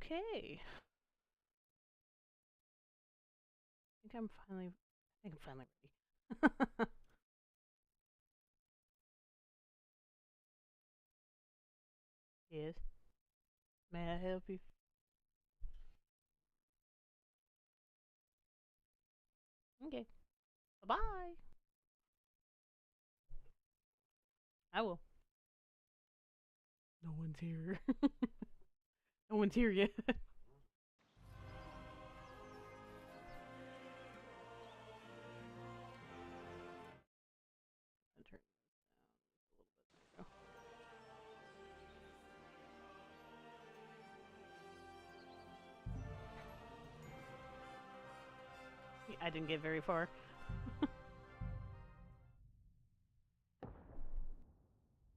Okay. I think I'm finally ready. Yes. May I help you? Okay. Bye-bye. I will. No one's here. No one's here yet. I didn't get very far.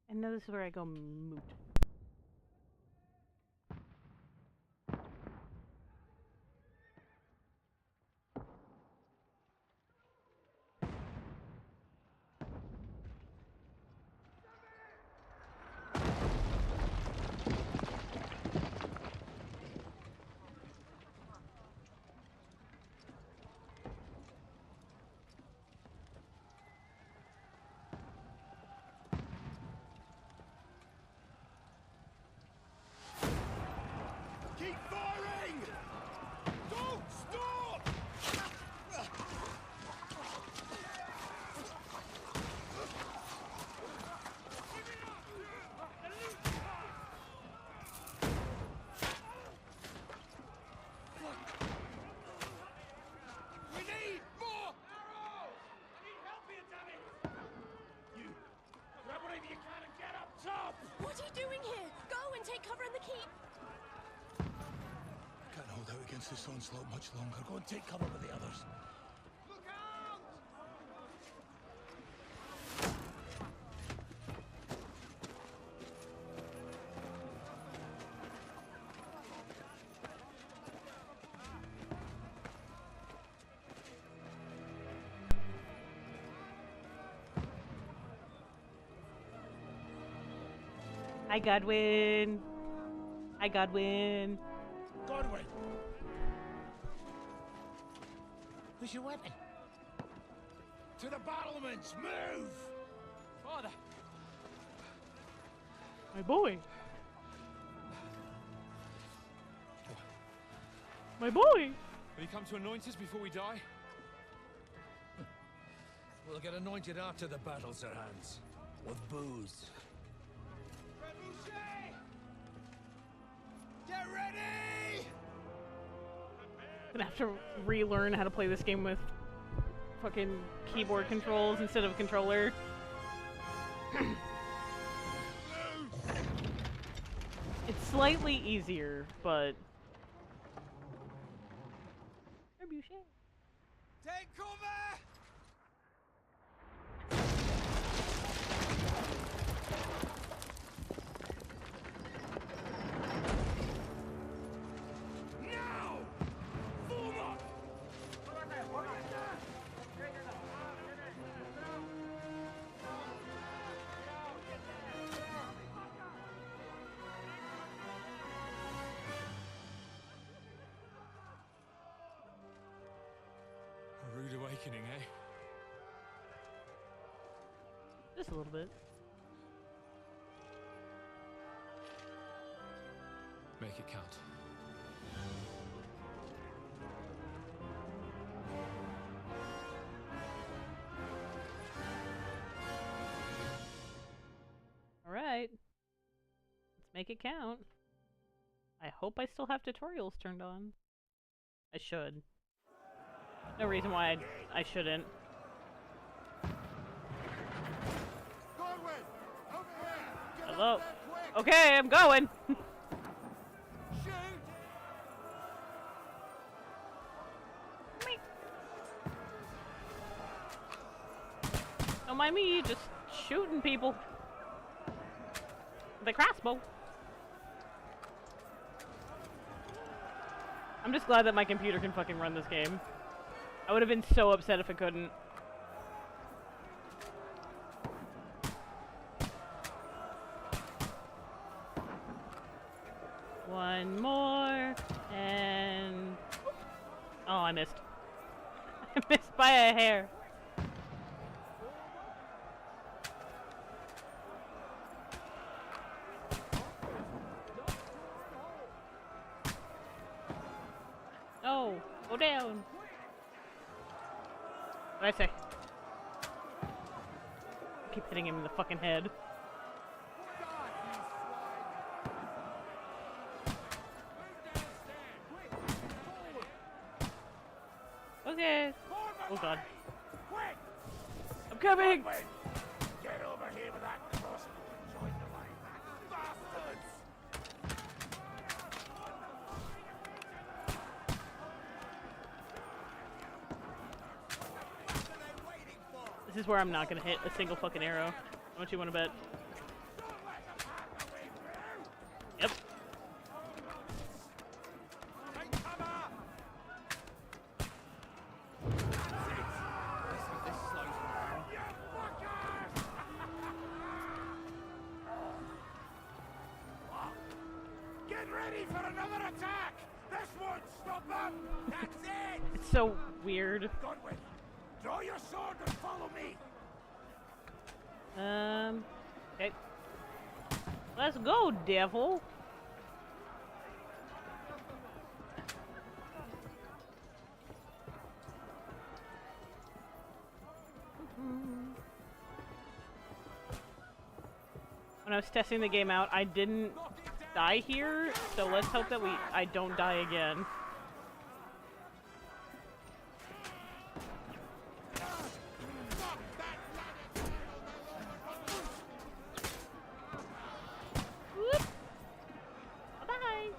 And now this is where I go moot. Keep firing! Don't stop! We need more arrows! I need help here, damn it! You grab whatever you can and get up top! What are you doing here? Go and take cover in the keep. Can't hold out against this onslaught much longer. Go and take cover with the others. Look out! Hi, Godwin. Hi, Godwin. Godwin! Where's your weapon? To the battlements! Move! Father! My boy. My boy. Will you come to anoint us before we die? We'll get anointed after the battles are hands. With booze. Get ready! Gonna have to relearn how to play this game with fucking keyboard controls instead of controller. It's slightly easier, but Take cover! Now! Form up! A rude awakening, eh? just a little bit. Make it count. Alright. Let's make it count. I hope I still have tutorials turned on. I should. No reason why I shouldn't. Godwin! Over here! Get Hello? up there quick! Okay, I'm going! Shoot! Don't mind me, just shooting people. With a crossbow. I'm just glad that my computer can fucking run this game. I would have been so upset if it couldn't. One more. missed. I missed by a hair. No, go down. What'd I say? I keep hitting him in the fucking head. Okay. Oh god. Quick! I'm coming! Get over here with that crossbow and join the line. Bastards! This is where I'm not gonna hit a single fucking arrow. How much you wanna bet? Yep. Get ready for another attack! This won't stop them! That's it! It's so weird. Godwin, draw your sword and follow me! Okay. Let's go, devil! When I was testing the game out, I didn't die here, so let's hope that I don't die again. Whoop. Bye-bye.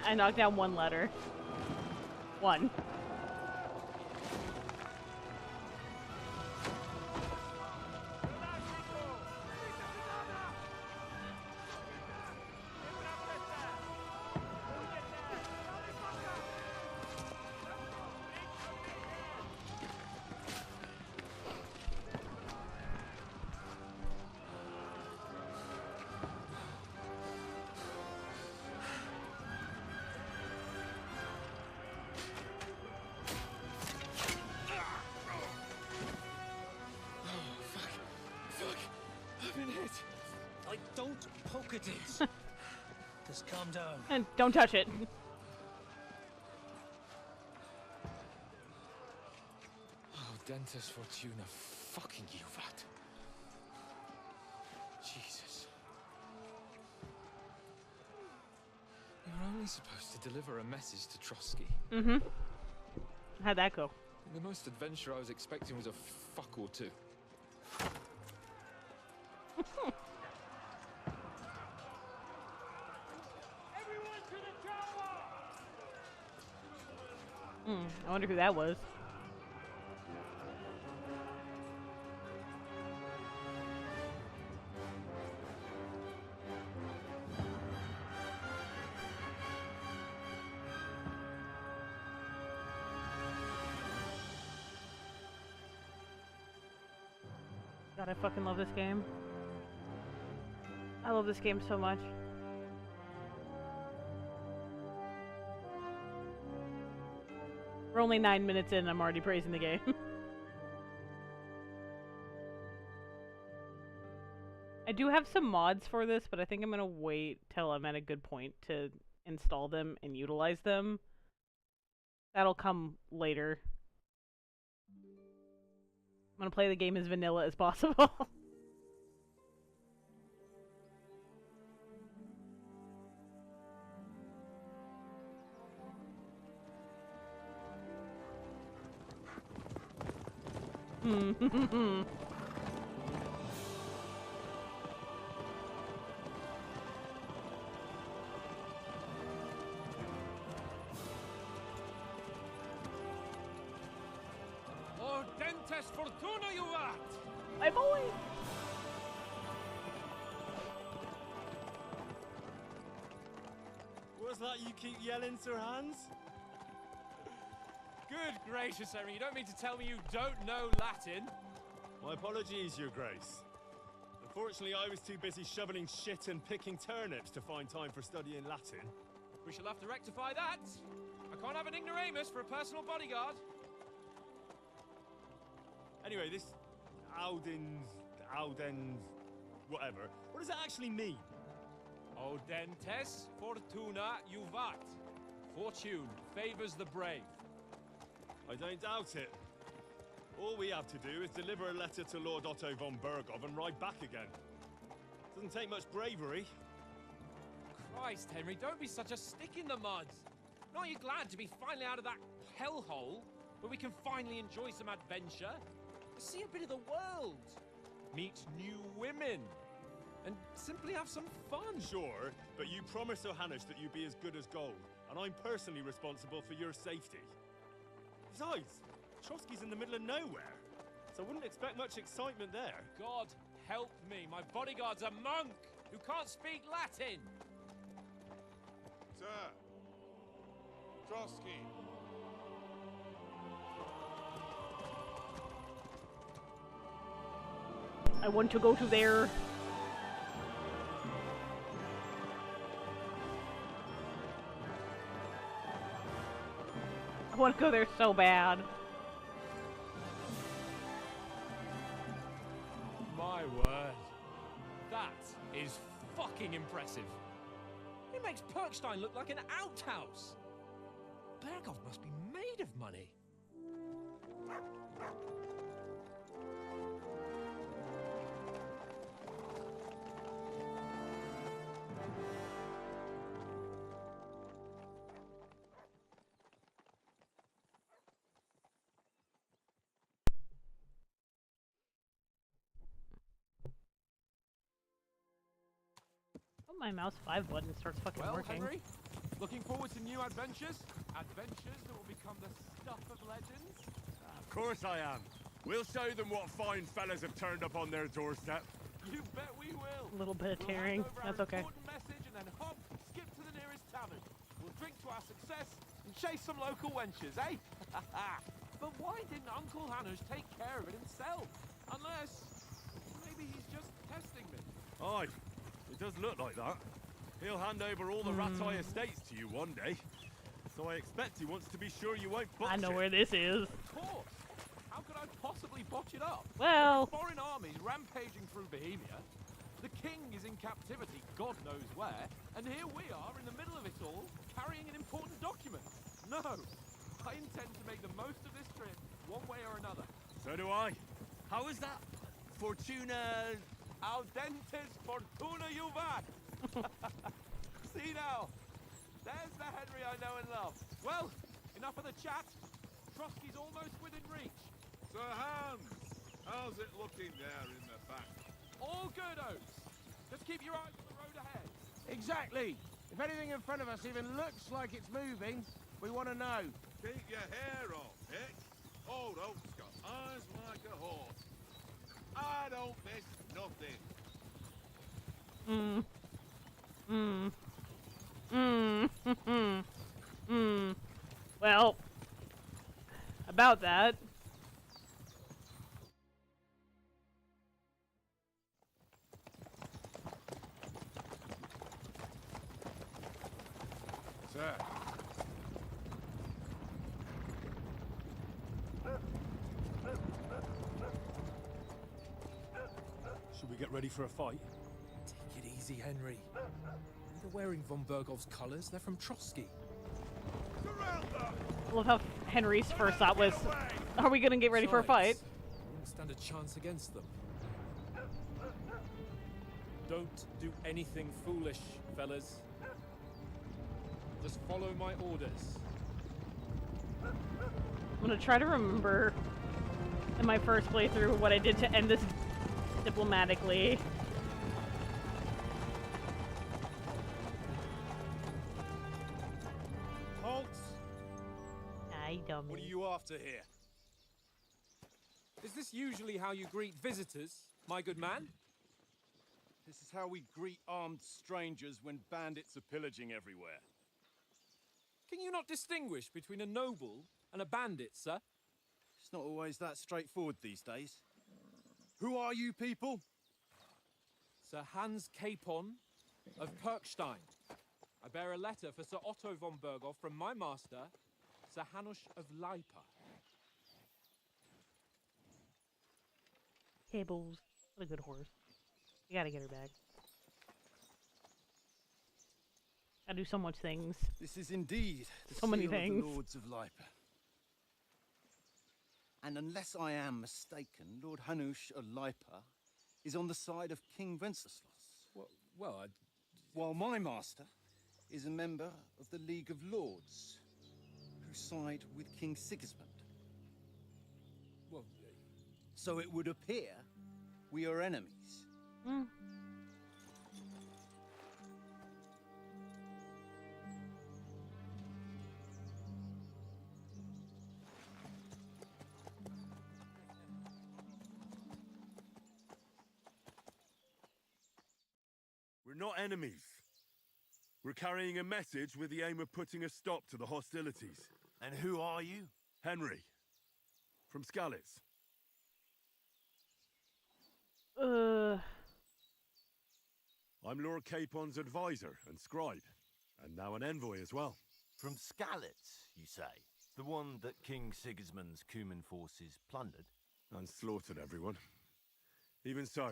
I knocked down one letter. One. Like, don't poke at it. Just calm down. And don't touch it. Oh, Dentes Fortuna, fucking you, that. Jesus. We were only supposed to deliver a message to Trotsky. Mm-hmm. How'd that go? The most adventure I was expecting was a fuck or two. I wonder who that was. God, I fucking love this game. I love this game so much. We're only 9 minutes in and I'm already praising the game. I do have some mods for this, but I think I'm gonna wait till I'm at a good point to install them and utilize them. That'll come later. I'm gonna play the game as vanilla as possible. Oh, Dentes Fortuna, you rat! My boy! What's that you keep yelling, Sir Hans? Good gracious, Henry, you don't mean to tell me you don't know Latin? My apologies, Your Grace. Unfortunately, I was too busy shoveling shit and picking turnips to find time for studying Latin. We shall have to rectify that. I can't have an ignoramus for a personal bodyguard. Anyway, this Audens, whatever. What does that actually mean? Audentes fortuna juvat. Fortune favors the brave. I don't doubt it. All we have to do is deliver a letter to Lord Otto von Bergov and ride back again. Doesn't take much bravery. Christ, Henry, don't be such a stick in the mud. Aren't you glad to be finally out of that hellhole where we can finally enjoy some adventure? See a bit of the world, meet new women, and simply have some fun. Sure, but you promised Johannes that you'd be as good as gold, and I'm personally responsible for your safety. Besides, Trotsky's in the middle of nowhere, so I wouldn't expect much excitement there. God help me, my bodyguard's a monk who can't speak Latin. Sir, Trotsky. I want to go to there. I want to go there so bad. My word. That is fucking impressive. It makes Perkstein look like an outhouse. Bergov must be made of money. Oh, my mouse 5 button starts fucking Well, working. Henry, looking forward to new adventures? Adventures that will become the stuff of legends? Of course I am. We'll show them what fine fellas have turned up on their doorstep. You bet we will. A little bit of We'll tearing. hand over That's our okay. important message and then hop, skip to the nearest tavern. We'll drink to our success and chase some local wenches, eh? But why didn't Uncle Hanush take care of it himself? Unless maybe he's just testing me. Aye, it does look like that. He'll hand over all the Ratai estates to you one day. So I expect he wants to be sure you won't botch I know it. where this is. Of course. How could I possibly botch it up? Well, Foreign armies rampaging through Bohemia. The king is in captivity, God knows where, and here we are in the middle of it all, carrying an important document. No, I intend to make the most of this trip, one way or another. So do I. How is that? Fortuna... Audentes fortuna juvat. See now, there's the Henry I know and love. Well, enough of the chat. Trotsky's almost within reach. Sir Hans, how's it looking there in the back? All good, Oates. Just keep your eyes on the road ahead. Exactly. If anything in front of us even looks like it's moving, we want to know. Keep your hair off, Hick. Old Oak's got eyes like a hawk. I don't miss nothing. Well, about that. Sir. Should we get ready for a fight? Take it easy, Henry. They're wearing von Bergov's colours. They're from Trotsky. Surround them! I love how Henry's first thought was, are we gonna get ready for a fight? Besides, we won't stand a chance against them. Don't do anything foolish, fellas. Just follow my orders. I'm gonna try to remember in my first playthrough what I did to end this diplomatically. Halt! I dummy. What are you after here? Is this usually how you greet visitors, my good man? This is how we greet armed strangers when bandits are pillaging everywhere. Can you not distinguish between a noble and a bandit, sir? It's not always that straightforward these days. Who are you people? Sir Hans Capon of Perkstein. I bear a letter for Sir Otto von Berghoff from my master, Sir Hanush of Leipa. Cables. What a good horse. You gotta get her back. Gotta do so much things. This is indeed the So many seal of things. the Lords of Leipa. And unless I am mistaken, Lord Hanush of Leipa is on the side of King Wenceslas. Well, While my master is a member of the League of Lords, who side with King Sigismund. well, So it would appear we are enemies. Mm. We're not enemies. We're carrying a message with the aim of putting a stop to the hostilities. And who are you? Henry, from Skalitz. I'm Lord Capon's advisor and scribe, and now an envoy as well. From Skalitz, you say? The one that King Sigismund's Cuman forces plundered? And slaughtered everyone. Even so,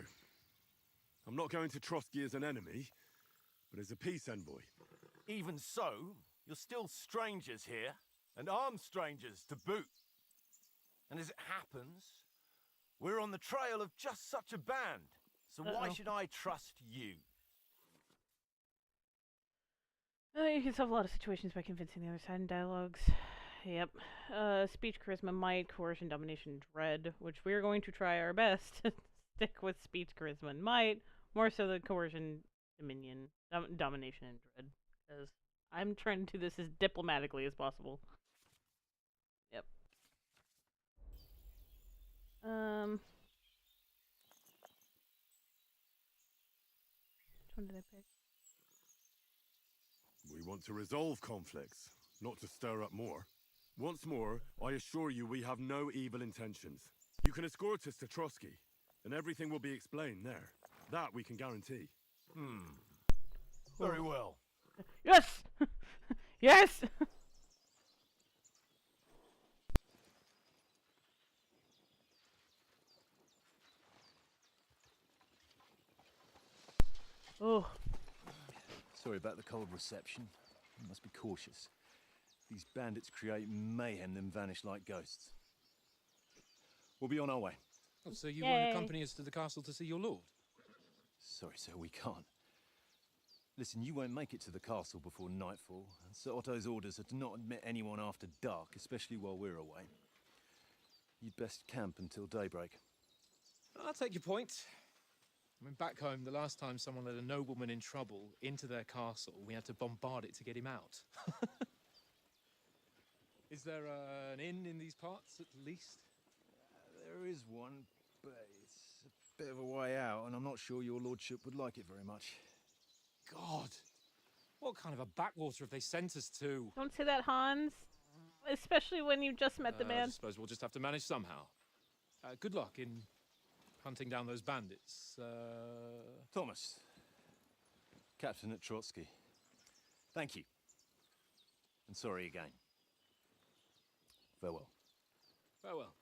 I'm not going to Trotsky as an enemy, but as a peace envoy. Even so, you're still strangers here, and armed strangers to boot. And as it happens, we're on the trail of just such a band. So why should I trust you? You can solve a lot of situations by convincing the other side in dialogues. Yep. Speech, charisma, might, coercion, domination, dread, which we are going to try our best to stick with speech, charisma, and might, more so than coercion, dominion, domination, and dread. Because I'm trying to do this as diplomatically as possible. Yep. Which one did I pick? We want to resolve conflicts, not to stir up more. Once more, I assure you we have no evil intentions. You can escort us to Trotsky, and everything will be explained there. That we can guarantee. Very well. Yes! Yes! Oh. Sorry about the cold reception. You must be cautious. These bandits create mayhem, then vanish like ghosts. We'll be on our way. Oh, so you Yay. won't accompany us to the castle to see your lord? Sorry, sir, we can't. Listen, you won't make it to the castle before nightfall, and Sir Otto's orders are to not admit anyone after dark, especially while we're away. You'd best camp until daybreak. I'll take your point. I mean, back home, the last time someone let a nobleman in trouble into their castle, we had to bombard it to get him out. Is there an inn in these parts, at least? There is one, but it's a bit of a way out, and I'm not sure your lordship would like it very much. God, what kind of a backwater have they sent us to? Don't say that, Hans. Especially when you just met the I man. suppose we'll just have to manage somehow. Good luck in hunting down those bandits. Thomas, captain at Trotsky. Thank you. And sorry again. Farewell. Farewell.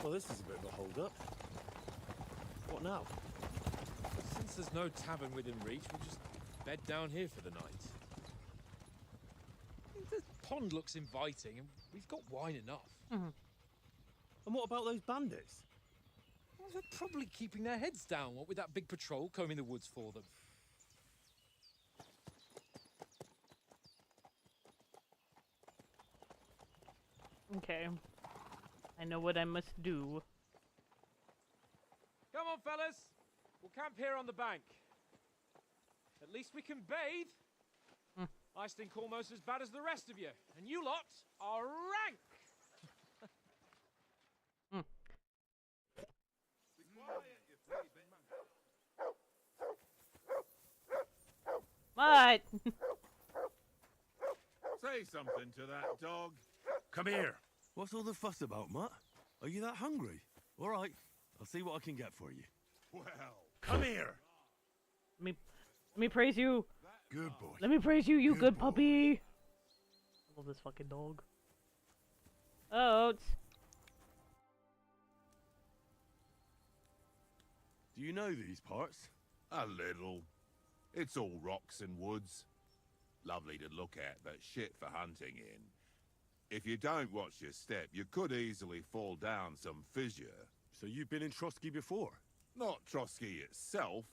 Well, this is a bit of a hold-up. What now? Since there's no tavern within reach, we'll just bed down here for the night. The pond looks inviting, and we've got wine enough. And what about those bandits? Well, they're probably keeping their heads down, what with that big patrol combing the woods for them. Okay. I know what I must do. Come on, fellas. We'll camp here on the bank. At least we can bathe. I stink almost as bad as the rest of you. And you lot are rank! What? Say, son, something to that dog. Come here. What's all the fuss about, Mutt? Are you that hungry? All right, I'll see what I can get for you. Well, Come here. Let me praise you. Good boy. Let me praise you, you good boy. puppy. I love this fucking dog. Oats. Do you know these parts? a little. It's all rocks and woods. Lovely to look at, but shit for hunting in. If you don't watch your step, you could easily fall down some fissure. So you've been in Trotsky before? Not Trotsky itself.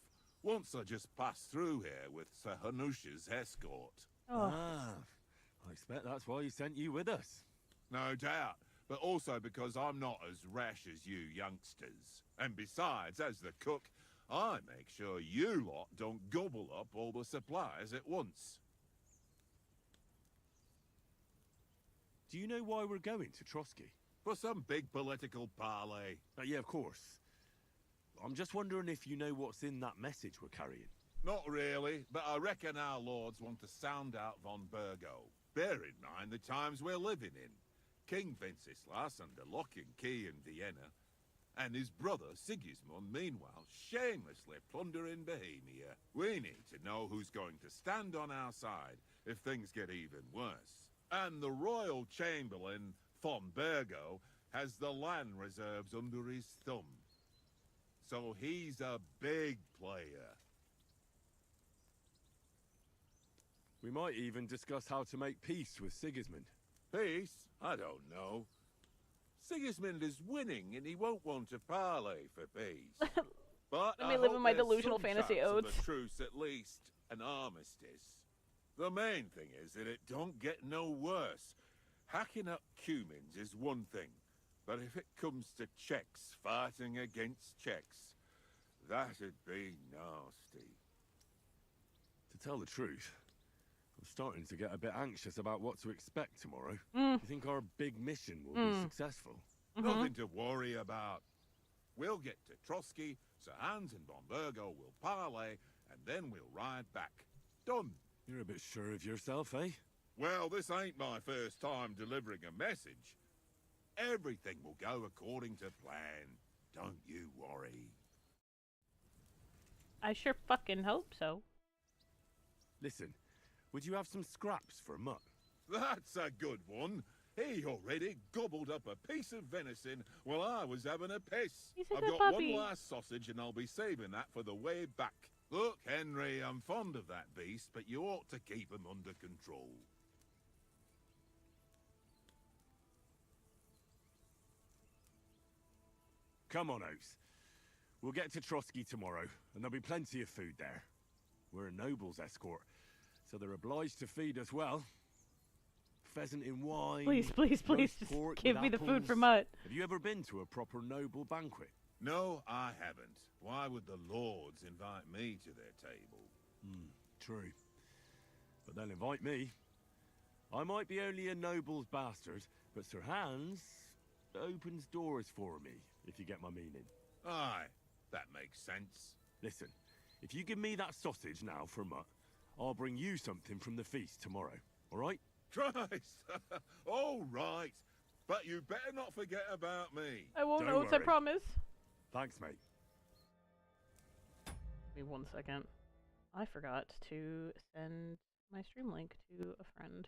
Once I just passed through here with Sir Hanusha's escort. Oh. Ah, I expect that's why he sent you with us. No doubt, but also because I'm not as rash as you youngsters. And besides, as the cook, I make sure you lot don't gobble up all the supplies at once. Do you know why we're going to Trotsky? For some big political parley. Yeah, of course. I'm just wondering if you know what's in that message we're carrying. Not really, but I reckon our lords want to sound out von Burgo. Bear in mind the times we're living in. King Wenceslas under lock and key in Vienna, and his brother Sigismund, meanwhile, shamelessly plundering Bohemia. We need to know who's going to stand on our side if things get even worse. And the royal chamberlain, von Burgo, has the land reserves under his thumb. So he's a big player. We might even discuss how to make peace with Sigismund. Peace? I don't know. Sigismund is winning and he won't want to parley for peace. But Let me live in my delusional fantasy oats. A truce, at least an armistice. The main thing is that it don't get no worse. Hacking up Cumins is one thing, but if it comes to Czechs fighting against Czechs, that'd be nasty. To tell the truth, I'm starting to get a bit anxious about what to expect tomorrow. Do you think our big mission will be successful? Nothing to worry about. We'll get to Trotsky, Sir Hans and von Burgo will parley, and then we'll ride back. Done. You're a bit sure of yourself, eh? Well, this ain't my first time delivering a message. Everything will go according to plan. Don't you worry. I sure fucking hope so. Listen, would you have some scraps for Mutt? That's a good one. He already gobbled up a piece of venison while I was having a piss. He's a I've good got puppy. one last sausage and I'll be saving that for the way back. Look, Henry, I'm fond of that beast, but you ought to keep him under control. Come on, Oaks. We'll get to Trotsky tomorrow, and there'll be plenty of food there. We're a noble's escort, so they're obliged to feed us well. Pheasant in wine. Please, please, please, roast just pork give with me the food apples. for Mutt. Have you ever been to a proper noble banquet? No, I haven't. Why would the lords invite me to their table? True. But they'll invite me. I might be only a noble's bastard, but Sir Hans opens doors for me, if you get my meaning. Aye, that makes sense. Listen, if you give me that sausage now for Mutt, I'll bring you something from the feast tomorrow, all right? Christ! All right. But you better not forget about me. I won't Don't Oats, I worry. promise. Thanks, mate. Give me 1 second. I forgot to send my stream link to a friend.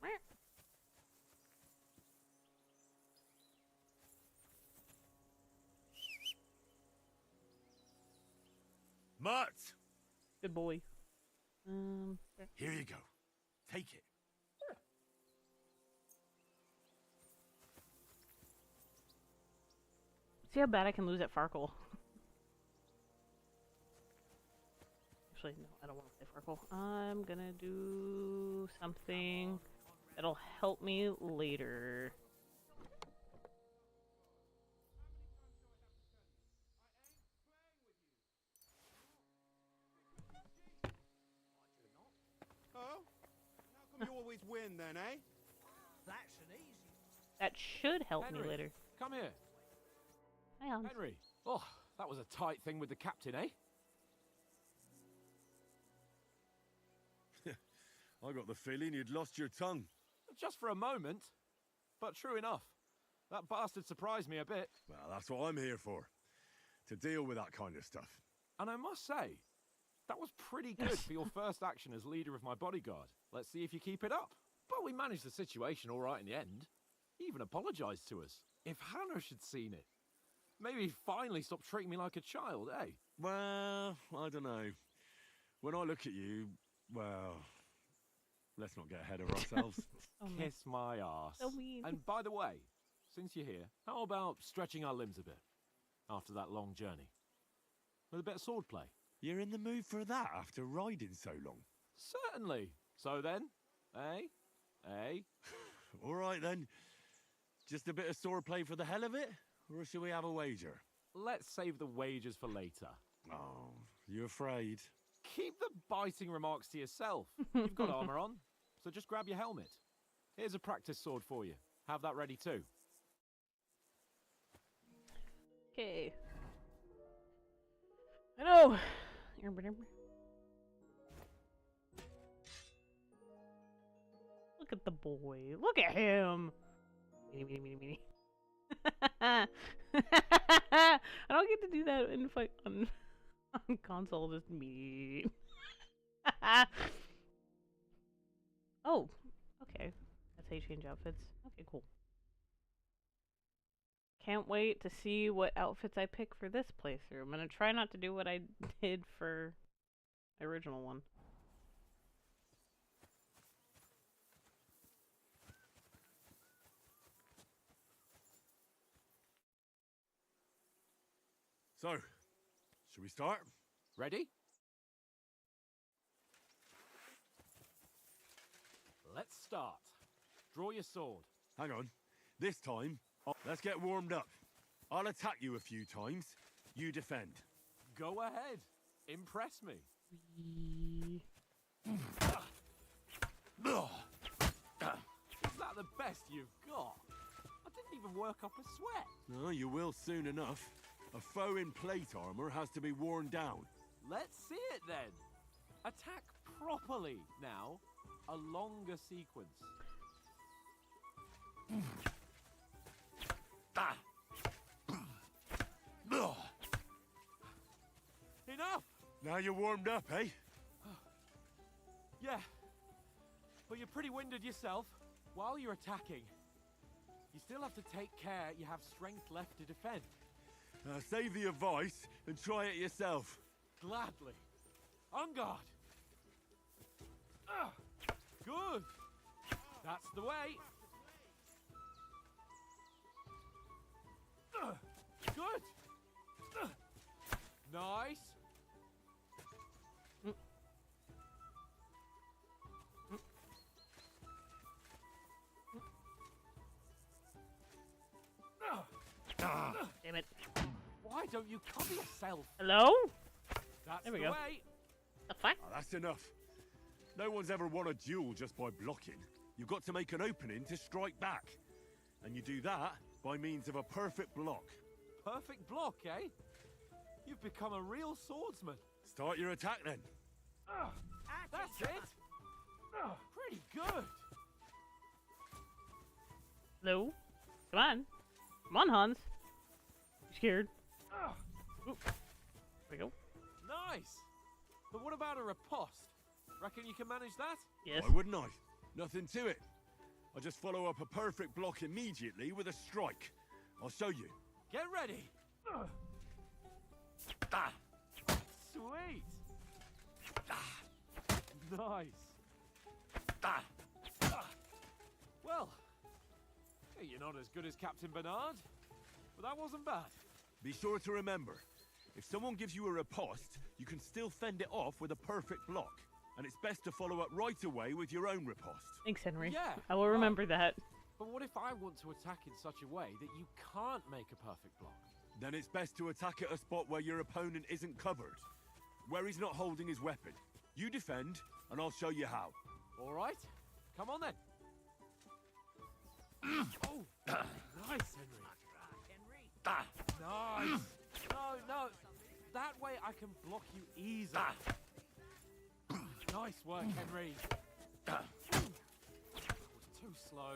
Okay. Mutt! Good boy. Here you go. Take it. See how bad I can lose at Farkle. Actually, no, I don't want to play Farkle. I'm gonna do something that'll help me later. Oh? How come you always win then, eh? That's an easy. That should help Henry, me later. come here. Hang on. Henry. Oh, that was a tight thing with the captain, eh? I got the feeling you'd lost your tongue. Just for a moment. But true enough. That bastard surprised me a bit. Well, that's what I'm here for. To deal with that kind of stuff. And I must say, that was pretty good for your first action as leader of my bodyguard. Let's see if you keep it up. But we managed the situation all right in the end. He even apologized to us. If Hanosh had seen it, maybe he'd finally stop treating me like a child, eh? Well, I don't know. When I look at you, well, let's not get ahead of ourselves. Kiss my arse. So mean. And by the way, since you're here, how about stretching our limbs a bit after that long journey? With a bit of swordplay. You're in the mood for that after riding so long? Certainly. So then, eh? Eh? All right then. Just a bit of swordplay for the hell of it? Or shall we have a wager? Let's save the wagers for later. Oh, you afraid? Keep the biting remarks to yourself. You've got armor on, so just grab your helmet. Here's a practice sword for you. Have that ready too. Okay. I know. Look at the boy. Look at him. Meanie, meanie, meanie, meanie. I don't get to do that in fight on console. Just me. Oh, okay. That's how you change outfits. Okay, cool. Can't wait to see what outfits I pick for this playthrough. I'm gonna try not to do what I did for the original one. So, should we start? Ready? Let's start. Draw your sword. Hang on. This time, let's get warmed up. I'll attack you a few times. You defend. Go ahead. Impress me. Is that the best you've got? I didn't even work up a sweat. No, you will soon enough. A foe in plate armor has to be worn down. Let's see it then. Attack properly now. A longer sequence. Enough! Now you're warmed up, eh? Yeah, but you're pretty winded yourself. While you're attacking, you still have to take care you have strength left to defend. Save the advice and try it yourself. Gladly. On guard. Good. That's the way. Good. Nice. Damn it. Why don't you cover yourself? Hello? That's There we the go. way. The fuck? Oh, that's enough. No one's ever won a duel just by blocking. You've got to make an opening to strike back. And you do that by means of a perfect block. Perfect block, eh? You've become a real swordsman. Start your attack then. That's it. Pretty good. Hello? Come on. Come on, Hans. You scared? Ooh. There we go. Nice. But what about a riposte? Reckon you can manage that? Yes. Why wouldn't I? Nothing to it. I just follow up a perfect block immediately with a strike. I'll show you. Get ready. Sweet. Nice. Well, you're not as good as Captain Bernard, but that wasn't bad. Be sure to remember, if someone gives you a riposte, you can still fend it off with a perfect block. And it's best to follow up right away with your own riposte. Thanks, Henry. Yeah, I will remember that. But what if I want to attack in such a way that you can't make a perfect block? Then it's best to attack at a spot where your opponent isn't covered. Where he's not holding his weapon. You defend, and I'll show you how. All right, come on then. Oh, nice, Henry. Nice. No, that way I can block you easily. Nice work, Henry. That was too slow.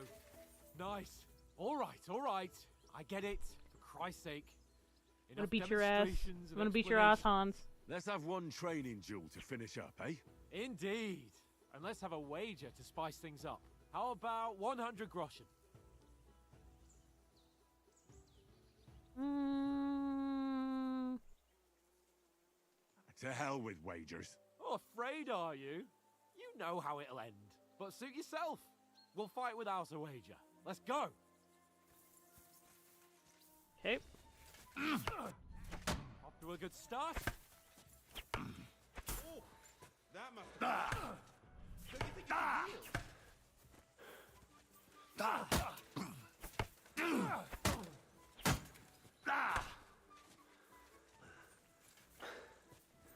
Nice. All right. I get it. For Christ's sake. I'm gonna beat your ass. I'm gonna beat your ass, Hans. Let's have one training duel to finish up, eh? Indeed. And let's have a wager to spice things up. How about 100 groschen? To hell with wagers. Oh, afraid are you? You know how it'll end. But suit yourself. We'll fight without a wager. Let's go. Okay. Off to a good start. Oh, that must be... So you think you can heal?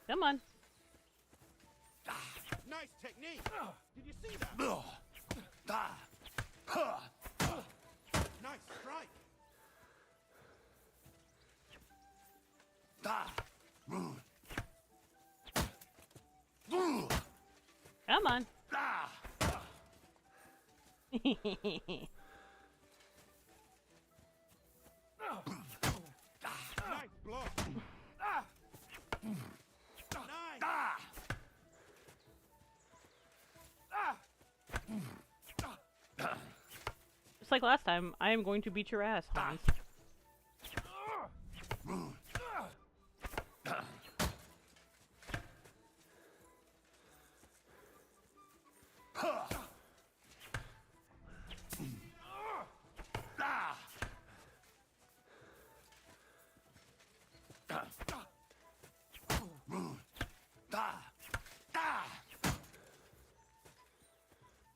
Come on. Nice technique. Did you see that? Nice strike. Come on. Nice block. Nice. Just like last time, I am going to beat your ass, Hans.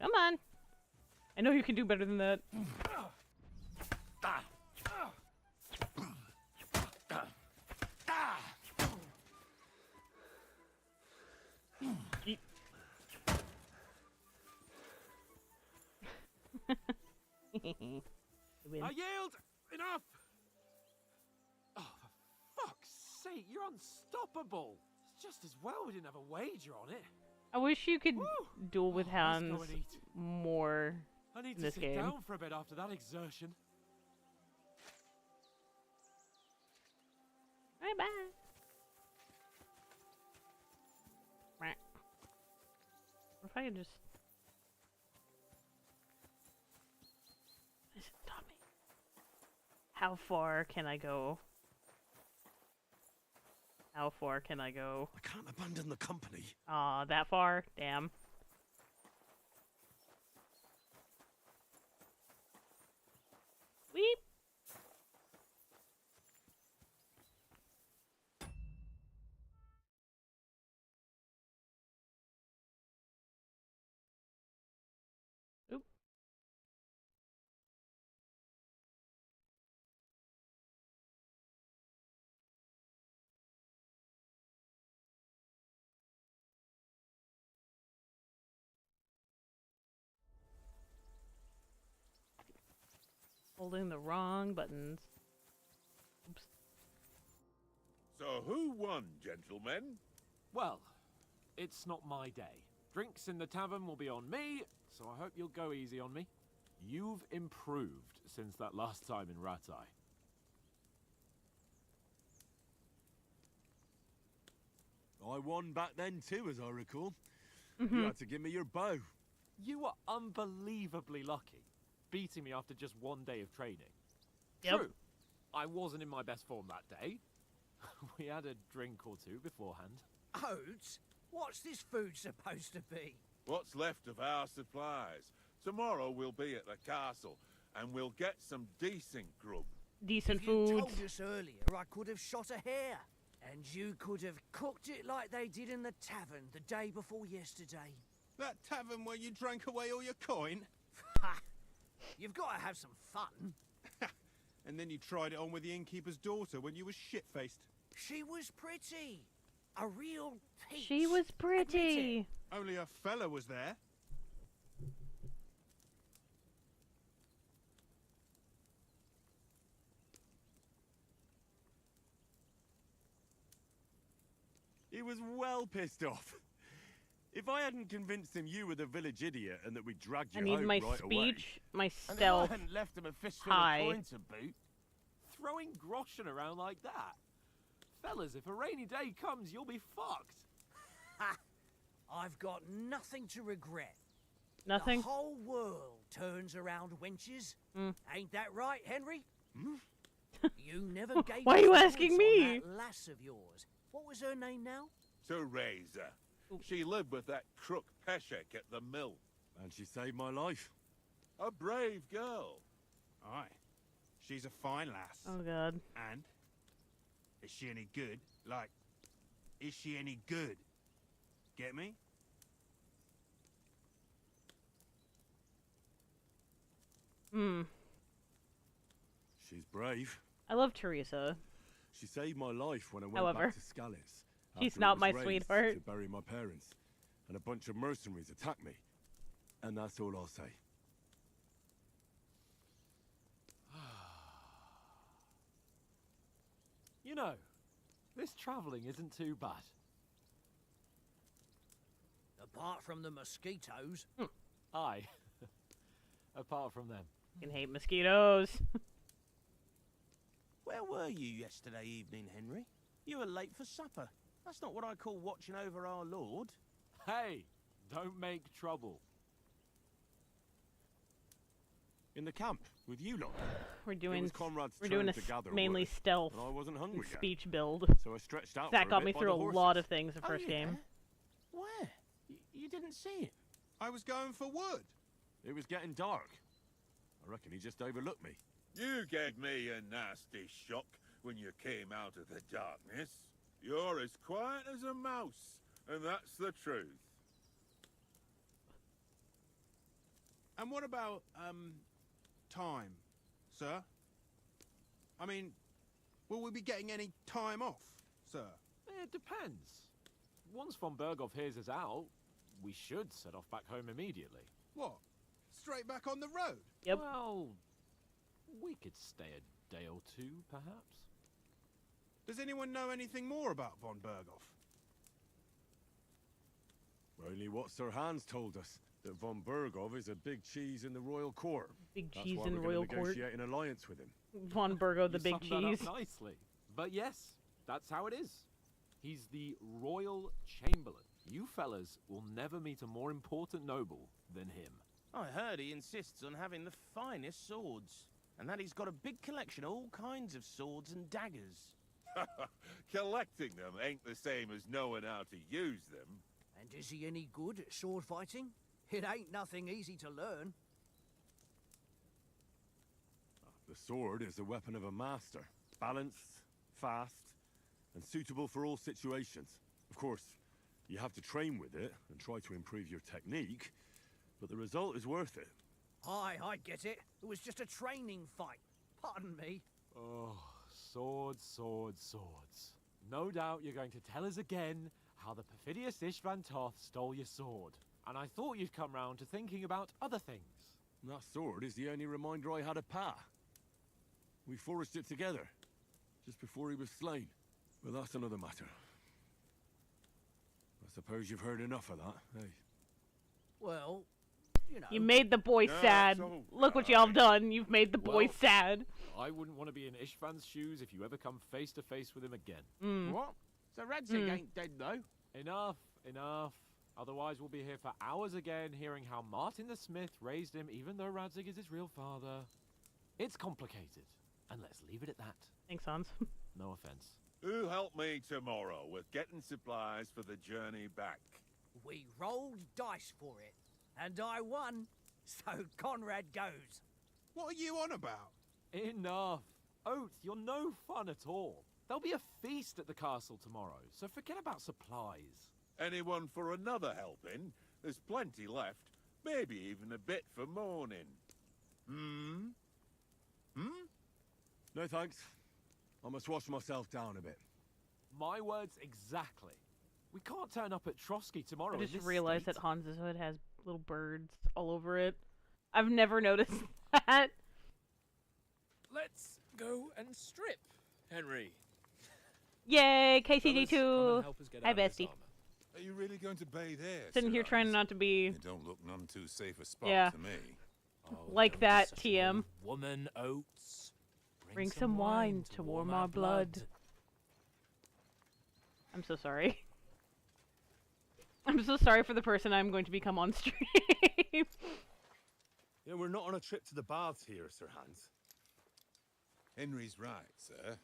Come on. I know you can do better than that. Eat. I yield! Enough! Oh, for fuck's sake, you're unstoppable! It's just as well we didn't have a wager on it. I wish you could Woo! duel with Oh, let's Hans go and eat. more I need in to this sit game. down for a bit after that exertion. Bye bye. What if I could just... Listen, Tommy. How far can I go? How far can I go? I can't abandon the company. Aw, that far? Damn. Weep. Oop. Holding the wrong buttons. Oops. So who won, gentlemen? Well, it's not my day. Drinks in the tavern will be on me, so I hope you'll go easy on me. You've improved since that last time in Ratai. I won back then too, as I recall. You had to give me your bow. You were unbelievably lucky, beating me after just one day of training. Yep. True, I wasn't in my best form that day. We had a drink or two beforehand. Oats? What's this food supposed to be? What's left of our supplies. Tomorrow we'll be at the castle, and we'll get some decent grub. decent If you foods. told us earlier, I could have shot a hare. And you could have cooked it like they did in the tavern the day before yesterday. That tavern where you drank away all your coin? Ha! You've got to have some fun. And then you tried it on with the innkeeper's daughter when you were shit-faced. She was pretty. A real peach. She was Admit pretty. it. Only a fella was there. He was well pissed off. If I hadn't convinced him you were the village idiot and that we dragged you I need home my right away. speech, my And if I stealth. hadn't left him a fistful high. of coin to boot. Throwing groschen around like that? Fellas, if a rainy day comes, you'll be fucked. Ha! I've got nothing to regret. Nothing? The whole world turns around wenches. Ain't that right, Henry? You never gave Why are us you the asking goods me? on that lass of yours. What was her name now? Teresa. She lived with that crook Peshek at the mill. And she saved my life. A brave girl. Aye. She's a fine lass. Oh god. And? Is she any good? Like, is she any good? Get me? She's brave. I love Teresa. She saved my life when I went However, back to Scallis. she's after not it was my raised sweetheart. To bury my parents. And a bunch of mercenaries attacked me. And that's all I'll say. You know, this travelling isn't too bad. Apart from the mosquitoes. Aye. Apart from them. I can hate mosquitoes. Where were you yesterday evening, Henry? You were late for supper. That's not what I call watching over our lord. Hey, don't make trouble. In the camp, with you lot. We're It doing was Conrad's we're turn doing a to gather mainly wood, stealth and I wasn't hungry and yet. speech build. So I stretched out That for a got bit me by through the a horses. lot of things the Oh, first yeah? game. Where? You didn't see him? I was going for wood. It was getting dark. I reckon he just overlooked me. You gave me a nasty shock when you came out of the darkness. You're as quiet as a mouse, and that's the truth. And what about, time, sir? I mean, will we be getting any time off, sir? It depends. Once von Berghoff hears us out, we should set off back home immediately. What? Straight back on the road? Yep. Well, we could stay a day or two, perhaps. Does anyone know anything more about von Berghoff? Only what Sir Hans told us, that von Berghoff is a big cheese in the royal court. Big That's cheese why in we're royal gonna court. negotiate an alliance with him. Von Burgo, the You big summed that cheese. up nicely. But yes, that's how it is. He's the royal chamberlain. You fellas will never meet a more important noble than him. I heard he insists on having the finest swords, and that he's got a big collection of all kinds of swords and daggers. Collecting them ain't the same as knowing how to use them. And is he any good at sword fighting? It ain't nothing easy to learn. The sword is the weapon of a master. Balanced, fast, and suitable for all situations. Of course, you have to train with it and try to improve your technique, but the result is worth it. Aye, I get it. It was just a training fight. Pardon me. Oh, swords, swords, swords. No doubt you're going to tell us again how the perfidious Ishvan Toth stole your sword. And I thought you'd come round to thinking about other things. And that sword is the only reminder I had of Pa. We forged it together, just before he was slain. But that's another matter. I suppose you've heard enough of that, eh? Well, you know. You made the boy No, sad. it's all Look what y'all have done. You've made the boy Well- sad. I wouldn't want to be in Ishvan's shoes if you ever come face to face with him again. What? So Radzig ain't dead, though? Enough, enough. Otherwise we'll be here for hours again hearing how Martin the Smith raised him even though Radzig is his real father. It's complicated. And let's leave it at that. Thanks, Hans. No offense. Who help me tomorrow with getting supplies for the journey back? We rolled dice for it, and I won, so Conrad goes. What are you on about? Enough. Oath, you're no fun at all. There'll be a feast at the castle tomorrow, so forget about supplies. Anyone for another helping? There's plenty left. Maybe even a bit for morning. Hmm? No thanks. I must wash myself down a bit. My words exactly. We can't turn up at Trotsky tomorrow. I in just this realized state. that Hans's hood has little birds all over it. I've never noticed that. Let's go and strip, Henry. Yay, Fellas, come KCD2. and help us get Hi, out of this bestie. armor. Are you really going to bathe here? Sitting Sir here trying Hans? not to be It don't look none too safe a spot Yeah. to me. Oh, like don't be that, such an TM. old woman, Oates. Bring some wine to warm our blood. I'm so sorry. I'm so sorry for the person I'm going to become on stream. Yeah, we're not on a trip to the baths here, Sir Hans. Henry's right, sir.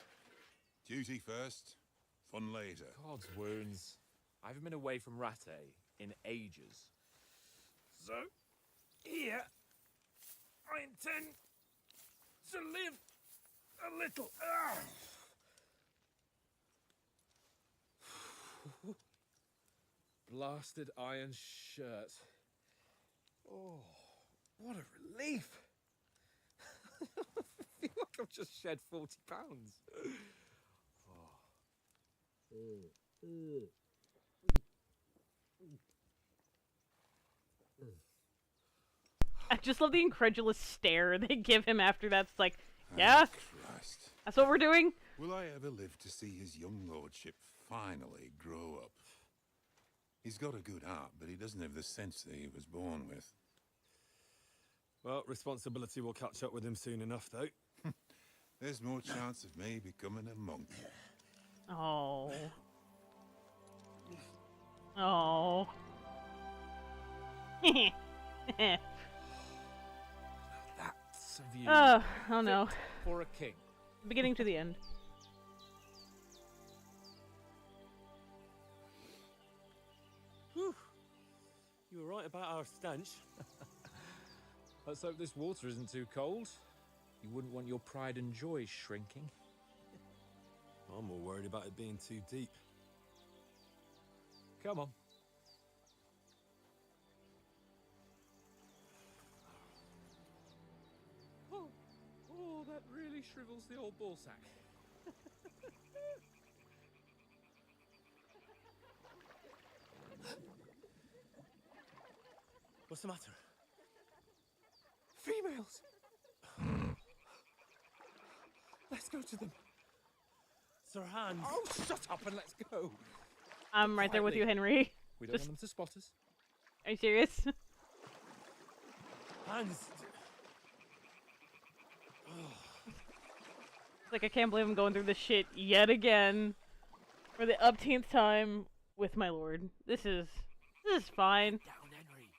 Duty first, fun later. God's wounds. I haven't been away from Rattay in ages. So, here, I intend to live a little. Blasted iron shirt. Oh, what a relief. I feel like I've just shed 40 pounds. I just love the incredulous stare they give him after that's like, yeah, Christ. that's what we're doing. Will I ever live to see his young lordship finally grow up? He's got a good heart, but he doesn't have the sense that he was born with. Well, responsibility will catch up with him soon enough, though. There's more chance of me becoming a monk. Oh. Oh. That's a view. Oh no. fit for a king. Beginning to the end. Whew. You were right about our stench. Let's hope this water isn't too cold. You wouldn't want your pride and joy shrinking. I'm more worried about it being too deep. Come on. Oh, that really shrivels the old ball sack. What's the matter? Females! Let's go to them. Sir Hans. Oh, shut up and let's go. I'm right there with you, Quietly. Henry. We don't want them to spot us. Are you serious? Hans. It's like I can't believe I'm going through this shit yet again for the upteenth time with my lord. This is fine. Down, Henry.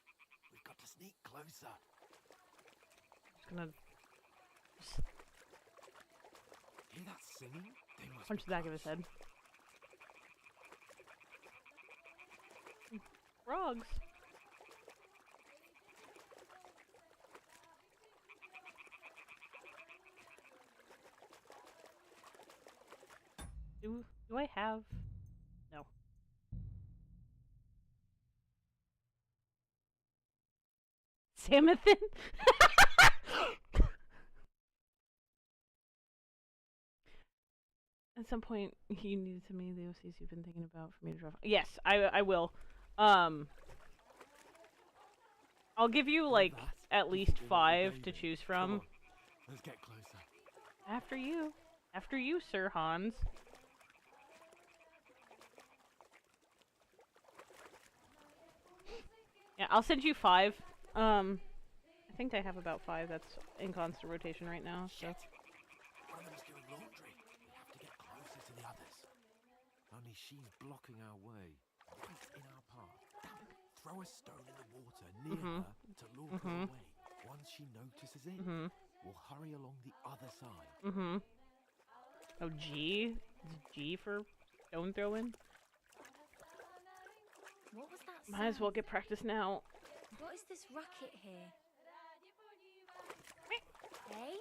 We've got to sneak closer. Just gonna Hear that singing? They must punch the back of his head. Frogs. Do I have? No. Samathan? At some point, you need to send me the OCs you've been thinking about for me to draw. Yes, I will. I'll give you like at least 5 to choose from. Let's get closer. After you, Sir Hans. Yeah, I'll send you 5. I think I have about 5 that's in constant rotation right now. So. One of them's doing laundry. We have to get closer to the others. Only she's blocking our way. Right in our path. Damn it. Throw a stone in the water near her to lure her away. Once she notices it, we'll hurry along the other side. Oh, G? Is G for stone throwing? What was that Might as well sound? get practice now. What is this racket here? Hey?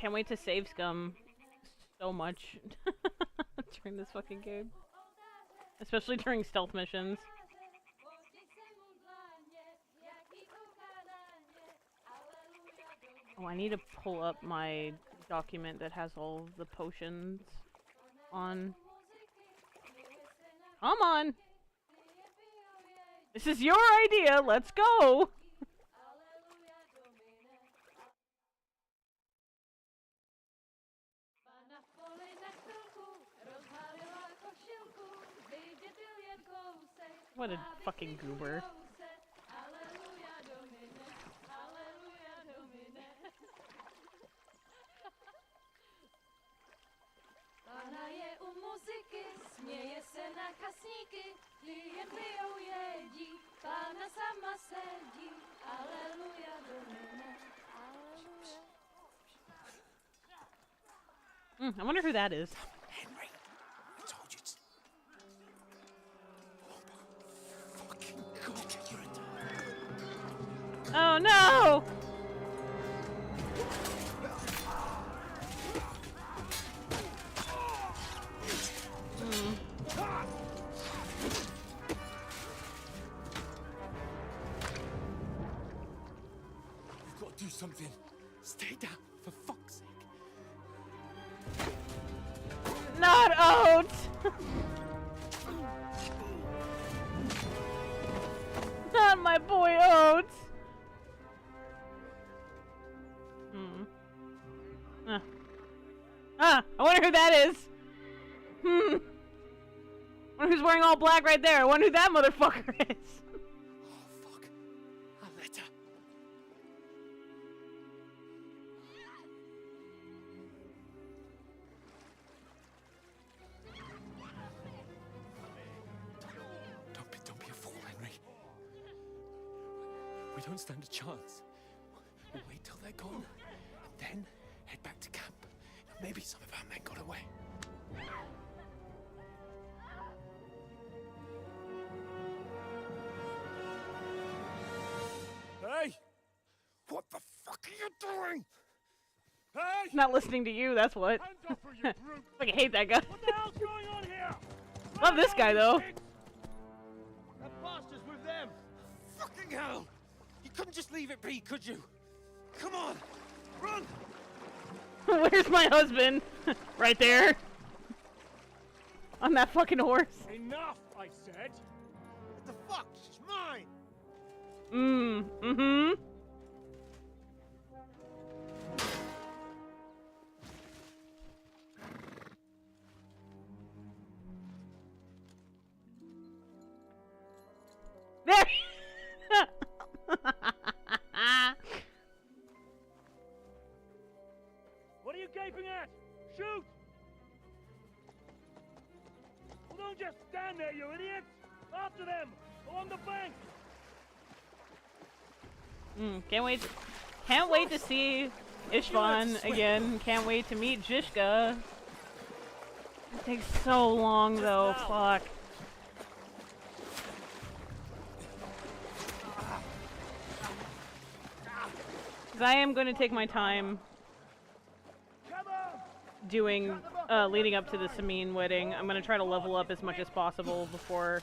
Can't wait to save scum so much during this fucking game. Especially during stealth missions. Oh, I need to pull up my document that has all the potions on. Come on! This is your idea, let's go! What a fucking goober. I wonder who that is. Henry, I told you to... Oh my fucking God, Oh no! You've got to do something. Stay down, for fuck's sake. Not Oates! Not my boy Oates! I wonder who that is! I wonder who's wearing all black right there. I wonder who that motherfucker is. Oh, fuck. A letter. Don't be a fool, Henry. We don't stand a chance. We'll wait till they're gone, and then head back to camp. Maybe some of our men got away. Hey! What the fuck are you doing? Hey! Not listening to you, that's what. Hands off her, you brute! I hate that guy. What the hell's going on here? Love this guy, though. That bastard's with them! Fucking hell! You couldn't just leave it be, could you? Come on! Run! Where's my husband? Right there. On that fucking horse. Enough, I said! What the fuck? She's mine! There! What are you gaping at? Shoot! Well, don't just stand there, you idiots! After them! Along the bank! Can't wait to see Ishvan again. Can't wait to meet Zhishka. It takes so long though, fuck. Cause I am gonna take my time doing leading up to the Samin wedding. I'm gonna try to level up as much as possible before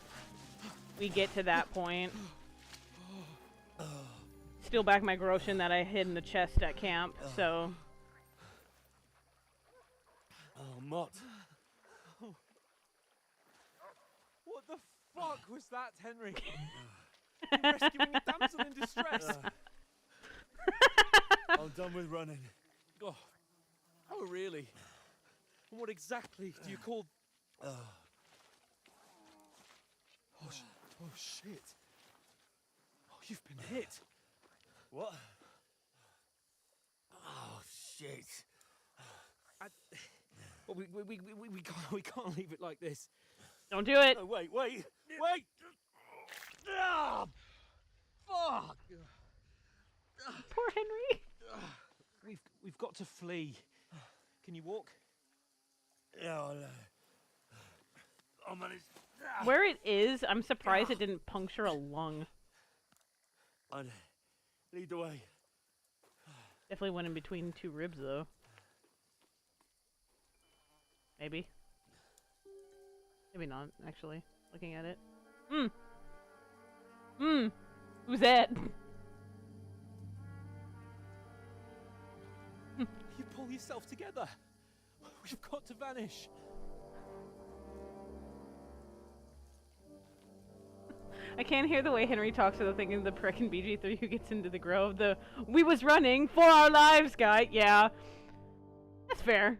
we get to that point. Steal back my Groshin that I hid in the chest at camp, so... Oh, Mott. What the fuck was that, Henry? You're rescuing a damsel in distress. I'm done with running. Oh, really? And what exactly do you call... Oh, shit. Oh, you've been hit. What? Oh, shit. Well, we can't leave it like this. Don't do it. No, wait. Ah, fuck. Poor Henry. We've got to flee. Can you walk? Yeah, I'll manage. Where it is, I'm surprised it didn't puncture a lung. I'd lead the way. Definitely went in between two ribs, though. Maybe. Maybe not, actually. Looking at it. Who's that? You pull yourself together. We've got to vanish. I can't hear the way Henry talks without thinking of the prick in BG3 who gets into the grove. We was running for our lives guy. Yeah. That's fair.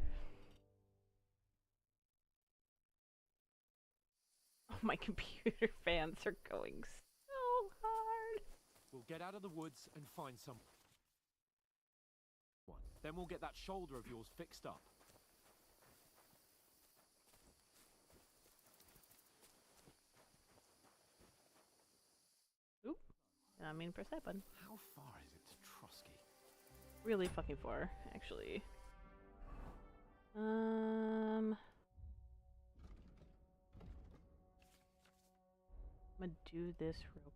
Oh, my computer fans are going so hard. We'll get out of the woods and find someone. Then we'll get that shoulder of yours fixed up. Oop. I mean, press that button. How far is it to Trotsky? Really fucking far, actually. I'm gonna do this real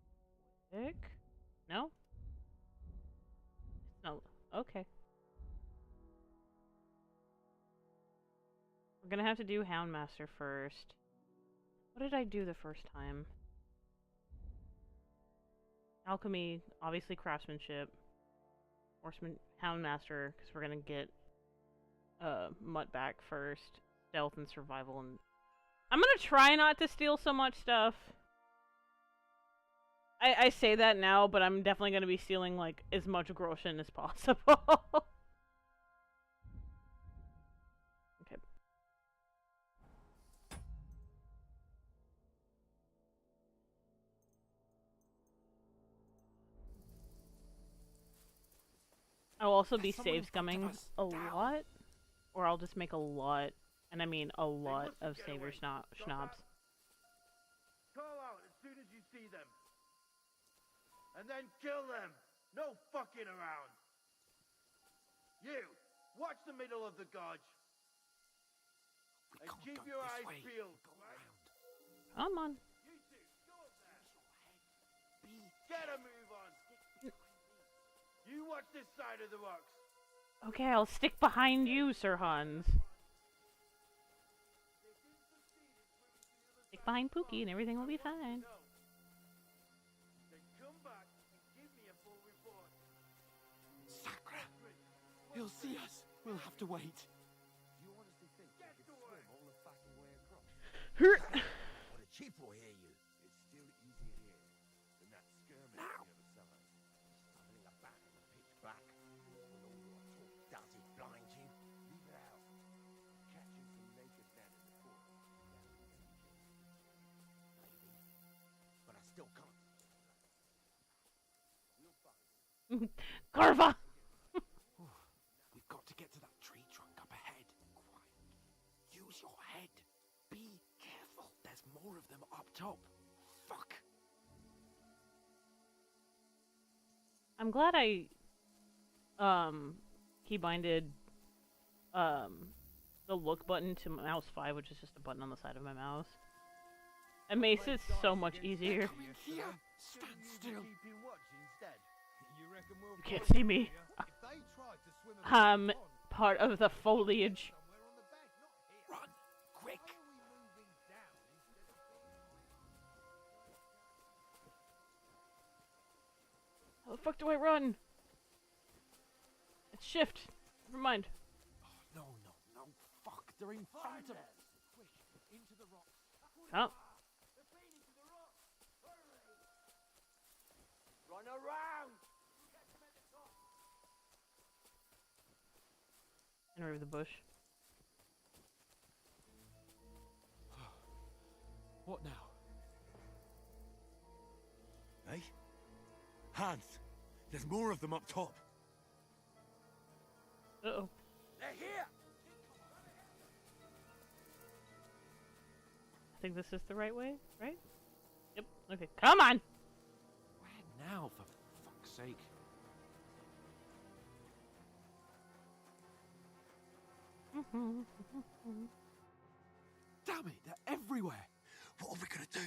quick. No? No. Okay. We're gonna have to do Houndmaster first. What did I do the first time? Alchemy, obviously craftsmanship. Horseman, Houndmaster, because we're gonna get Mutt back first. Stealth and survival, and I'm gonna try not to steal so much stuff. I say that now, but I'm definitely gonna be stealing like as much Groshen as possible. Okay. I'll also be save scumming a lot, or I'll just make a lot, and I mean a lot of savior schnapps. Call out as soon as you see them. And then kill them. No fucking around. You, watch the middle of the gorge. And keep your eyes peeled. Come on. You two, go up there. Get a move on. You watch this side of the rocks. Okay, I'll stick behind you, Sir Hans. Stick behind Pookie and everything will be fine. Then come back and give me a full report. Sacra! He'll see us. We'll have to wait. You honestly think you could swim all the fucking way across? Or the chief will hear you. It's still easier here than that skirmish the other side. Stumbling about in the pitch black. When all your talk does is blind you. Leave it out. Catching some naked men in the corner. Maybe. But I still can't. We'll find. Carva! We've got to get to that tree trunk up ahead. Quiet. Use your head. Be careful. There's more of them up top. Fuck. I'm glad I keybinded the look button to mouse 5, which is just a button on the side of my mouse. It makes it so much easier. Here. Stand still. You can't see me. I'm part of the foliage. Run, quick. How the fuck do I run? It's shift. Never mind. No, fuck. They're in front of us. Quick, into the rocks. Oh. Run around! And remove the bush. What now? Hey? Hans! There's more of them up top. Uh-oh. They're here! I think this is the right way, right? Yep. Okay, come on! Where now, for fuck's sake? Damn it, they're everywhere! What are we gonna do?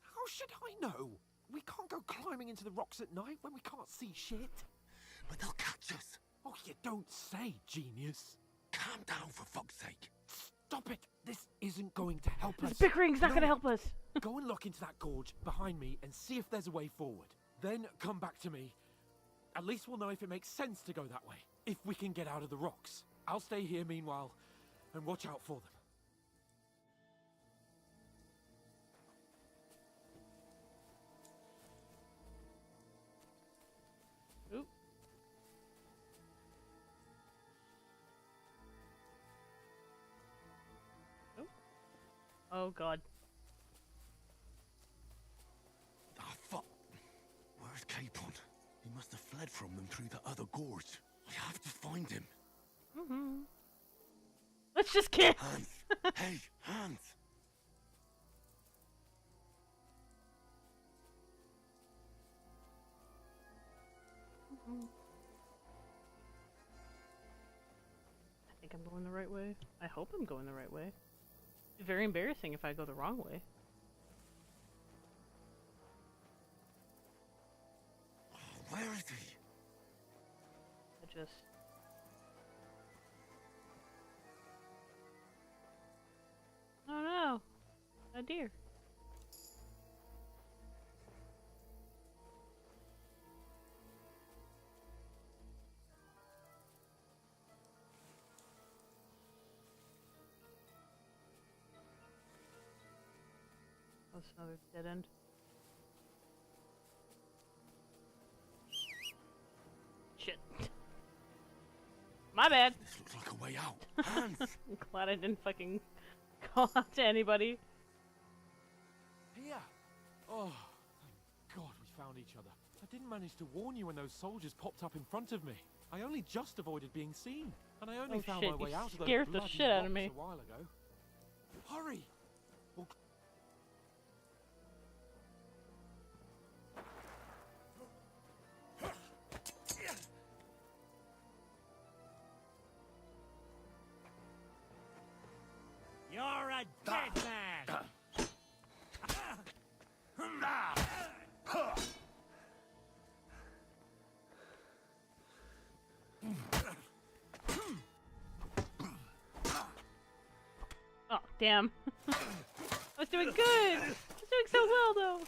How should I know? We can't go climbing into the rocks at night when we can't see shit. But they'll catch us. Oh, you don't say, genius. Calm down, for fuck's sake. Stop it! This isn't going to help This us. bickering's not gonna help us. Go and look into that gorge behind me and see if there's a way forward. Then come back to me. At least we'll know if it makes sense to go that way. If we can get out of the rocks. I'll stay here meanwhile and watch out for them. Oop. Oop. Oh god. Ah, fuck. Where's Capon? He must have fled from them through the other gorge. I have to find him. Let's just kiss. Hans! Hey, Hans! I think I'm going the right way. I hope I'm going the right way. It's very embarrassing if I go the wrong way. Where is he? I just... Oh no! A deer. That's another dead end. Shit. My bad. This looks like a way out. Hans! I'm glad I didn't fucking call out to anybody. Here! Oh, thank God we found each other. I didn't manage to warn you when those soldiers popped up in front of me. I only just avoided being seen, and I only found shit, my way you out of those scared the bloody shit out of rocks me. a while ago. Hurry! We'll You're a dead man! Oh, damn. I was doing good! I was doing so well, though!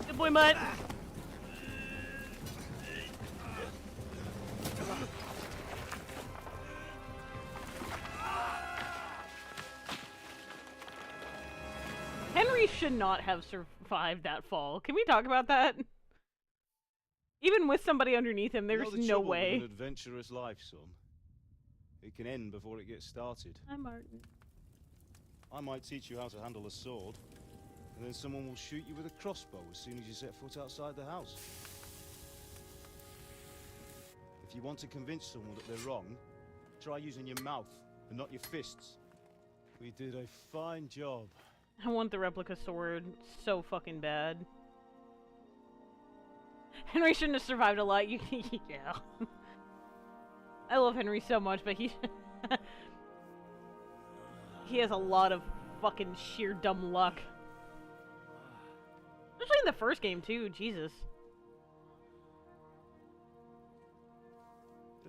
Good boy, Mutt! Henry should not have survived that fall. Can we talk about that? Even with somebody underneath him, there's no way. An adventurous life, son. It can end before it gets started. Hi, Martin. I might teach you how to handle a sword, and then someone will shoot you with a crossbow as soon as you set foot outside the house. If you want to convince someone that they're wrong, try using your mouth and not your fists. We did a fine job. I want the replica sword so fucking bad. Henry shouldn't have survived a lot. Yeah. I love Henry so much, but he he has a lot of fucking sheer dumb luck. Especially in the first game too, Jesus.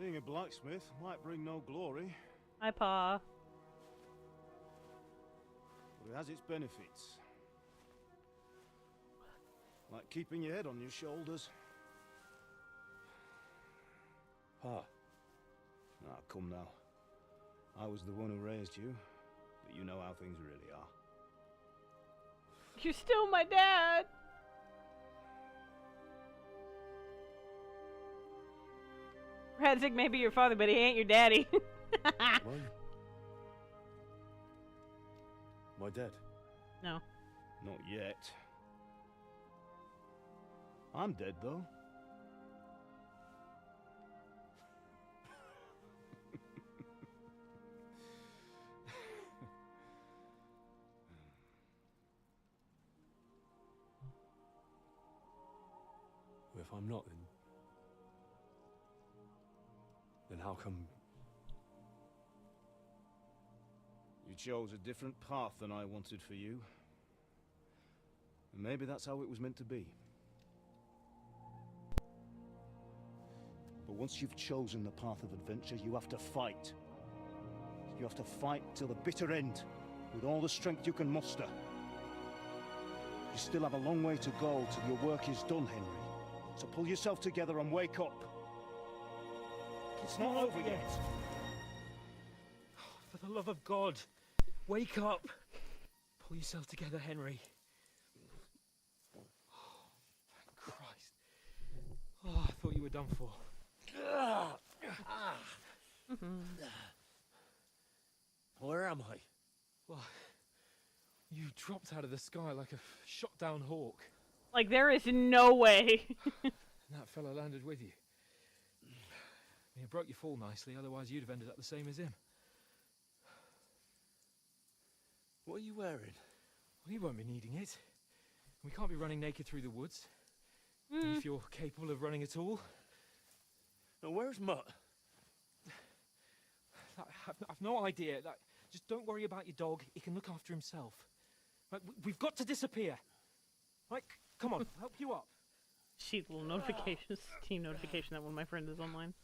Being a blacksmith might bring no glory, Hi, Pa. but it has its benefits. Like keeping your head on your shoulders. Pa. Ah, come now. I was the one who raised you, but you know how things really are. You're still my dad. Radzig may be your father, but he ain't your daddy. What? My dad? No. Not yet. I'm dead, though. If I'm not, then how come... You chose a different path than I wanted for you. And maybe that's how it was meant to be. But once you've chosen the path of adventure, you have to fight. You have to fight till the bitter end, with all the strength you can muster. You still have a long way to go till your work is done, Henry. So pull yourself together and wake up. It's not over yet. For the love of God, wake up. Pull yourself together, Henry. Oh, thank Christ. Oh, I thought you were done for. Where am I? Well, you dropped out of the sky like a shot-down hawk. Like, there is no way. And that fella landed with you. I mean, it broke your fall nicely, otherwise you'd have ended up the same as him. What are you wearing? Well, you won't be needing it. We can't be running naked through the woods. If you're capable of running at all. Now, where's Mutt? I've no idea. Just don't worry about your dog. He can look after himself. Right, we've got to disappear. Right, come on, I'll help you up. Sheet little notifications, team notification that one of my friends is online.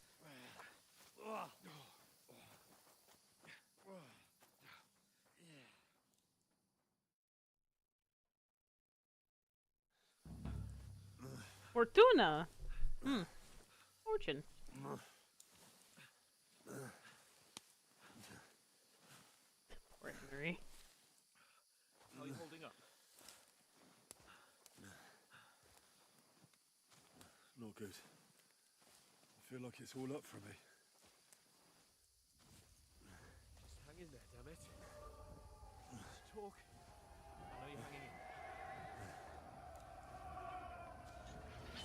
Fortuna! Fortune. Poor Henry. How are you holding up? Not good. I feel like it's all up for me. Just hang in there, damn it. Just talk. I know you're hanging in.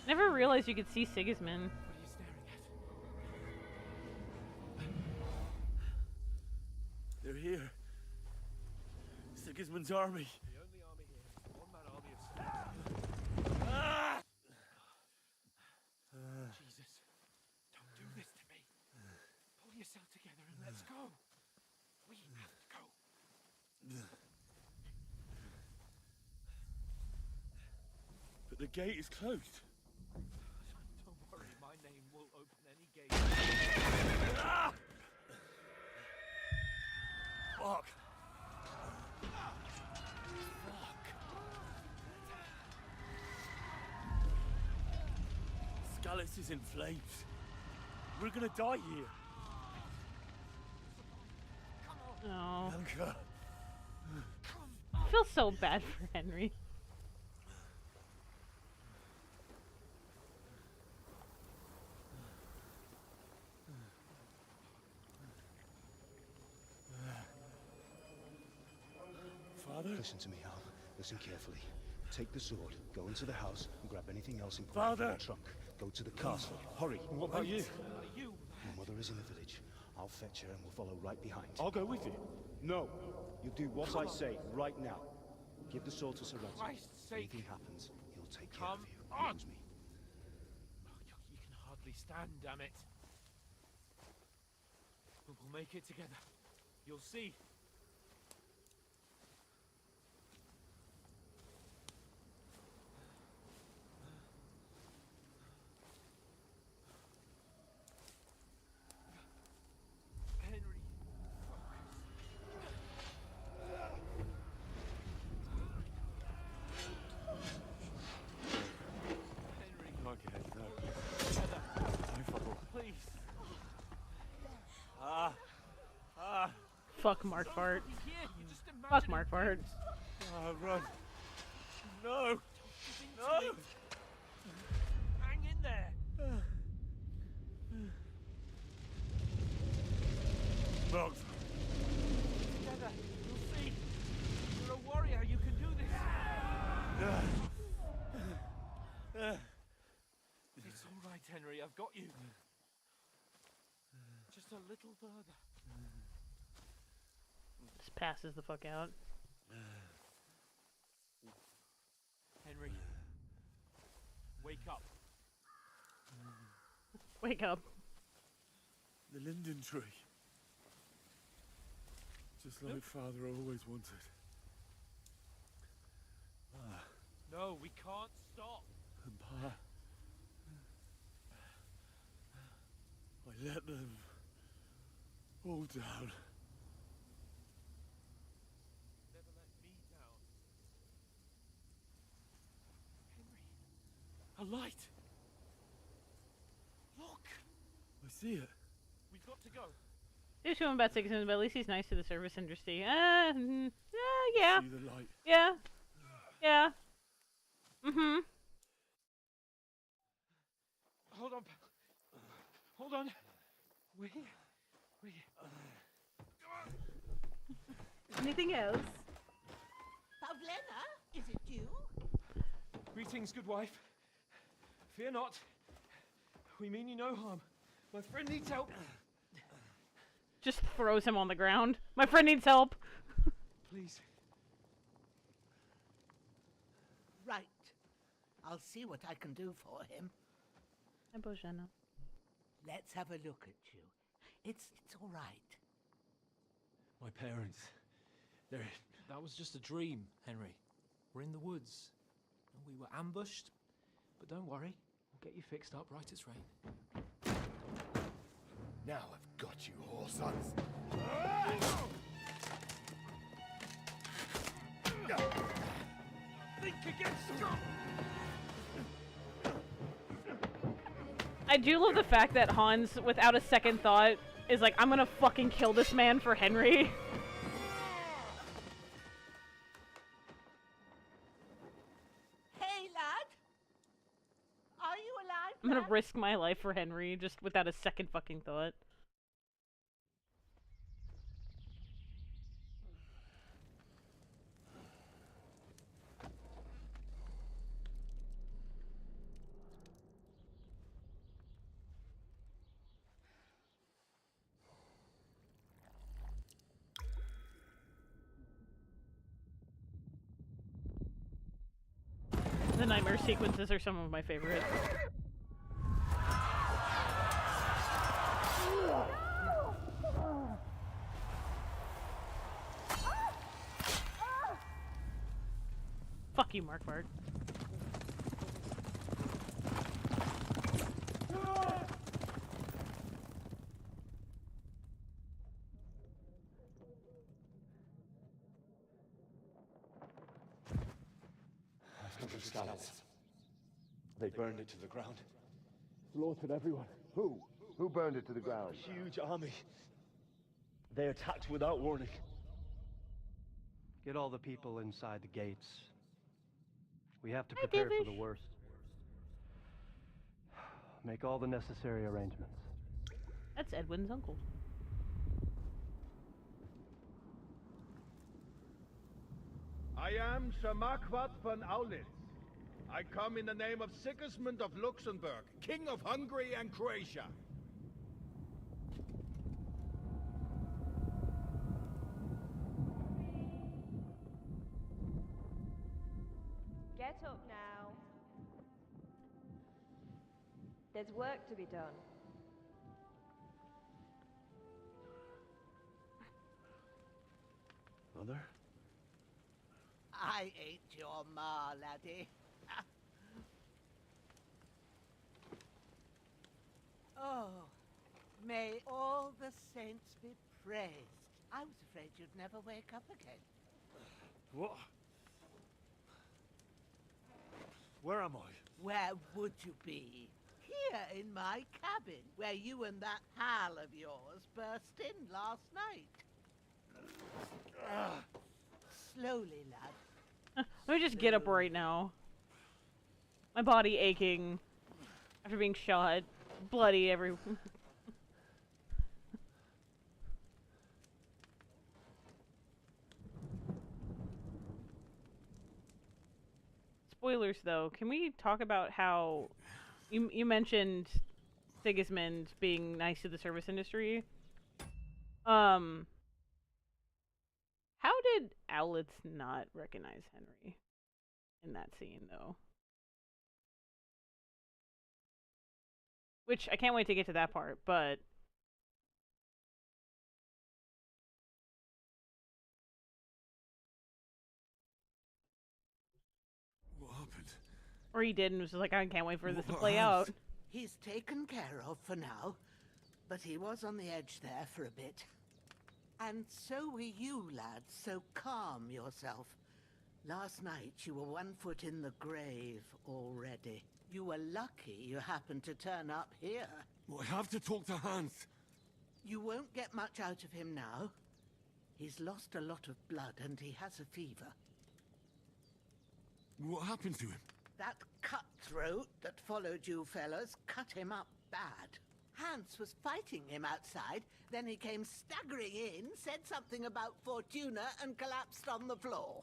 Never realized you could see Sigismund. What are you staring at? They're here. Sigismund's army. The only army here is a one-man army of Jesus, don't do this to me. Pull yourself together and let's go. We have to go. But the gate is closed. Don't worry, my name will open any gate. Fuck! Scallis is in flames. We're gonna die here. Oh. Anka. I feel so bad for Henry. Father? Listen to me, Al. Listen carefully. Take the sword, go into the house, and grab anything else important from the trunk. Go to the castle. Hurry. What about you? My mother is in the village. I'll fetch her and we'll follow right behind. I'll go with you. No. You do what I say right now. Give the sword to Sir Ransom. Christ's If sake. anything happens, he'll take care Come of you. on. Use me. You can hardly stand, damn it. But we'll make it together. You'll see. Henry, Okay, no. together, No trouble. please. Fuck Mark Fart. Here, you just imagine Fuck Mark Fart. Run. No! No! Hang in there! Bugs. Together, you'll see. You're a warrior, you can do this. It's all right, Henry, I've got you. Just a little further. Just passes the fuck out. Henry, wake up. Wake up. The linden tree. Just like Father always wanted. No, we can't stop. And Pa. let them all down. Never let me down. Henry. A light! Look! I see it. We've got to go. He was going about Sigismund, but at least he's nice to the service industry. Yeah. See the light. Yeah. Yeah. Mm-hmm. Hold on, pal. Hold on. We're here. We're here. Anything else? Pavlena, is it you? Greetings, good wife. Fear not. We mean you no harm. My friend needs help. Just throws him on the ground. My friend needs help. Please. Right. I'll see what I can do for him. Let's have a look at you. It's all right. My parents. That was just a dream, Henry. We're in the woods. And we were ambushed. But don't worry. We'll get you fixed up right as rain. Now I've got you, whore sons. Think again, Scott! I do love the fact that Hans, without a second thought, is like, I'm gonna fucking kill this man for Henry. Hey, lad! Are you alive? I'm gonna risk my life for Henry, just without a second fucking thought. The nightmare sequences are some of my favorites. Fuck you, Mark Bart. The scouts. They burned it to the ground. Slaughtered everyone. Who? Who burned it to the ground? A huge army. They attacked without warning. Get all the people inside the gates. We have to prepare for the worst. Make all the necessary arrangements. That's Edwin's uncle. I am Sir Marquardt von Aulitz. I come in the name of Sigismund of Luxembourg, King of Hungary and Croatia. Get up now. There's work to be done. Mother? I ain't your ma, laddie. Oh, may all the saints be praised. I was afraid you'd never wake up again. What? Where am I? Where would you be? Here in my cabin, where you and that pal of yours burst in last night. Slowly, lad. Let me just get up right now. My body aching after being shot. Bloody everywhere. Spoilers, though. Can we talk about how you mentioned Sigismund being nice to the service industry? How did Owlitz not recognize Henry in that scene, though? Which, I can't wait to get to that part, but... What happened? Or he did and was just like, I can't wait for this to play out. He's taken care of for now. but he was on the edge there for a bit. And so were you, lad, so calm yourself. Last night you were 1 foot in the grave already. You were lucky you happened to turn up here. Well, I have to talk to Hans. You won't get much out of him now. He's lost a lot of blood and he has a fever. What happened to him? That cutthroat that followed you fellas cut him up bad. Hans was fighting him outside, then he came staggering in, said something about Fortuna and collapsed on the floor.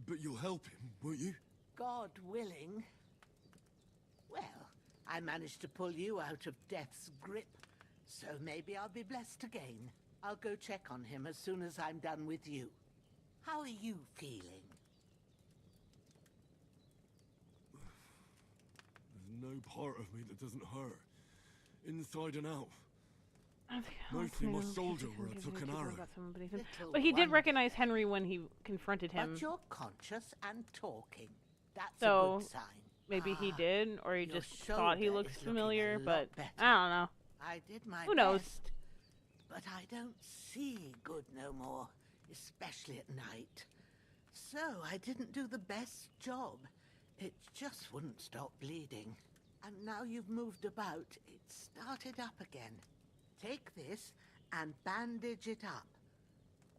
But you'll help him, won't you? God willing. Well, I managed to pull you out of death's grip, so maybe I'll be blessed again. I'll go check on him as soon as I'm done with you. How are you feeling? There's no part of me that doesn't hurt. Inside and out. Mostly my shoulder where I took an arrow. But he did recognize Henry when he confronted him. But you're conscious and talking. That's So, a good sign. maybe he did, or he Your just thought he shoulder looked is looking familiar, a lot but better. I don't know. I did my Who knows? best, but I don't see good no more, especially at night. So I didn't do the best job. It just wouldn't stop bleeding. And now you've moved about, it started up again. Take this and bandage it up.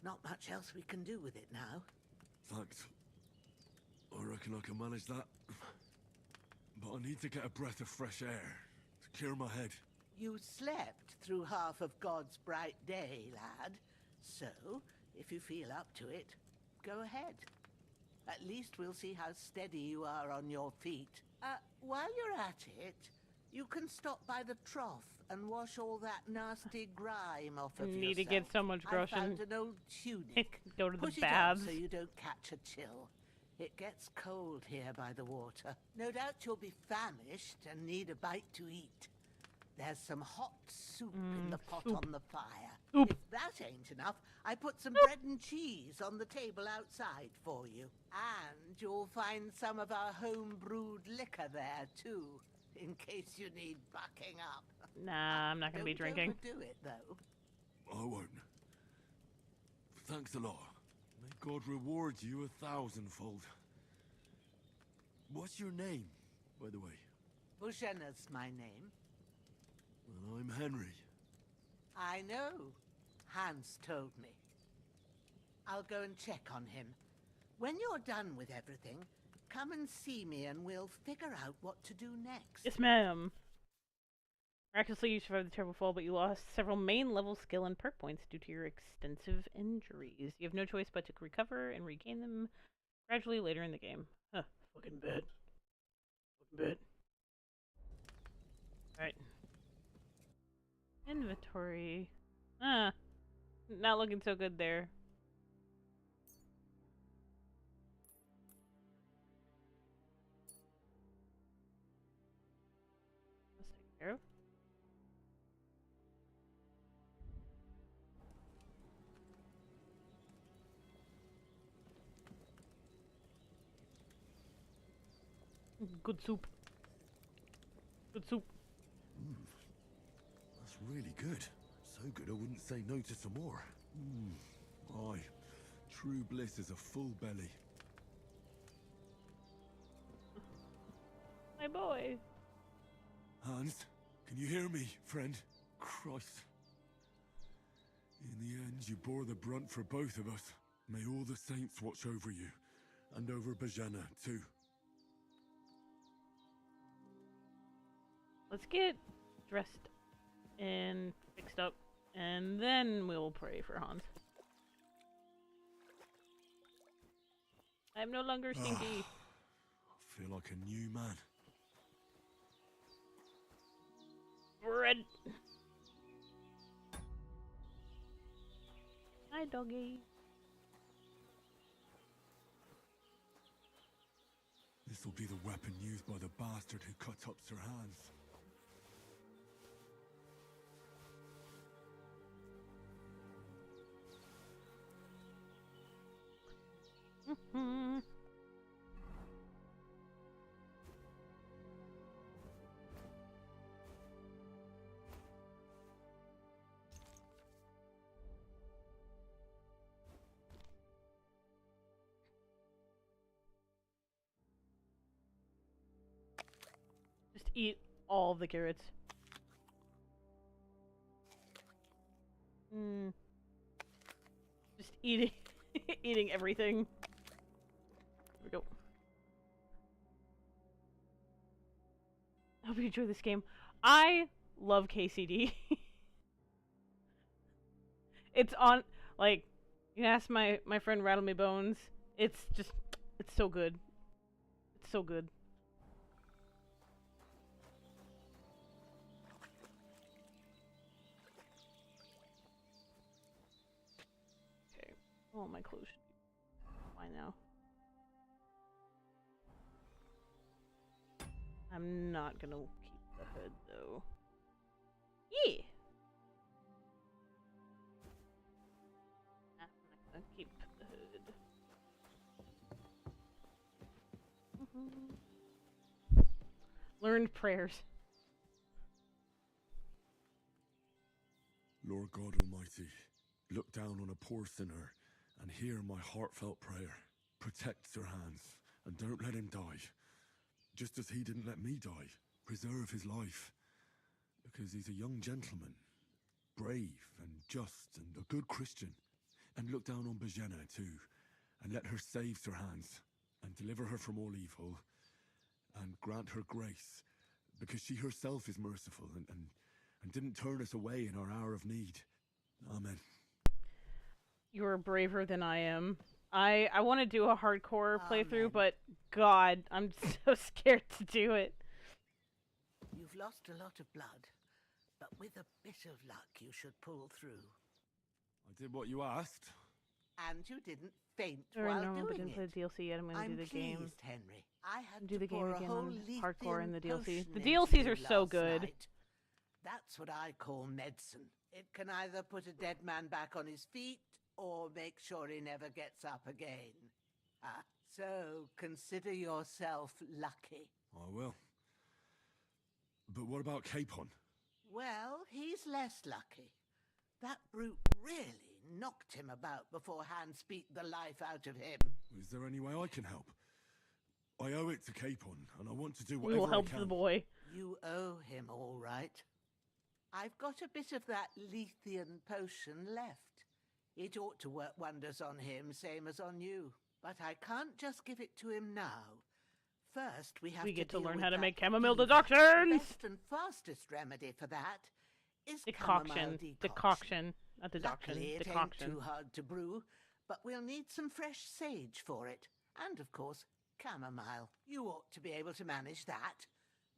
Not much else we can do with it now. Thanks. I reckon I can manage that. But I need to get a breath of fresh air to clear my head. You slept through half of God's bright day, lad. So, if you feel up to it, go ahead. At least we'll see how steady you are on your feet. While you're at it, you can stop by the trough and wash all that nasty grime off of yourself. Need to get so much I gross found in- an old tunic. Go to the Put it baths. on so you don't catch a chill. It gets cold here by the water. No doubt you'll be famished and need a bite to eat. There's some hot soup in the pot on the fire. If that ain't enough, I put some bread and cheese on the table outside for you. And you'll find some of our home-brewed liquor there, too, in case you need bucking up. Nah, I'm not gonna be drinking. Don't overdo it, though. I won't. Thanks a lot. May God reward you 1,000-fold. What's your name, by the way? Bushena's my name. Well, I'm Henry. I know. Hans told me. I'll go and check on him. When you're done with everything, come and see me and we'll figure out what to do next. Yes, ma'am. Miraculously, you survived the terrible fall, but you lost several main-level skill and perk points due to your extensive injuries. You have no choice but to recover and regain them gradually later in the game. Huh. Fucking bit. Fucking bit. Alright. Inventory. Not looking so good there. Let's take care of. Good soup. Good soup. That's really good. So good I wouldn't say no to some more. Aye. True bliss is a full belly. My boy. Hans, can you hear me, friend? Christ. In the end, you bore the brunt for both of us. May all the saints watch over you. And over Bajana, too. Let's get dressed and fixed up, and then we'll pray for Hans. I'm no longer stinky. I feel like a new man. Bread. Hi, doggy. This'll be the weapon used by the bastard who cut up Sir Hans. Just eat all the carrots. Just eating, eating everything. Here we go. I hope you enjoy this game. I love KCD. It's on, like, you can ask my friend Rattle Me Bones. It's just, it's so good. It's so good. Okay. Oh, my clothes should be fine now. I'm not gonna keep the hood, though. Yeah! I'm not gonna keep the hood. Learned prayers. Lord God Almighty, look down on a poor sinner and hear my heartfelt prayer. Protect Sir Hans and don't let him die. Just as he didn't let me die. Preserve his life. Because he's a young gentleman. Brave and just and a good Christian. And look down on Bajena too. And let her save Sir Hans. And deliver her from all evil. And grant her grace. Because she herself is merciful and didn't turn us away in our hour of need. Amen. You're braver than I am. I want to do a hardcore playthrough, but God, I'm so scared to do it. You've lost a lot of blood, but with a bit of luck you should pull through. I did what you asked. And you didn't faint Or while normal, but doing didn't play it. the DLC yet. I'm gonna do the game. Pleased, Henry. I had Do to the game pour a again whole on hardcore in the DLC. potion The into DLCs you are so last good. night. That's what I call medicine. It can either put a dead man back on his feet or make sure he never gets up again. So consider yourself lucky. I will. But what about Capon? Well, he's less lucky. That brute really knocked him about before Hans beat the life out of him. Is there any way I can help? I owe it to Capon, and I want to do We whatever will help I can. the boy. You owe him all right. I've got a bit of that Lethean potion left. It ought to work wonders on him, same as on you. But I can't just give it to him now. First, we have We get to deal learn with how to that make chamomile fever. decoctions! The best and fastest remedy for that is Decoction. chamomile Decoction. Not deduction. Luckily, it Decoction. ain't too hard to brew, but we'll need some fresh sage for it. And, of course, chamomile. You ought to be able to manage that.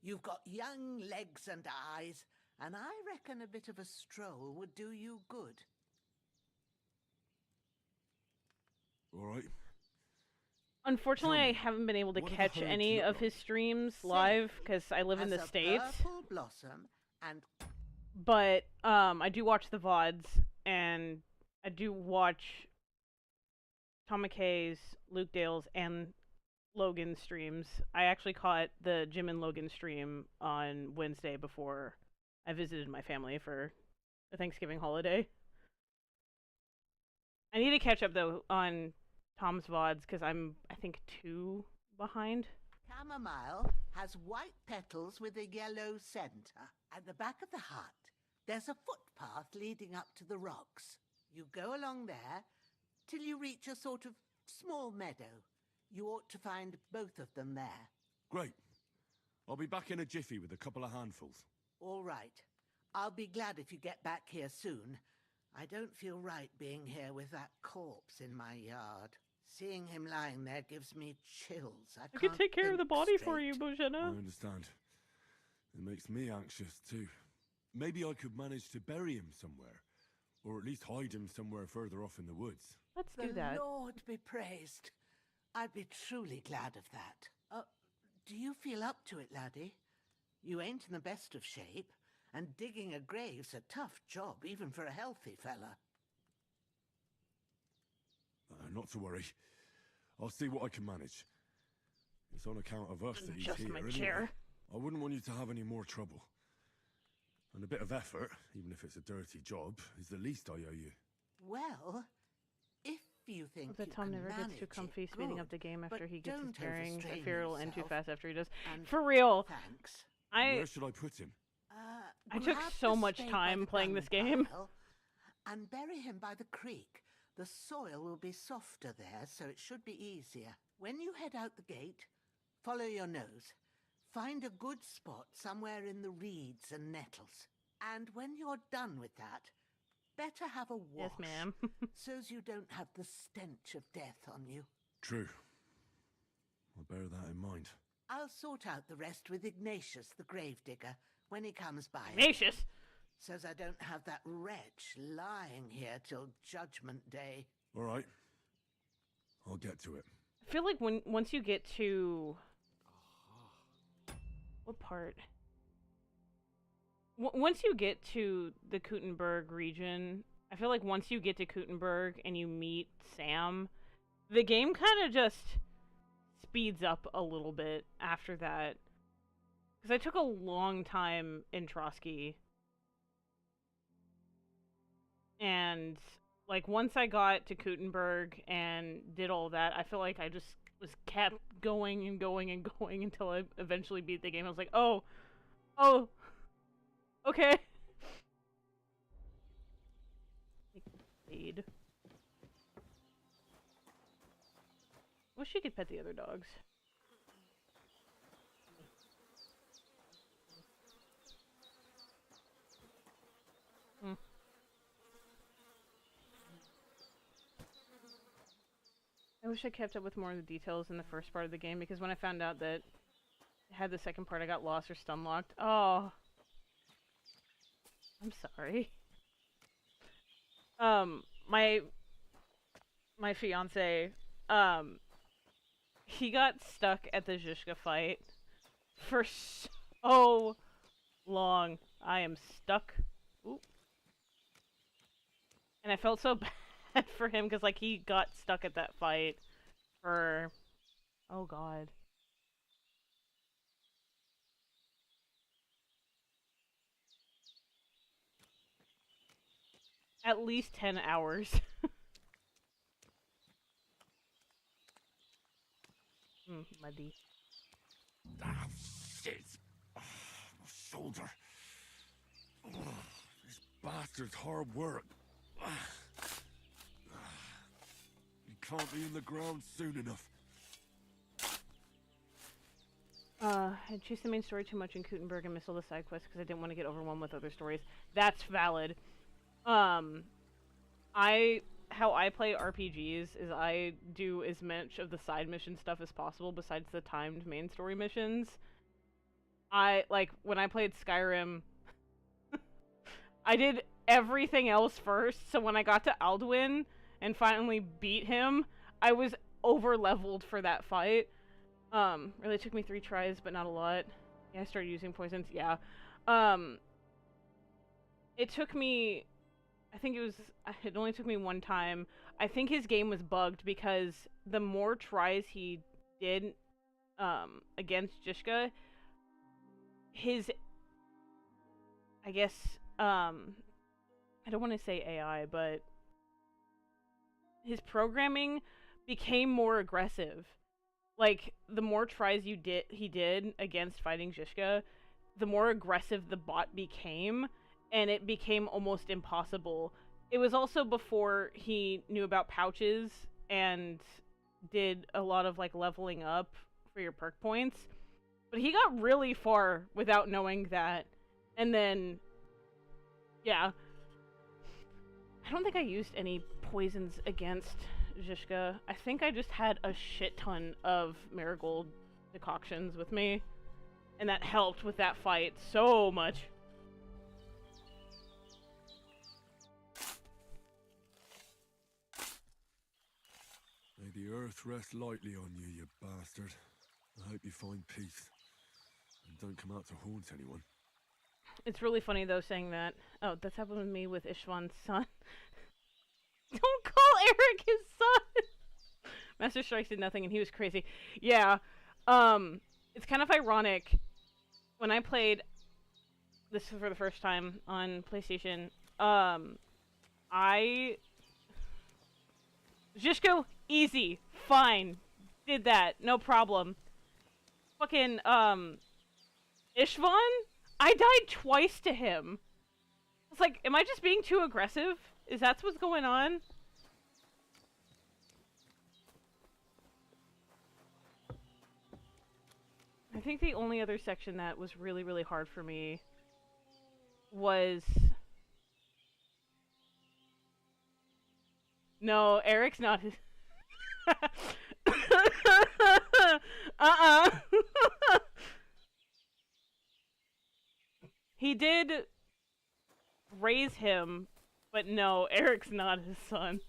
You've got young legs and eyes, and I reckon a bit of a stroll would do you good. All right. Unfortunately, I haven't been able to what do the catch herbs any look of like? his streams live because I live in the As a States. purple blossom and But I do watch the VODs, and I do watch Tom McKay's, Luke Dale's, and Logan's streams. I actually caught the Jim and Logan stream on Wednesday before I visited my family for the Thanksgiving holiday. I need to catch up, though, on Tom's VODs, because I'm, I think, 2 behind. chamomile has white petals with a yellow center. At the back of the hut, there's a footpath leading up to the rocks. You go along there till you reach a sort of small meadow. You ought to find both of them there. Great. I'll be back in a jiffy with a couple of handfuls. All right. I'll be glad if you get back here soon. I don't feel right being here with that corpse in my yard. Seeing him lying there gives me chills. I can can't take care of the think body for straight. you, I Bojana. understand. It makes me anxious, too. Maybe I could manage to bury him somewhere. Or at least hide him somewhere further off in the woods. Let's do that. The Lord be praised. I'd be truly glad of that. Do you feel up to it, laddie? You ain't in the best of shape, and digging a grave's a tough job, even for a healthy fella. Not to worry. I'll see what I can manage. It's on account of us that he's Just here my anyway. chair. I wouldn't want you to have any more trouble. And a bit of effort, even if it's a dirty job, is the least I owe you. Well, if you think That you Tom can never gets too manage comfy it, speeding good, up the game after but he gets his don't bearings. I overstrain fear it'll end too yourself. fast after he does. And For real. Thanks. Where should I put him? I took Grab so the much spade by time the playing this dung game. pile and bury him by the creek. The soil will be softer there, so it should be easier. When you head out the gate, follow your nose. Find a good spot somewhere in the reeds and nettles. And when you're done with that, better have a wash. Yes, ma'am. So's you don't have the stench of death on you. True. I'll bear that in mind. I'll sort out the rest with Ignatius, the gravedigger, when he comes by. Ignatius? So's I don't have that wretch lying here till Judgment Day. All right. I'll get to it. I feel like once you get to... What part? Once you get to the Kuttenberg region, I feel like once you get to Kuttenberg and you meet Sam, the game kind of just speeds up a little bit after that. Because I took a long time in Trotsky. And, like, once I got to Kuttenberg and did all that, I feel like I just was kept going and going and going until I eventually beat the game. I was like, oh, okay. Spade. Wish you could pet the other dogs. Hmm. I wish I kept up with more of the details in the first part of the game, because when I found out that it had the second part, I got lost or stun locked. Oh. I'm sorry. My fiance, he got stuck at the Zhishka fight for so long. I am stuck. Ooh. And I felt so bad for him, because, like, he got stuck at that fight for... Oh, God. At least 10 hours. Muddy. Ah, shit! My shoulder. This bastard's hard work. You can't be in the ground soon enough. I chased the main story too much in Kuttenberg and missed all the side quests because I didn't want to get overwhelmed with other stories. That's valid. How I play RPGs is I do as much of the side mission stuff as possible besides the timed main story missions. When I played Skyrim, I did everything else first, so when I got to Alduin and finally beat him, I was over-leveled for that fight. Really took me 3 tries, but not a lot. Yeah, I started using poisons, yeah. It took me... it only took me 1 time. I think his game was bugged because the more tries he did against Jishka, his, I guess, I don't want to say AI, but his programming became more aggressive. Like, the more tries he did against fighting Jishka, the more aggressive the bot became, and it became almost impossible. It was also before he knew about pouches and did a lot of, like, leveling up for your perk points. But he got really far without knowing that. And then, yeah. I don't think I used any poisons against Zhishka. I think I just had a shit ton of marigold decoctions with me. And that helped with that fight so much. May the earth rest lightly on you, you bastard. I hope you find peace. And don't come out to haunt anyone. It's really funny, though, saying that. Oh, that's happened with me with Ishvan's son. Don't call Eric his son! Master Strikes did nothing and he was crazy. Yeah. It's kind of ironic. When I played this for the first time on PlayStation, Zhishko, easy. Fine. Did that. No problem. Fucking, Ishvan? I died twice to him. It's like, am I just being too aggressive? Is that what's going on? I think the only other section that was really, really hard for me was... No, Eric's not his... He did raise him, but no, Eric's not his son.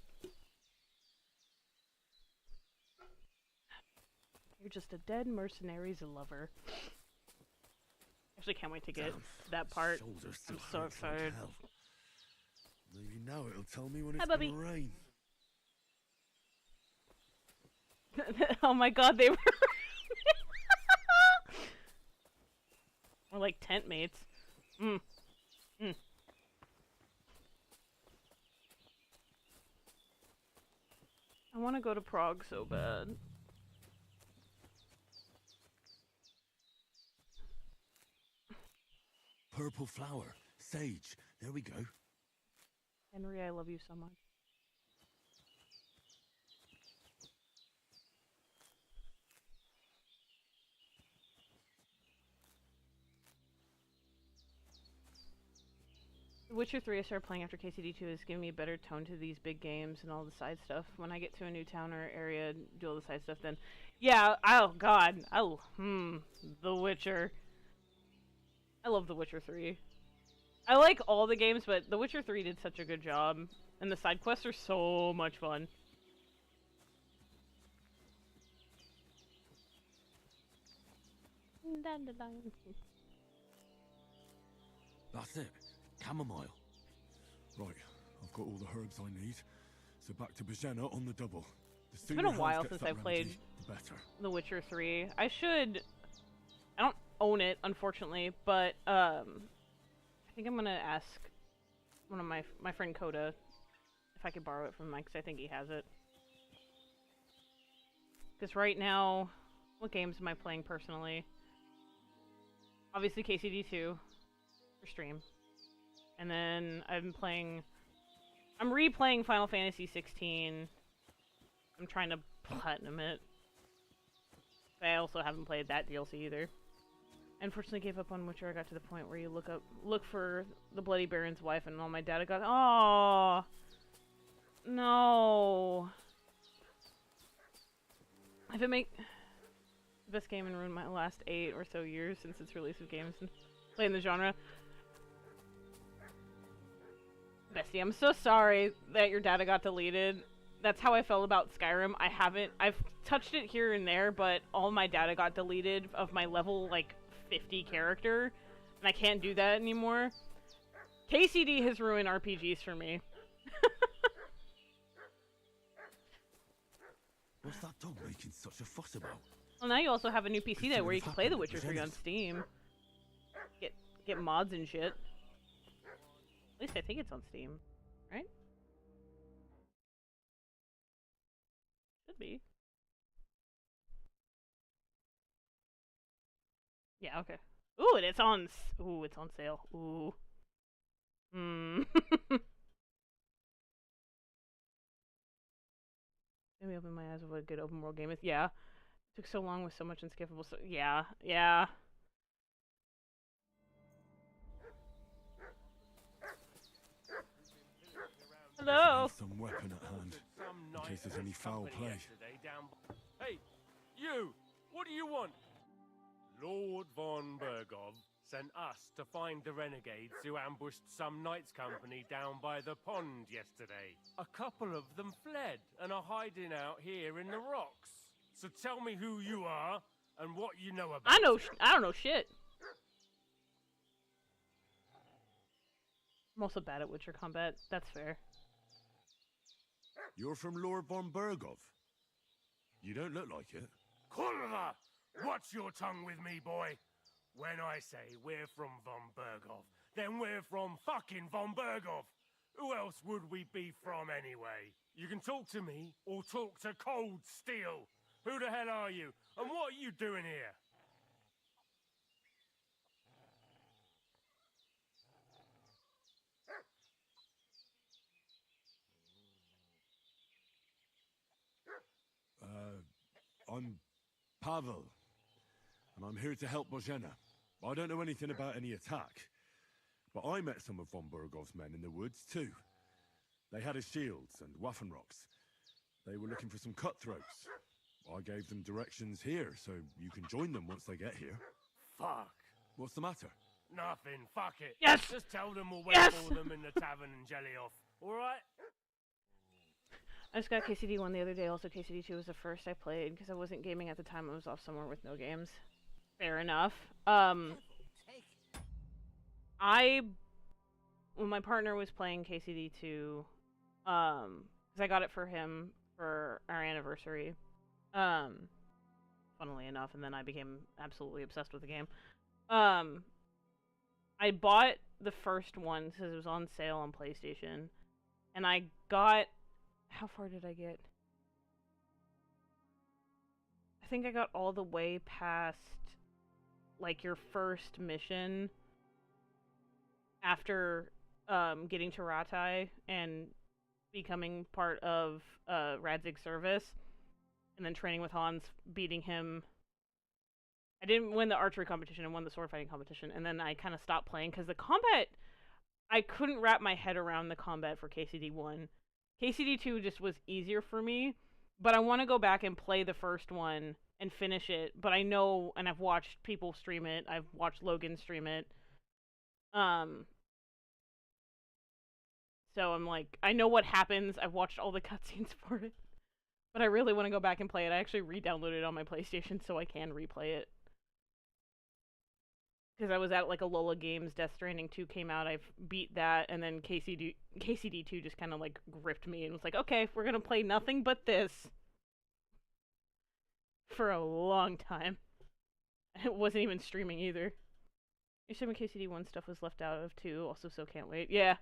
You're just a dead mercenary's lover. Actually, can't wait to get to that part. I'm so excited. Maybe now it'll tell me when Hi, it's Bubby. gonna rain. Oh my god, they were... We're like tent mates. I want to go to Prague so bad. Purple flower. Sage. There we go. Henry, I love you so much. The Witcher 3 I started playing after KCD2 is giving me a better tone to these big games and all the side stuff. When I get to a new town or area, do all the side stuff, then... Yeah, oh god. The Witcher. I love The Witcher 3. I like all the games, but The Witcher 3 did such a good job. And the side quests are so much fun. That's it. Chamomile. Right, I've got all the herbs I need. So back to Bajena on the double. It's been a while since I've played The Witcher 3. I don't own it, unfortunately, but I think I'm gonna ask one of my friend Coda if I could borrow it from Mike, because I think he has it. Because right now, what games am I playing personally? Obviously KCD2 for stream. And then I'm replaying Final Fantasy 16. I'm trying to platinum it. But I also haven't played that DLC either. I unfortunately gave up on Witcher. I got to the point where you look for the Bloody Baron's wife, and all my data got. Oh no! If it make the best game and ruin my last 8 or so years since its release of games and playing the genre. Bestie, I'm so sorry that your data got deleted. That's how I felt about Skyrim. I've touched it here and there, but all my data got deleted of my level, like, 50 character, and I can't do that anymore. KCD has ruined RPGs for me. What's that dog making such a fuss about? Well, now you also have a new PC there where you can play The Witcher 3 on Steam. Get mods and shit. At least I think it's on Steam, right? Should be. Yeah, okay. Ooh, and it's on sale. Ooh. Maybe open my eyes of what a good open world game is. Yeah. It took so long with so much unskippable stuff. Yeah, yeah. Hello. Some weapon at hand, in case there's any foul play. Hey, you! What do you want? Lord von Bergov sent us to find the renegades who ambushed some knights' company down by the pond yesterday. A couple of them fled and are hiding out here in the rocks. So tell me who you are and what you know about I don't know shit. I'm also bad at Witcher combat. That's fair. You're from Lord von Bergov? You don't look like it. Kurva! Watch your tongue with me, boy. When I say we're from von Bergov, then we're from fucking von Bergov. Who else would we be from anyway? You can talk to me or talk to Cold Steel. Who the hell are you? And what are you doing here? I'm Pavel, and I'm here to help Bozhena. I don't know anything about any attack, but I met some of von Burgov's men in the woods, too. They had his shields and Waffenrocks. They were looking for some cutthroats. I gave them directions here, so you can join them once they get here. Fuck. What's the matter? Nothing. Fuck it. Yes! Just tell them we'll wait for them in the tavern and jelly off. Alright? I just got KCD 1 the other day. Also, KCD 2 was the first I played because I wasn't gaming at the time. I was off somewhere with no games. Fair enough. When my partner was playing KCD 2, because I got it for him for our anniversary, funnily enough, and then I became absolutely obsessed with the game. I bought the first one because it was on sale on PlayStation, and I got... How far did I get? I think I got all the way past, like, your first mission after getting to Ratai and becoming part of Radzig's service, and then training with Hans, beating him. I didn't win the archery competition, I won the sword fighting competition, and then I kind of stopped playing because the combat, I couldn't wrap my head around the combat for KCD 1. KCD 2 just was easier for me, but I want to go back and play the first one and finish it, but I know, and I've watched people stream it, I've watched Logan stream it, so I'm like, I know what happens, I've watched all the cutscenes for it, but I really want to go back and play it. I actually re-downloaded it on my PlayStation so I can replay it. Because I was at like a Lola Games, Death Stranding 2 came out, I've beat that, and then KCD 2 just kind of like gripped me and was like, okay, we're gonna play nothing but this for a long time. It wasn't even streaming either. You said when KCD 1 stuff was left out of 2, also so can't wait. Yeah.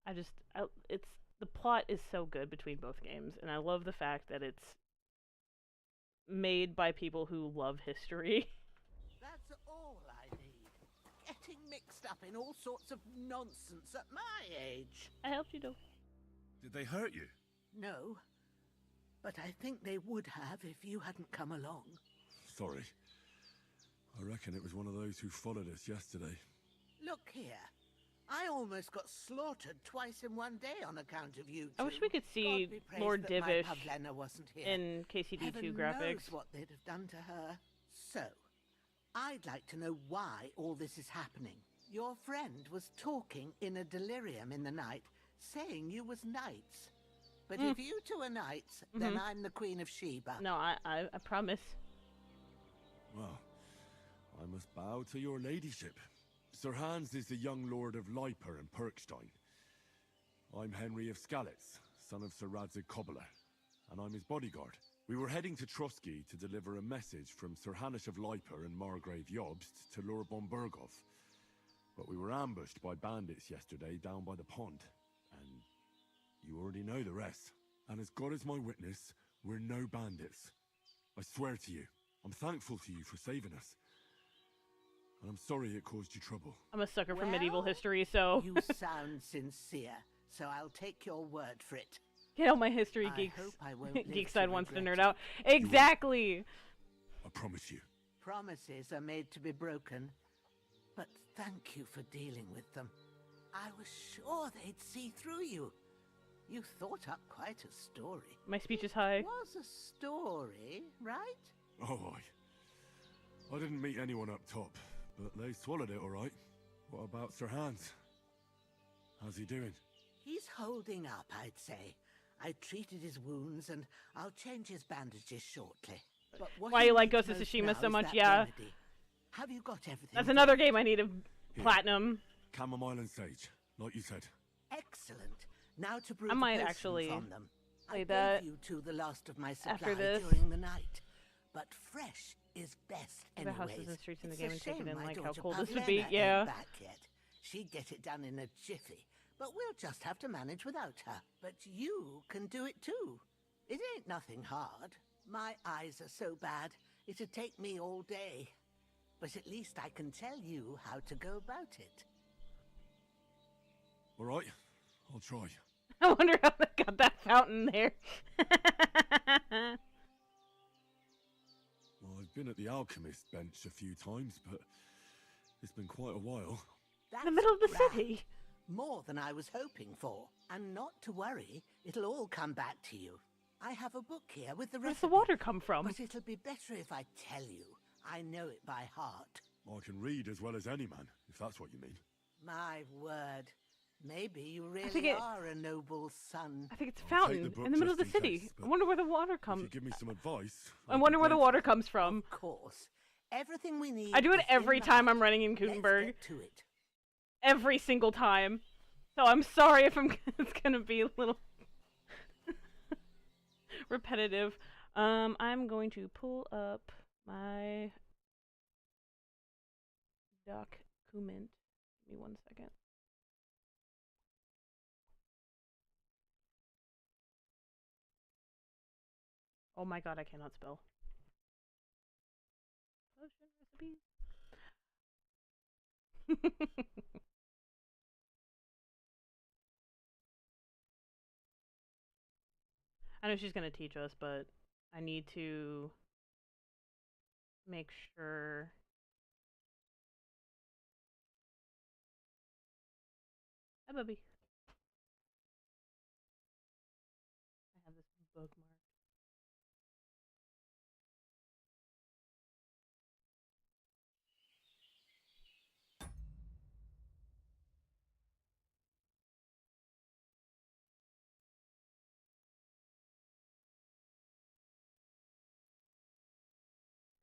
The plot is so good between both games, and I love the fact that it's made by people who love history. That's all I need. Getting mixed up in all sorts of nonsense at my age. I helped you, though. Did they hurt you? No, but I think they would have if you hadn't come along. Sorry. I reckon it was one of those who followed us yesterday. Look here. I almost got slaughtered twice in one day on account of you two. I wish we could see Lord Divish in KCD 2 Heaven graphics. knows what they'd have done to her. So, I'd like to know why all this is happening. Your friend was talking in a delirium in the night, saying you was knights. But if you two are knights, then I'm the Queen of Sheba. No, I promise. Well, I must bow to your ladyship. Sir Hans is the young lord of Leiper and Perkstein. I'm Henry of Skalitz, son of Sir Radzig Cobbler, and I'm his bodyguard. We were heading to Trotsky to deliver a message from Sir Hanush of Leiper and Margrave Jobst to Lord von Burgov. But we were ambushed by bandits yesterday down by the pond, and you already know the rest. And as God is my witness, we're no bandits. I swear to you, I'm thankful to you for saving us. And I'm sorry it caused you trouble. I'm a sucker for medieval history, so... You sound sincere, so I'll take your word for it. Get out my history, I hope I won't live Geek to side wants to regret nerd out. Exactly! I promise you. Promises are made to be broken, but thank you for dealing with them. I was sure they'd see through you. You thought up quite a story. My speech is high. It was a story, right? Oh, I didn't meet anyone up top, but they swallowed it all right. What about Sir Hans? How's he doing? He's holding up, I'd say. I treated his wounds, and I'll change his bandages shortly. But Why you like Ghost of Tsushima so much? Yeah. Remedy. Have you got everything? That's another game I need of platinum. Chamomile and sage, like you said. Excellent. Now to brew I might the potion actually from them. play I that gave you two the last of my supply after this. during the night, but fresh is best The anyways. houses and streets in the It's game a and take it shame in my like how daughter cold this would Pavlena be. ain't Yeah. back yet. She'd get it done in a jiffy, but we'll just have to manage without her. But you can do it too. It ain't nothing hard. My eyes are so bad, it'd take me all day. But at least I can tell you how to go about it. All right, I'll try. I wonder how they got that fountain there. Well, I've been at the alchemist bench a few times, but it's been quite a while. That's In the middle of the grand. city. More than I was hoping for. And not to worry, it'll all come back to you. I have a book here with the Where's recipe. the water come from? But it'll be better if I tell you. I know it by heart. I can read as well as any man, if that's what you mean. My word. Maybe you think really it- are a noble son. I think it's a I'll take fountain the book in the middle of the just in city. case, I but wonder where the water comes. If you give me some advice, I wonder where the water comes from. Of course. Everything we need. I do it is every in the time hut. I'm running in Let's Gutenberg. get to it. Every single time. So I'm sorry if it's gonna be a little repetitive. I'm going to pull up my document. Give me 1 second. Oh my god, I cannot spell. Potion recipes. I know she's gonna teach us, but I need to make sure. Hi, Bubby. I have this bookmark.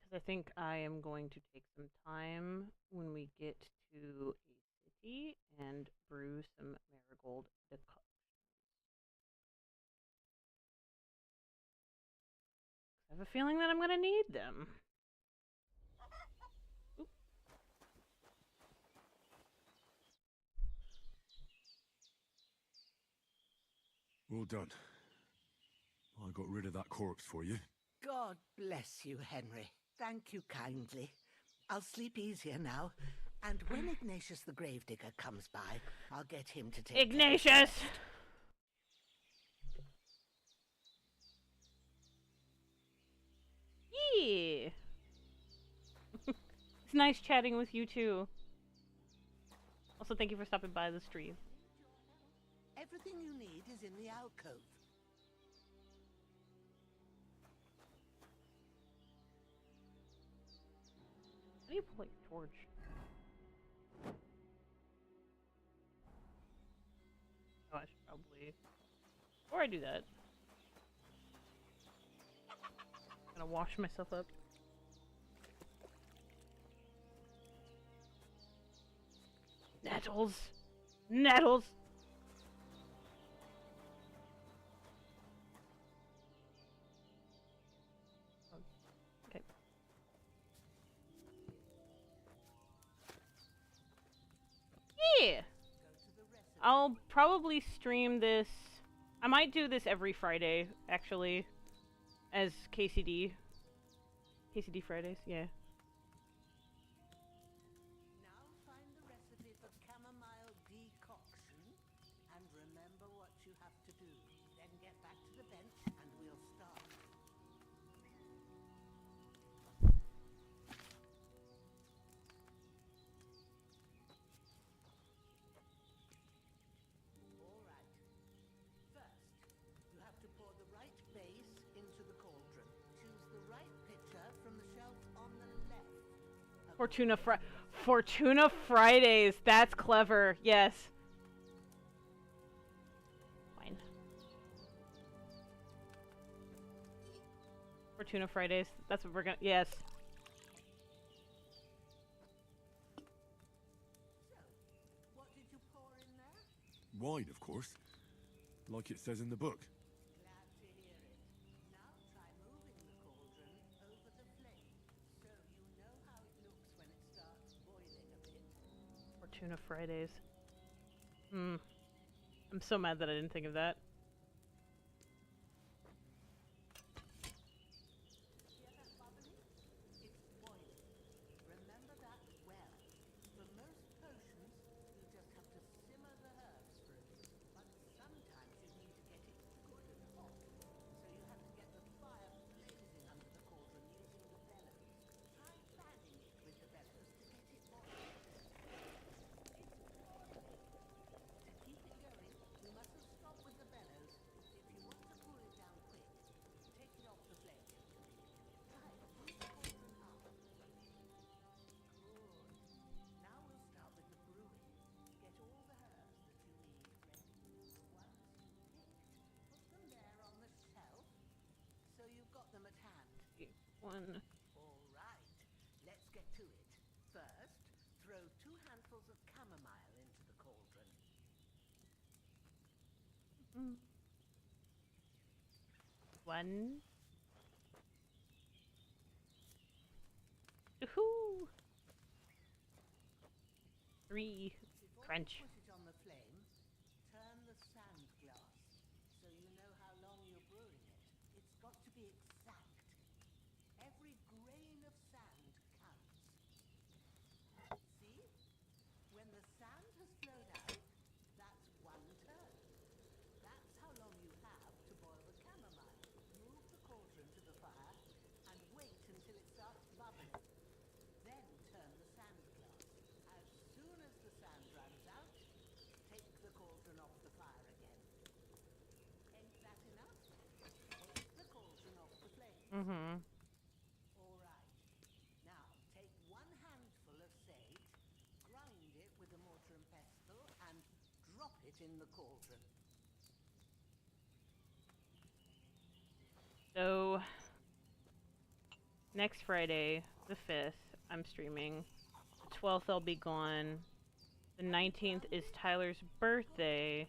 Because I think I am going to take some time when we get to a city and brew some marigold decoctions. I have a feeling that I'm going to need them. Oop. Well done. I got rid of that corpse for you. God bless you, Henry. Thank you kindly. I'll sleep easier now. And when Ignatius the Gravedigger comes by, I'll get him to take Ignatius! Yeah. It's nice chatting with you too. Also, thank you for stopping by the stream. Everything you need is in the alcove. How do you pull a torch? Oh, I should probably. Before I do that, I'm gonna wash myself up. Nettles! Nettles! Okay. Yeah! I'll probably stream this. I might do this every Friday, actually, as KCD. KCD Fridays, yeah. Now find the recipe for chamomile decoction and remember what you have to do. Then get back to the bench and we'll start. All right. First, you have to pour the right base into the cauldron. Choose the right pitcher from the shelf on the left. Fortuna Fridays. That's clever. Yes. Fine. Fortuna Fridays. That's what we're gonna. Yes. What did you pour in there? Wine, of course. Like it says in the book. Glad to hear it. Now try moving the cauldron over the flame so you know how it looks when it starts boiling a bit. Fortuna Fridays. I'm so mad that I didn't think of that. Hear that bubbling? It's boiling. Remember that well. For most potions, you just have to simmer the herbs for a bit. But sometimes you one. All right, let's get to it. First, throw 2 handfuls of chamomile into the cauldron. One. Woohoo! 3. Crunch. Put it on the flame. Turn the sand glass so you know how long you're brewing it. It's got to be exact. Every grain of sand counts. See? When the sand has flowed out, that's 1 turn. That's how long you have to boil the chamomile. Move the cauldron to the fire and wait until it starts bubbling. Then turn the sand glass. As soon as the sand runs out, take the cauldron off the fire again. Ain't that enough? Take the cauldron off the flame. All right. Now, take 1 handful of sage, grind it with a mortar and pestle, and drop it in the cauldron. So, next Friday, the 5th, I'm streaming. The 12th, I'll be gone. The 19th is Tyler's birthday,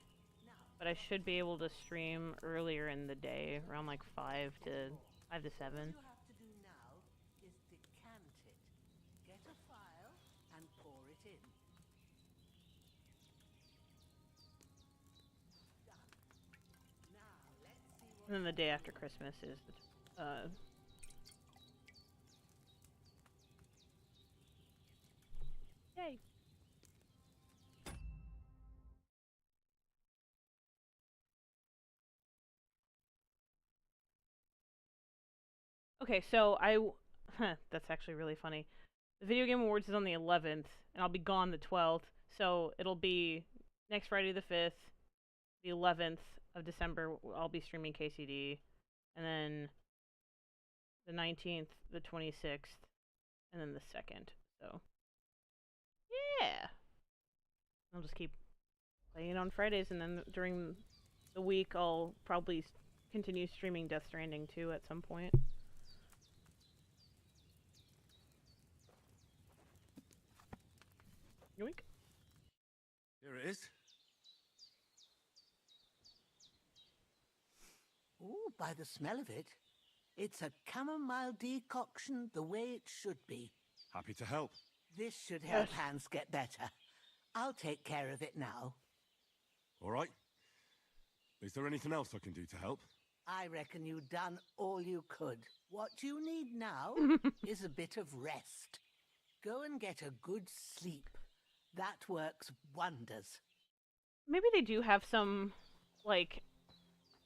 but I should be able to stream earlier in the day, around like 5 to 7. What you have to do now is decant it. Get a phial and pour it in. Done. Now let's see what. And then the day after Christmas is the, Yay! Okay, so that's actually really funny. The Video Game Awards is on the 11th, and I'll be gone the 12th, so it'll be next Friday the 5th, the 11th of December, I'll be streaming KCD, and then the 19th, the 26th, and then the 2nd, so yeah! I'll just keep playing on Fridays, and then during the week, I'll probably continue streaming Death Stranding too at some point. Yoink. Here it is. Ooh, by the smell of it, it's a chamomile decoction the way it should be. Happy to help. This should help Hans get better. I'll take care of it now. All right. Is there anything else I can do to help? I reckon you've done all you could. What you need now is a bit of rest. Go and get a good sleep. That works wonders. Maybe they do have some, like,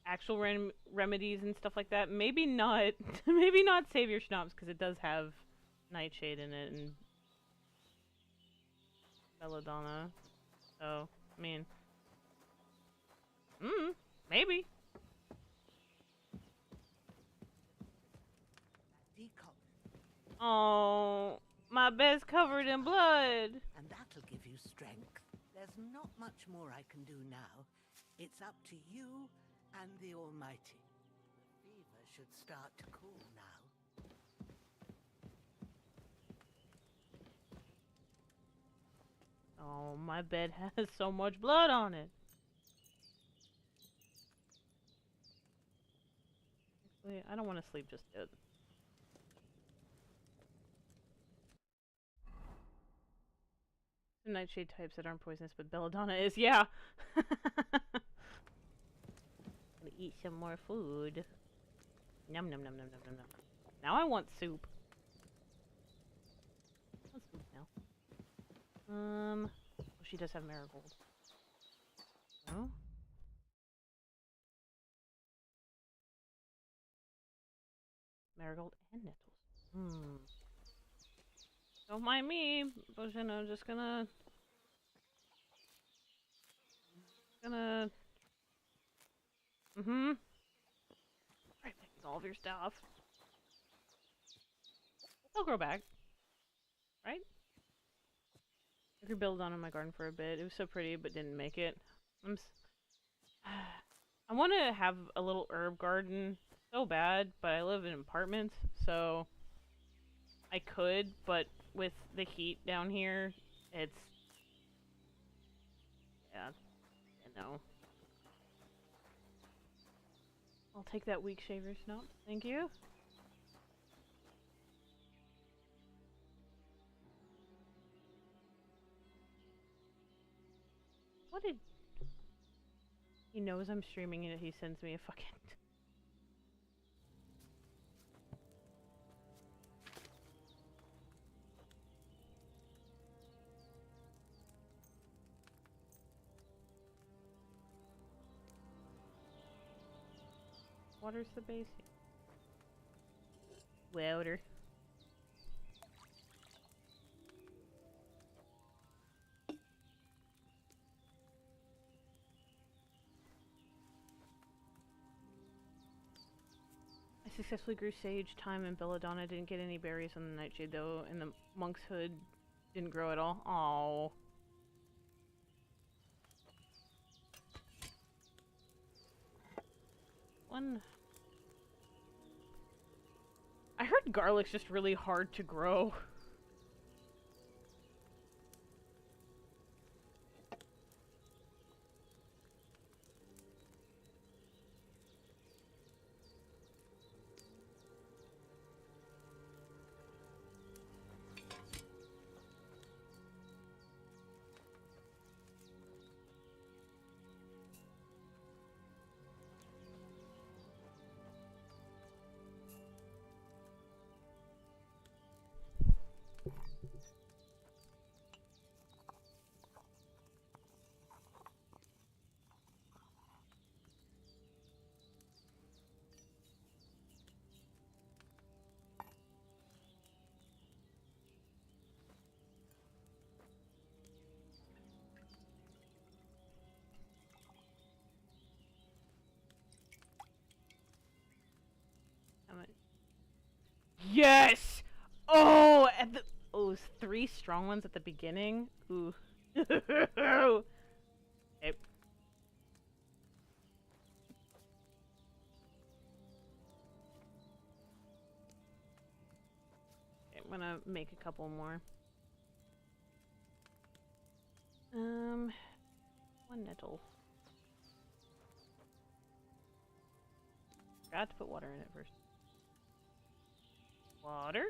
actual remedies and stuff like that. Maybe not. Maybe not Save Your Schnapps, because it does have Nightshade in it and Belladonna. So, I mean, maybe. Oh, my bed's covered in blood. And that'll give you strength. There's not much more I can do now. It's up to you and the Almighty. The fever should start to cool now. Oh, my bed has so much blood on it. Actually, I don't want to sleep just yet. The nightshade types that aren't poisonous, but belladonna is. Yeah. Gonna eat some more food. Num num num num num num num. Now I want soup. I want soup now. Oh, she does have marigold. No. Marigold and nettles. Don't mind me, but you know, just gonna right, taking all of your stuff. They'll grow back, right? I could build on in my garden for a bit. It was so pretty, but didn't make it. I want to have a little herb garden so bad, but I live in apartments, so I could, but with the heat down here, it's... Yeah, no. I'll take that weak shaver snout. Thank you. What did... He knows I'm streaming and he sends me a fucking... Water's the base. Water. I successfully grew sage, thyme, and belladonna. Didn't get any berries on the nightshade though, and the monk's hood didn't grow at all. Aww. One. I heard garlic's just really hard to grow. Yes! Oh, at the three strong ones at the beginning. Ooh. Okay. I'm gonna make a couple more. One nettle. Forgot to put water in it first. Water?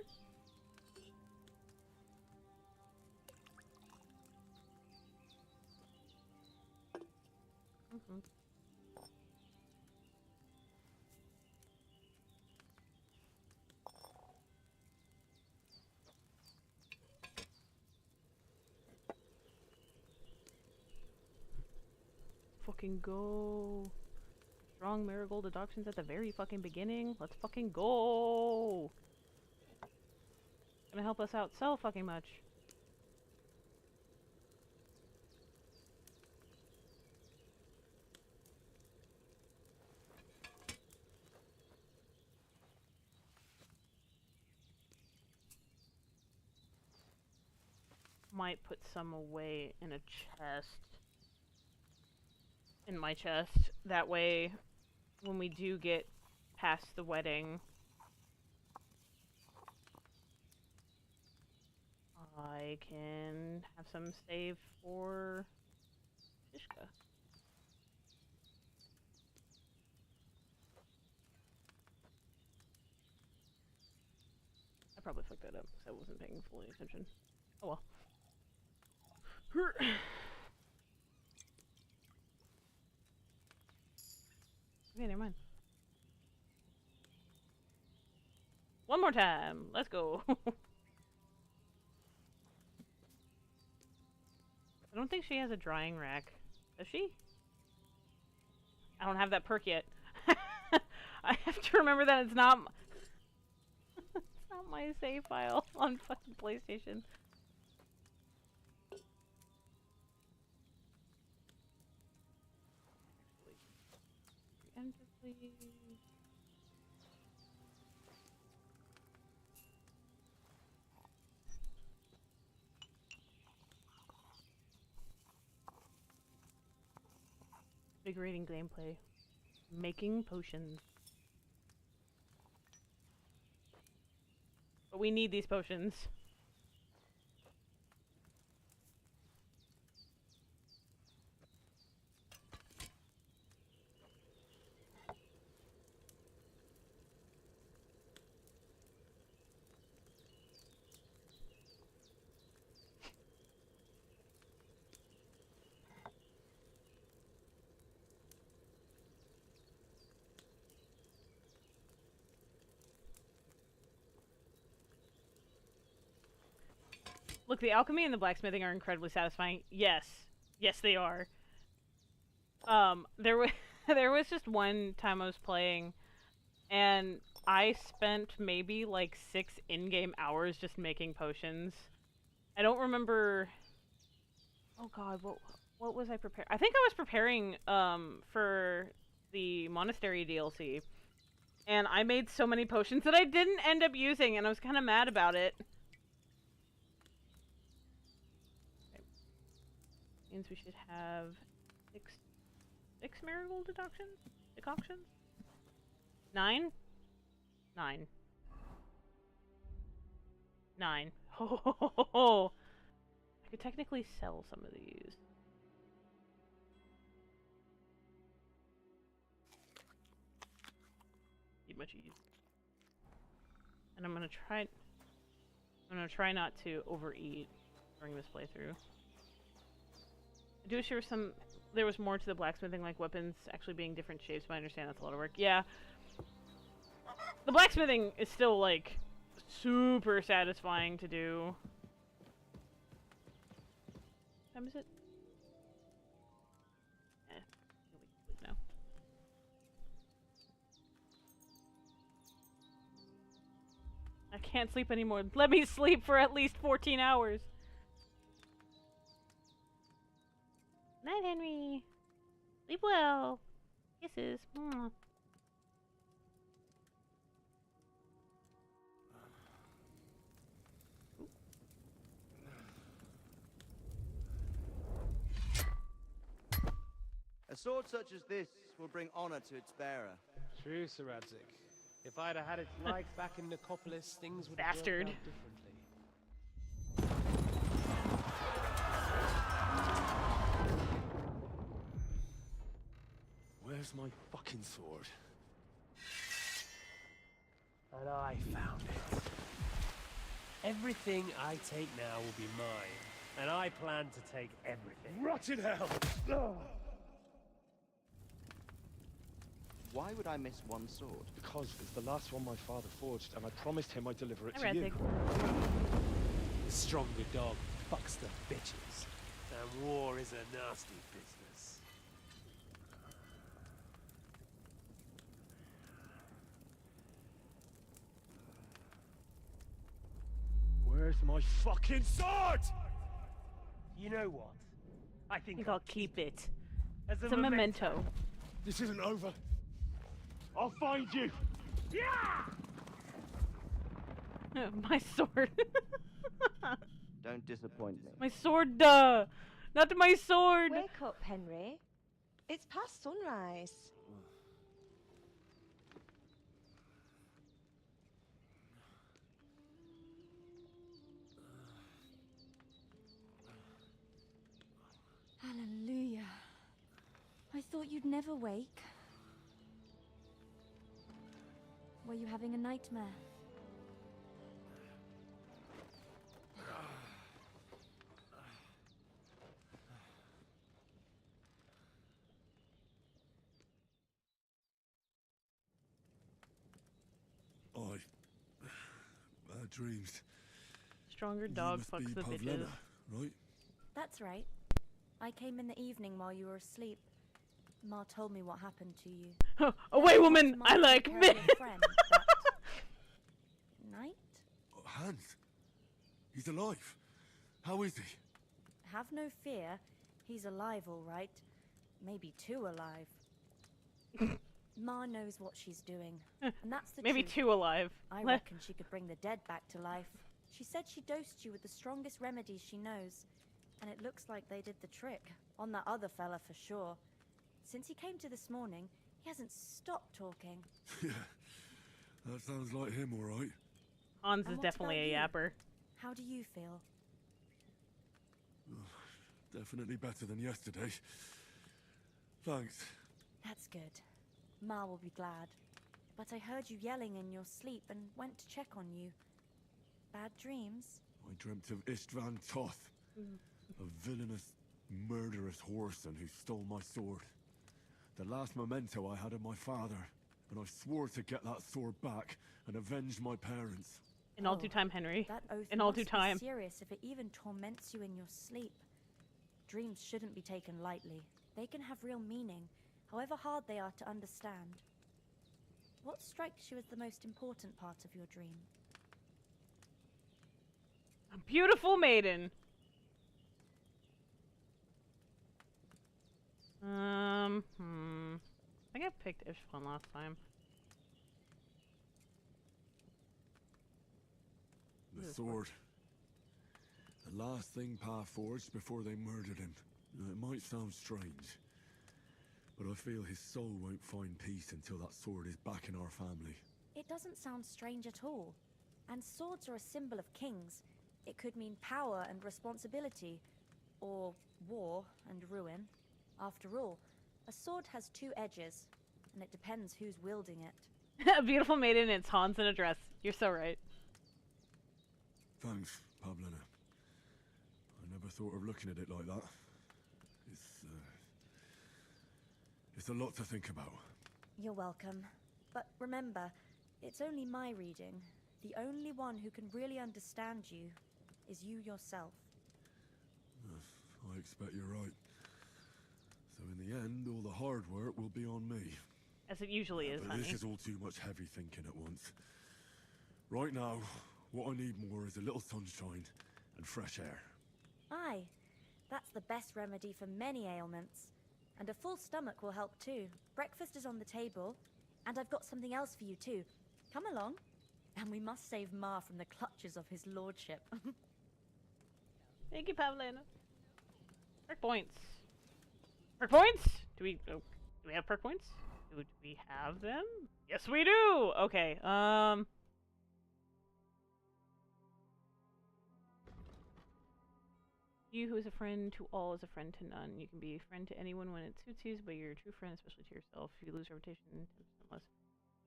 Fucking go. Strong marigold adoptions at the very fucking beginning. Let's fucking go. Gonna help us out so fucking much. Might put some away in a chest. In my chest. That way, when we do get past the wedding, I can have some saved for Shishka. I probably fucked that up because I wasn't paying full attention. Oh well. Okay, never mind. One more time. Let's go. I don't think she has a drying rack. Does she? I don't have that perk yet. I have to remember that it's not it's not my save file on fucking PlayStation. Enter, please. Invigorating gameplay. Making potions. But we need these potions. Look, the alchemy and the blacksmithing are incredibly satisfying. Yes. Yes, they are. There was there was just one time I was playing, and I spent maybe like 6 in-game hours just making potions. I don't remember. Oh God, what was I preparing? I think I was preparing for the monastery DLC, and I made so many potions that I didn't end up using, and I was kind of mad about it. Means we should have six marigold decoctions? 9? 9. 9. Oh, I could technically sell some of these. Eat much ease. And I'm gonna try not to overeat during this playthrough. I do wish there was more to the blacksmithing, like weapons actually being different shapes, but I understand that's a lot of work. Yeah. The blacksmithing is still, like, super satisfying to do. What time is it? No. I can't sleep anymore. Let me sleep for at least 14 hours. Night, Henry. Sleep well. Kisses. Mwah. A sword such as this will bring honor to its bearer. True, Sir Radzik. If I'd have had its like back in Nicopolis, things would have Bastard. worked out differently. Where's my fucking sword? And I found it. Everything I take now will be mine, and I plan to take everything. Rotted hell! Why would I miss one sword? Because it's the last one my father forged, and I promised him I'd deliver it Hi, to you. Radzik. The stronger dog fucks the bitches, and war is a nasty business. Where's my fucking sword? You know what? I think I'll keep it. As It's a memento. This isn't over. I'll find you! Yeah! My sword. Don't disappoint me. My sword, not my sword. Wake up, Henry. It's past sunrise. Hallelujah. I thought you'd never wake. Were you having a nightmare? Bad dreams. Stronger dog You must fucks be the bitches. Pavlena, right? That's right. I came in the evening while you were asleep. Ma told me what happened to you. Away, woman! I like men. men! Night? Oh, Hans. He's alive. How is he? Have no fear. He's alive, all right. Maybe too alive. Ma knows what she's doing. And that's the Maybe truth. too alive. I reckon she could bring the dead back to life. She said she dosed you with the strongest remedies she knows. And it looks like they did the trick. On that other fella for sure. Since he came to this morning, he hasn't stopped talking. Yeah. That sounds like him, all right. Hans And is what definitely a about you? yapper. How do you feel? Definitely better than yesterday. Thanks. That's good. Ma will be glad. But I heard you yelling in your sleep and went to check on you. Bad dreams? I dreamt of Istvan Toth, a villainous, murderous whoreson who stole my sword. The last memento I had of my father, and I swore to get that sword back and avenge my parents. In all due time, Henry. That oath In all must due time. be serious if it even torments you in your sleep. Dreams shouldn't be taken lightly. They can have real meaning, however hard they are to understand. What strikes you as the most important part of your dream? A beautiful maiden. I think I picked Ishvan last time. The sword. The last thing Pa forged before they murdered him. It might sound strange, but I feel his soul won't find peace until that sword is back in our family. It doesn't sound strange at all. And swords are a symbol of kings. It could mean power and responsibility, or war and ruin. After all, a sword has two edges, and it depends who's wielding it. A beautiful maiden, it's Hans in a dress. You're so right. Thanks, Pavlina. I never thought of looking at it like that. It's a lot to think about. You're welcome. But remember, it's only my reading. The only one who can really understand you is you yourself. I expect you're right. So in the end, all the hard work will be on me. As it usually is, But honey. this is all too much heavy thinking at once. Right now, what I need more is a little sunshine and fresh air. Aye, that's the best remedy for many ailments. And a full stomach will help too. Breakfast is on the table, and I've got something else for you too. Come along, and we must save Ma from the clutches of his lordship. Thank you, Pavlina. Perk points. Perk points? Do we have perk points? Do we have them? Yes, we do! Okay, You who is a friend to all is a friend to none. You can be a friend to anyone when it suits you, but you're a true friend, especially to yourself. If you lose reputation, 10% less.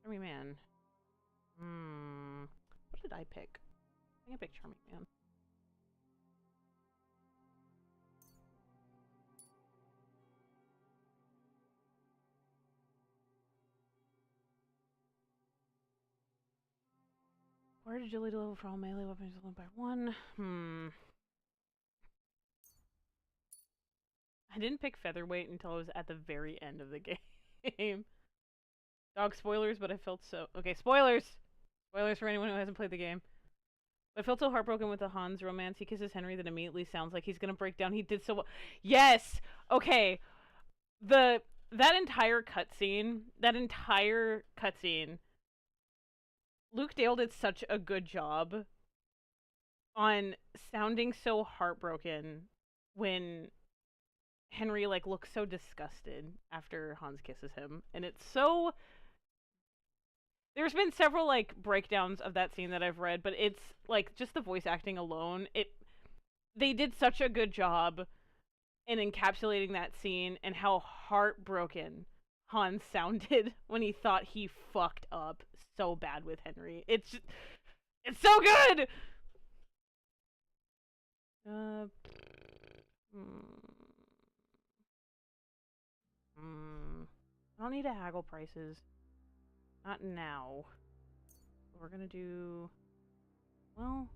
Charming man. What did I pick? I think I picked Charming man. Where did agility level for all melee weapons only by 1? I didn't pick featherweight until I was at the very end of the game. Dog spoilers, but I felt so... Okay, spoilers! Spoilers for anyone who hasn't played the game. I felt so heartbroken with the Hans romance. He kisses Henry that immediately sounds like he's gonna break down. He did so well. Yes! Okay. That entire cutscene, Luke Dale did such a good job on sounding so heartbroken when Henry looks so disgusted after Hans kisses him, and it's so... There's been several breakdowns of that scene that I've read, but it's just the voice acting alone, they did such a good job in encapsulating that scene and how heartbroken Hans sounded when he thought he fucked up so bad with Henry. It's so good. I don't need to haggle prices. Not now. We're gonna do... Well...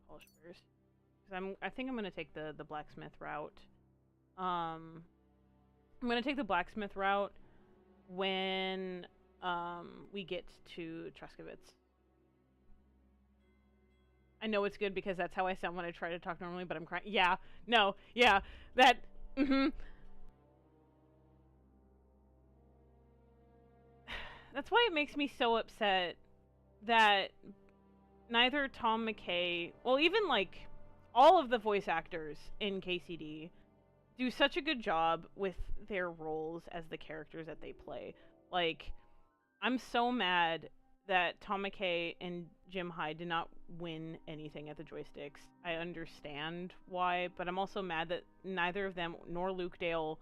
Polish first. Because I think I'm gonna take the blacksmith route. I'm gonna take the blacksmith route when we get to Truskowitz. I know it's good because that's how I sound when I try to talk normally, but I'm crying. Yeah, no, yeah, that, That's why it makes me so upset that neither Tom McKay, well, even all of the voice actors in KCD do such a good job with their roles as the characters that they play. I'm so mad that Tom McKay and Jim Hyde did not win anything at the joysticks. I understand why, but I'm also mad that neither of them nor Luke Dale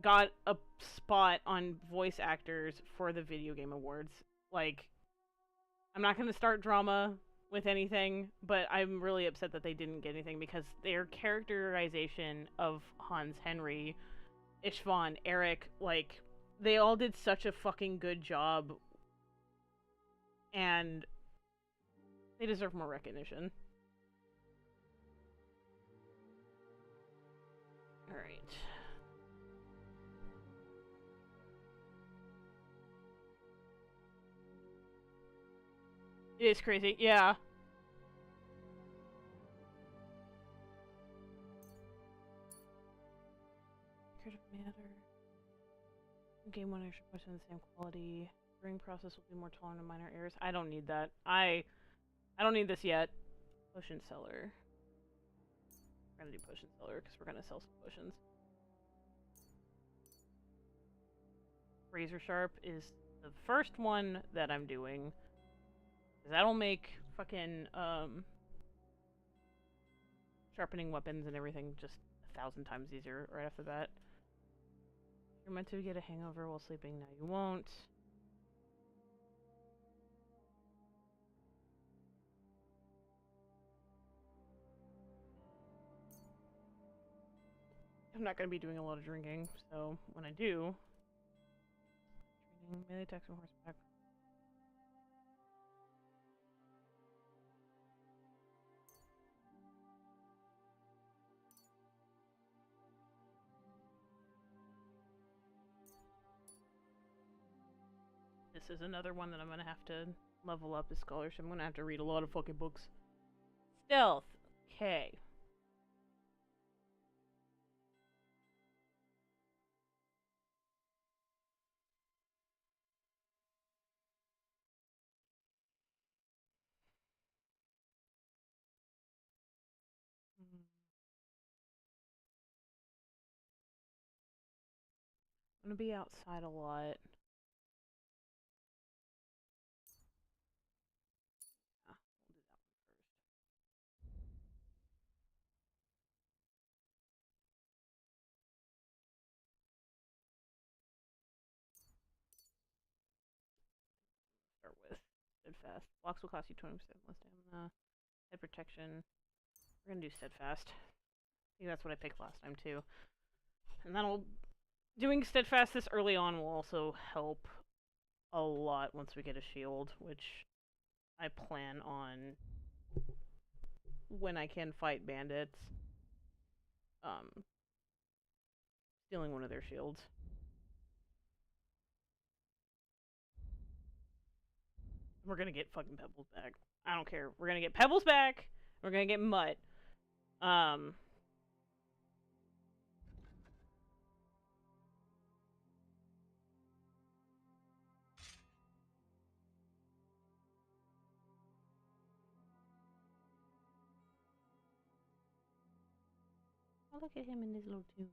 got a spot on voice actors for the video game awards. Like, I'm not going to start drama with anything, but I'm really upset that they didn't get anything because their characterization of Hans Henry, Istvan, Eric, like, they all did such a fucking good job, and they deserve more recognition. Alright. It is crazy, yeah. Creative matter. Game 1 extra question of the same quality. Brewing process will be more tolerant of minor errors. I don't need that. I don't need this yet. Potion seller. We're gonna do potion seller because we're gonna sell some potions. Razor sharp is the first one that I'm doing. Because that'll make fucking sharpening weapons and everything just 1,000 times easier right off the bat. You're meant to get a hangover while sleeping. Now you won't. I'm not going to be doing a lot of drinking, so when I do... Training, melee attacks on horseback. This is another one that I'm going to have to level up as scholarship. I'm going to have to read a lot of fucking books. Stealth. Okay. I'm going to be outside a lot. Start with steadfast. Blocks will cost you 20% less stamina. Head protection. We're gonna do steadfast. I think that's what I picked last time too. And that'll doing steadfast this early on will also help a lot once we get a shield, which I plan on when I can fight bandits. Stealing one of their shields. We're gonna get fucking Pebbles back. I don't care. We're gonna get Pebbles back. We're gonna get Mutt. Oh, look at him in his little tune.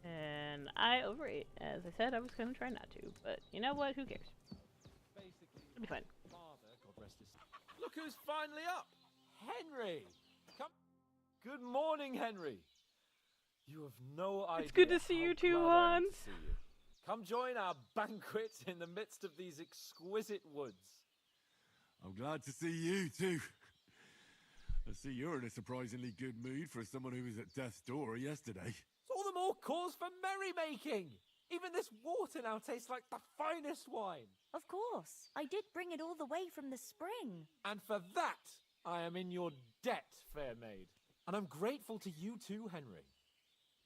And I overate. As I said, I was gonna try not to, but you know what? Who cares? It'll be fine. Look who's finally up! Henry! Come. Good morning, Henry. You have no idea. It's good to see you too, Hans. Come join our banquet in the midst of these exquisite woods. I'm glad to see you too. I see you're in a surprisingly good mood for someone who was at death's door yesterday. It's all the more cause for merrymaking. Even this water now tastes like the finest wine. Of course. I did bring it all the way from the spring. And for that, I am in your debt, fair maid. And I'm grateful to you too, Henry.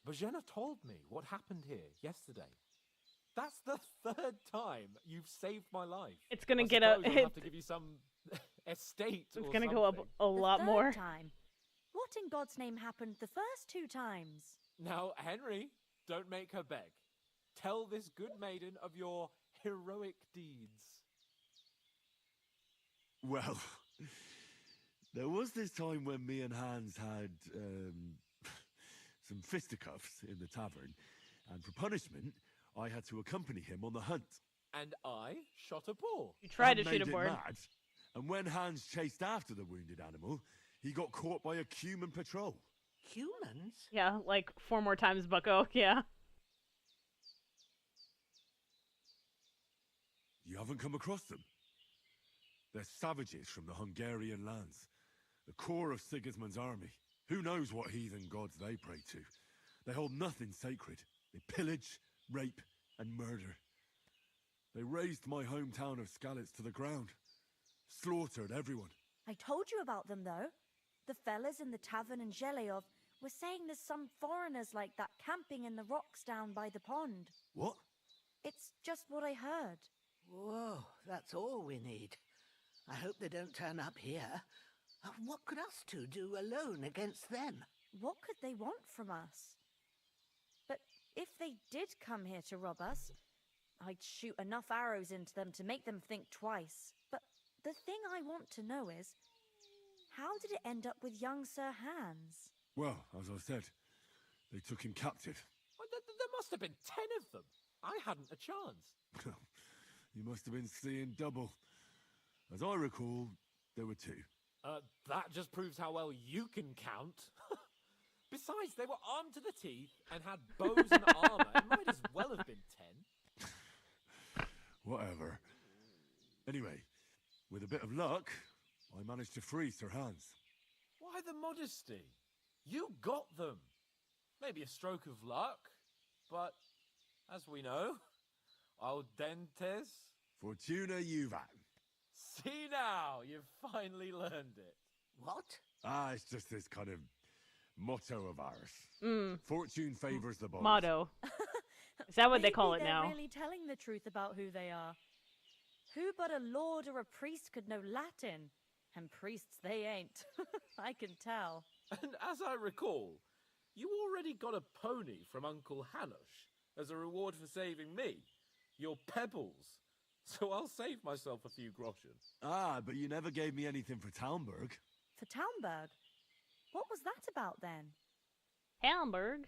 Bojena told me what happened here yesterday. That's the third time you've saved my life. It's gonna get I'll have to give you some estate. It's gonna go up a lot more. Time. What in God's name happened the first 2 times? Now, Henry, don't make her beg. Tell this good maiden of your heroic deeds. Well, there was this time when me and Hans had some fisticuffs in the tavern, and for punishment, I had to accompany him on the hunt. And I shot a boar. You tried That to shoot made a it boar. mad, and when Hans chased after the wounded animal, he got caught by a human patrol. Humans? Yeah, like 4 more times, bucko. Yeah. You haven't come across them? They're savages from the Hungarian lands, the core of Sigismund's army. Who knows what heathen gods they pray to? They hold nothing sacred. They pillage, rape, and murder. They razed my hometown of Skalitz to the ground. Slaughtered everyone. I told you about them, though. The fellas in the tavern in Zheleov were saying there's some foreigners like that camping in the rocks down by the pond. What? It's just what I heard. Whoa, that's all we need. I hope they don't turn up here. What could us two do alone against them? What could they want from us? But if they did come here to rob us, I'd shoot enough arrows into them to make them think twice. But the thing I want to know is, how did it end up with young Sir Hans? Well, as I said, they took him captive. Well, there must have been 10 of them. I hadn't a chance. You must have been seeing double. As I recall, there were 2. That just proves how well you can count. Besides, they were armed to the teeth and had bows and armor. It might as well have been 10. Whatever. Anyway, with a bit of luck, I managed to free Sir Hans. Why the modesty? You got them. Maybe a stroke of luck, but as we know, al dentes. Fortuna juvat. See now, you've finally learned it. What? It's just this kind of motto of ours. Fortune favors the bold. Motto. Is that what they call it Maybe now? they're really telling the truth about who they are. Who but a lord or a priest could know Latin? And priests they ain't. I can tell. And as I recall, you already got a pony from Uncle Hanush as a reward for saving me. Your pebbles. So I'll save myself a few groschen. But you never gave me anything for Talmberg. For Talmberg? What was that about then? Talmberg?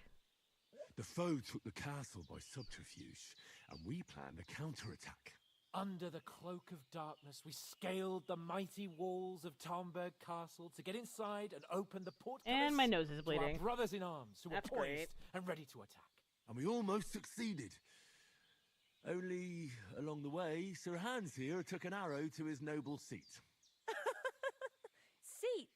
The foe took the castle by subterfuge, and we planned a counterattack. Under the cloak of darkness, we scaled the mighty walls of Talmberg Castle to get inside and open the portcullis. And my nose is to bleeding. our brothers in arms who That's were poised great. and ready to attack. And we almost succeeded. Only, along the way, Sir Hans here took an arrow to his noble seat. Seat?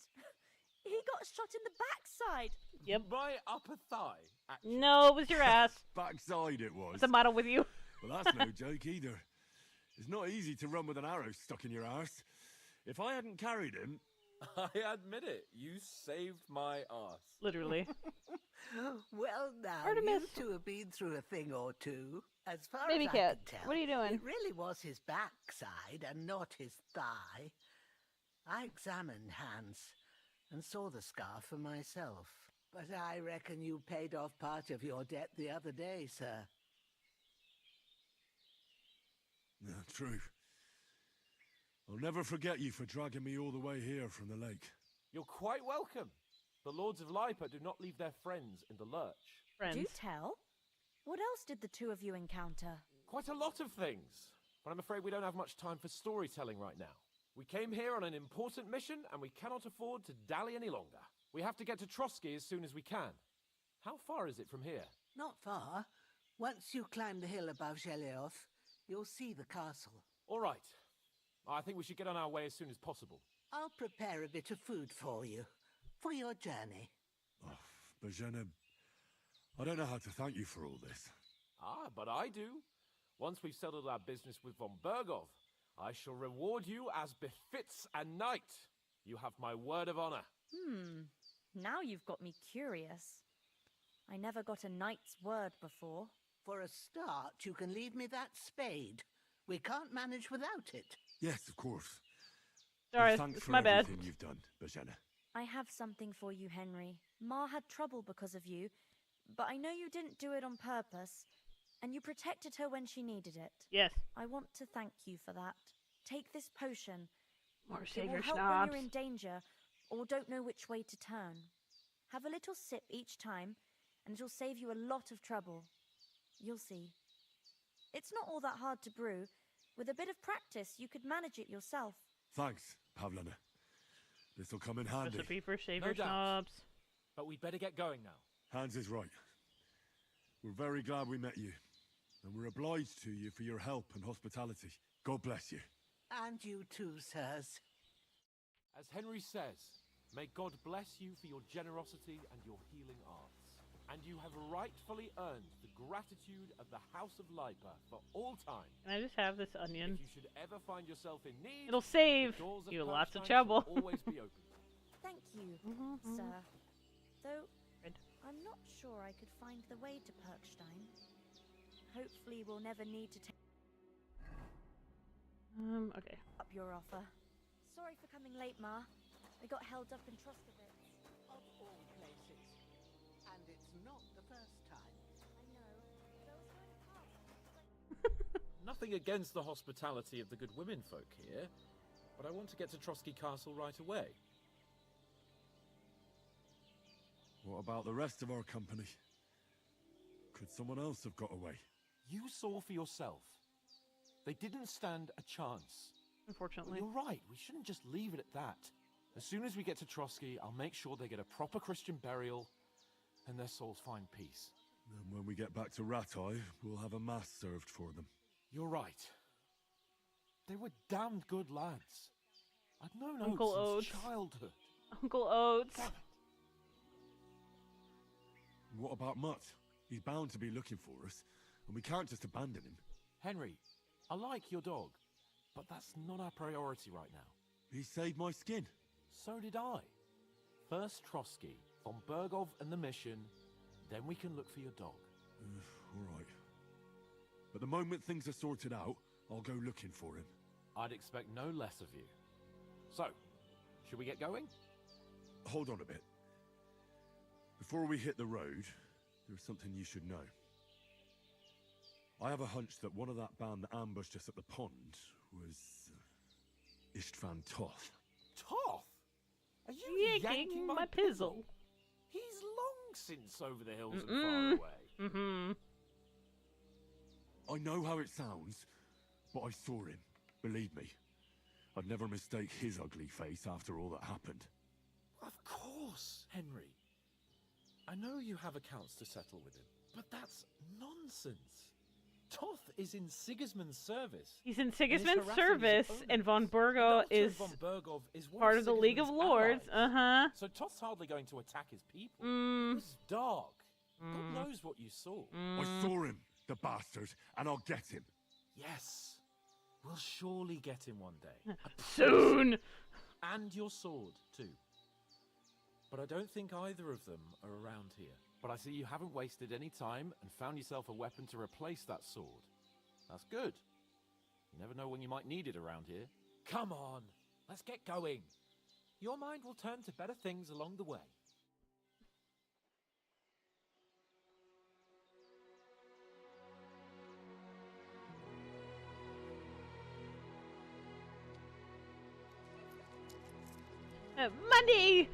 He got shot in the backside. Yep. My upper thigh, actually. No, it was your ass. Backside it was. What's the matter with you? Well, that's no joke either. It's not easy to run with an arrow stuck in your arse. If I hadn't carried him... I admit it, you saved my ass. Literally. Well, now, Artemis. you two have been through a thing or two. As far Baby as cat, I can tell, what are you doing? it really was his backside and not his thigh. I examined Hans and saw the scar for myself. But I reckon you paid off part of your debt the other day, sir. No, true. I'll never forget you for dragging me all the way here from the lake. You're quite welcome. The Lords of Lipa do not leave their friends in the lurch. Do tell. What else did the two of you encounter? Quite a lot of things. But I'm afraid we don't have much time for storytelling right now. We came here on an important mission, and we cannot afford to dally any longer. We have to get to Trotsky as soon as we can. How far is it from here? Not far. Once you climb the hill above Zheleov, you'll see the castle. All right. I think we should get on our way as soon as possible. I'll prepare a bit of food for you, for your journey. Oh, Bozhena, I don't know how to thank you for all this. But I do. Once we've settled our business with von Bergov, I shall reward you as befits a knight. You have my word of honor. Now you've got me curious. I never got a knight's word before. For a start, you can leave me that spade. We can't manage without it. Yes, of course. Sorry, And thanks it's for my bad. everything you've done, Bozhena. I have something for you, Henry. Ma had trouble because of you, but I know you didn't do it on purpose, and you protected her when she needed it. Yes. I want to thank you for that. Take this potion. More It savior will help snobs. when you're in danger or don't know which way to turn. Have a little sip each time, and it'll save you a lot of trouble. You'll see. It's not all that hard to brew. With a bit of practice, you could manage it yourself. Thanks, Pavlana. This'll come in handy. Recipe for savior No doubt. snobs. But we'd better get going now. Hans is right. We're very glad we met you. And we're obliged to you for your help and hospitality. God bless you. And you too, sirs. As Henry says, may God bless you for your generosity and your healing arts. And you have rightfully earned the gratitude of the House of Lipa for all time. Can I just have this onion? If you should ever find yourself in need, It'll save the doors of you lots of Perchstein trouble. shall always be open. Thank you, sir. Though, I'm not sure I could find the way to Perchstein. Hopefully we'll never need to take Okay. up your offer. Sorry for coming late, Ma. I got held up in Troskovitz. Of all places. And it's not the first time. I know. There was going past. Nothing against the hospitality of the good women folk here, but I want to get to Trotsky Castle right away. What about the rest of our company? Could someone else have got away? You saw for yourself. They didn't stand a chance. Unfortunately. But you're right, we shouldn't just leave it at that. As soon as we get to Trotsky, I'll make sure they get a proper Christian burial and their souls find peace. And when we get back to Ratai, we'll have a mass served for them. You're right. They were damned good lads. I'd known Uncle Oates Oates. since childhood. Uncle Oates. What about Mutt? He's bound to be looking for us, and we can't just abandon him. Henry, I like your dog, but that's not our priority right now. He saved my skin. So did I. First Trotsky, von Bergov and the mission, then we can look for your dog. All right. But the moment things are sorted out, I'll go looking for him. I'd expect no less of you. So, should we get going? Hold on a bit. Before we hit the road, there's something you should know. I have a hunch that one of that band that ambushed us at the pond was Istvan Toth. Toth? Are you yanking my pizzle? He's long since over the hills and far away. I know how it sounds, but I saw him. Believe me. I'd never mistake his ugly face after all that happened. Of course, Henry. I know you have accounts to settle with him, but that's nonsense. Toth is in Sigismund's service. He's in and is Sigismund's harassing service, his and von opponents. Bergo The is Doctor von Bergov is one part of the League of Sigismund's Lords. allies. So Toth's hardly going to attack his people. It was dark. God knows what you saw. I saw him, the bastard, and I'll get him. Yes. We'll surely get him one day. Soon! And your sword, too. But I don't think either of them are around here. But I see you haven't wasted any time and found yourself a weapon to replace that sword. That's good. You never know when you might need it around here. Come on, let's get going. Your mind will turn to better things along the way. Money!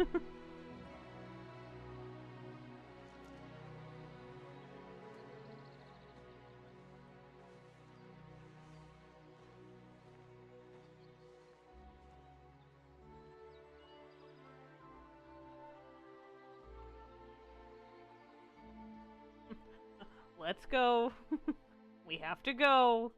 Let's go. We have to go.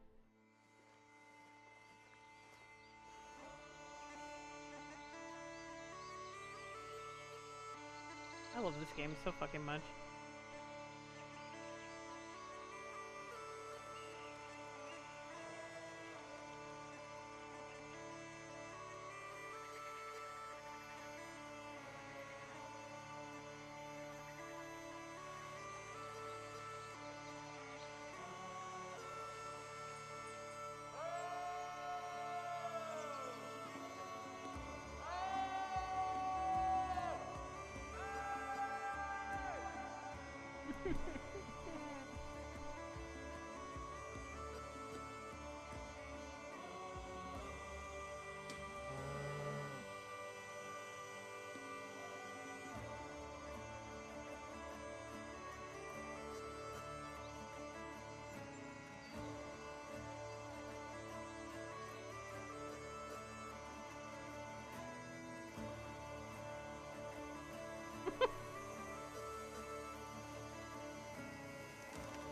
I love this game so fucking much.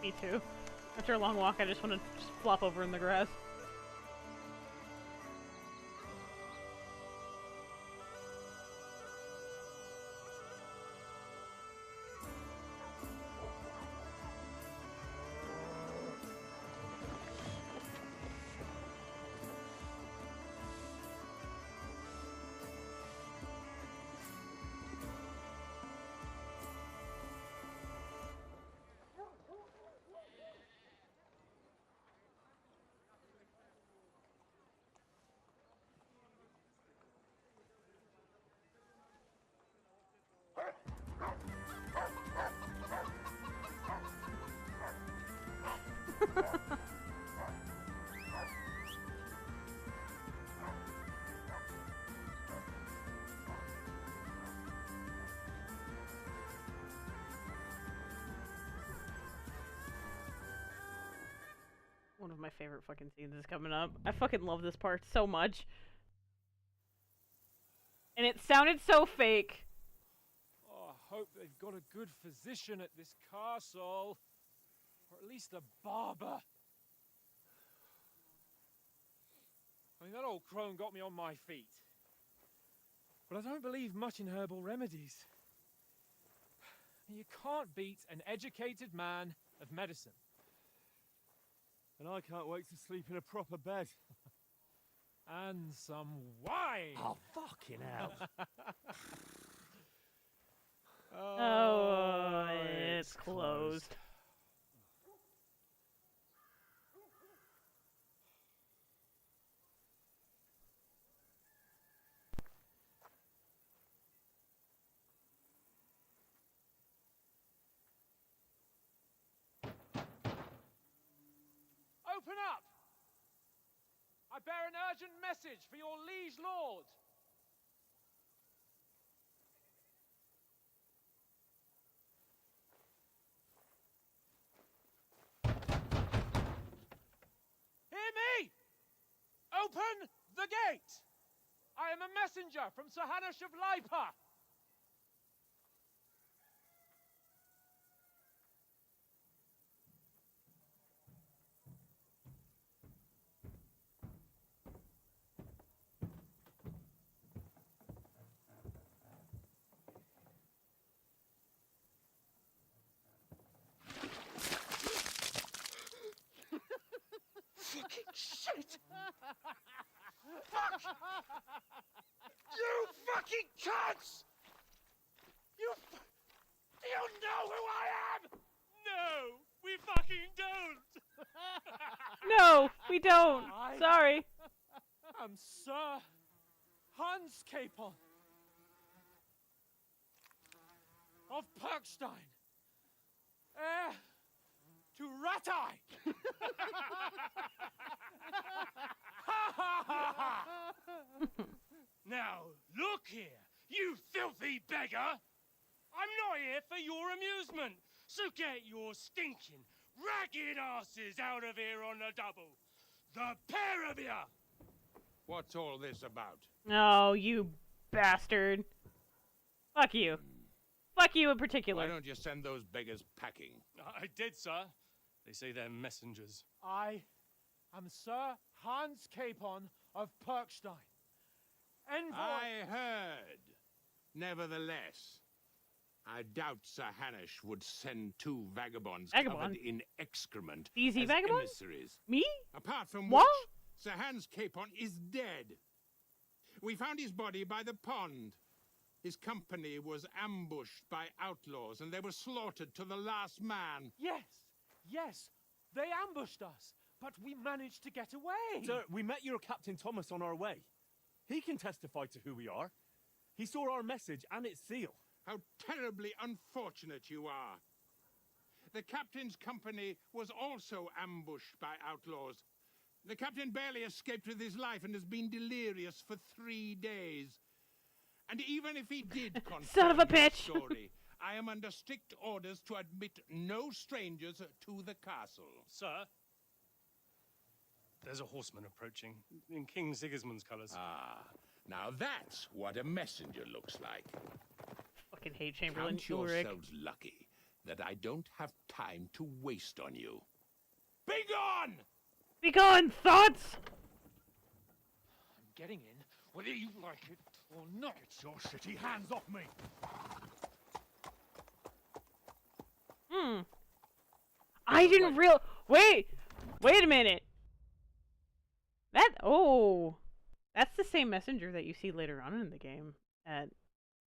Me too. After a long walk, I just want to just flop over in the grass. One of my favorite fucking scenes is coming up. I fucking love this part so much. And it sounded so fake. Oh, I hope they've got a good physician at this castle. Or at least a barber. I mean, that old crone got me on my feet. But I don't believe much in herbal remedies. You can't beat an educated man of medicine. And I can't wait to sleep in a proper bed. And some wine! Oh, fucking hell. Oh, it's closed. Open up! I bear an urgent message for your liege lord. Hear me! Open the gate! I am a messenger from Sir Hanush of Lipa. Fucking shit! Fuck! You fucking cunts! Do you know who I am? No, we fucking don't! No, we don't. Sorry. I'm Sir Hans Capon of Perkstein, heir to Ratai. Now, look here, you filthy beggar! I'm not here for your amusement, so get your stinking, ragged asses out of here on the double. The pair of you! What's all this about? Oh, you bastard. Fuck you. Fuck you in particular. Why don't you send those beggars packing? I did, sir. They say they're messengers. I am Sir Hans Capon of Perkstein, envoy. I heard. Nevertheless, I doubt Sir Hanush would send two vagabonds covered in excrement Easy as vagabonds? emissaries. Me? Apart from What? which, Sir Hans Capon is dead. We found his body by the pond. His company was ambushed by outlaws, and they were slaughtered to the last man. Yes, they ambushed us, but we managed to get away. Sir, we met your Captain Thomas on our way. He can testify to who we are. He saw our message and its seal. How terribly unfortunate you are. The captain's company was also ambushed by outlaws. The captain barely escaped with his life and has been delirious for 3 days. And even if he did confirm Son of a your bitch. story, I am under strict orders to admit no strangers to the castle. Sir, there's a horseman approaching in King Sigismund's colours. Ah, now that's what a messenger looks like. Fucking hate Chamberlain Count Ulrich. yourselves lucky. that I don't have time to waste on you. Be gone! Be gone, thoughts! I'm getting in, whether you like it or not. Get your shitty hands off me! I didn't wait a minute. That's the same messenger that you see later on in the game at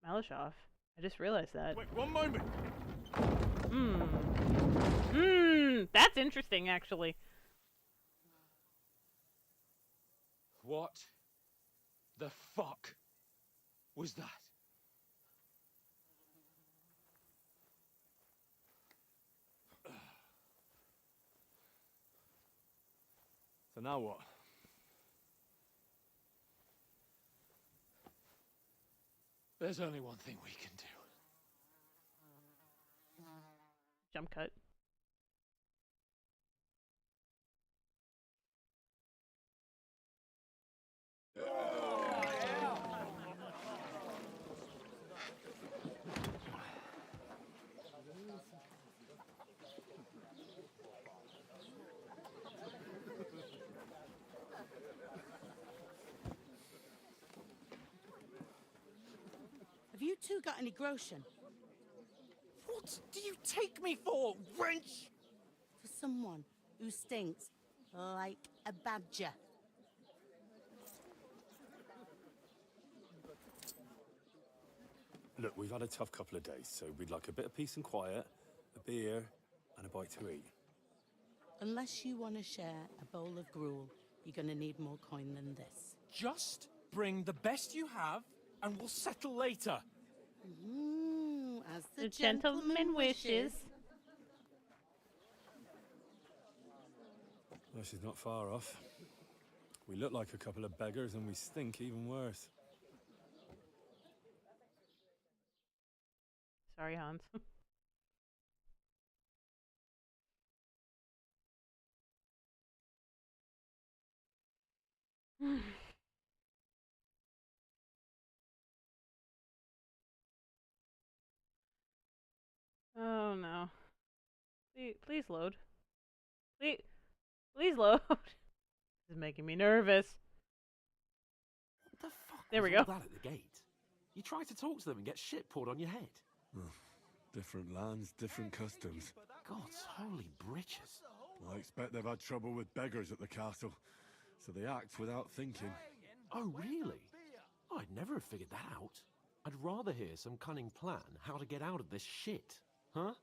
Malashov. I just realized that. Wait, one moment. That's interesting, actually. What the fuck was that? So now what? There's only one thing we can do. Jump cut. Have you two got any groschen? What do you take me for, wench? For someone who stinks like a badger. Look, we've had a tough couple of days, so we'd like a bit of peace and quiet, a beer, and a bite to eat. Unless you want to share a bowl of gruel, you're going to need more coin than this. Just bring the best you have, and we'll settle later. As The gentleman wishes. Well, she's not far off. We look like a couple of beggars, and we stink even worse. Sorry, Hans. Oh no. Please load. Please load. This is making me nervous. What the fuck There was we all go. that at the gate? You try to talk to them and get shit poured on your head. Different lands, different customs. God's holy britches. I expect they've had trouble with beggars at the castle, so they act without thinking. Oh, really? I'd never have figured that out. I'd rather hear some cunning plan how to get out of this shit. Huh?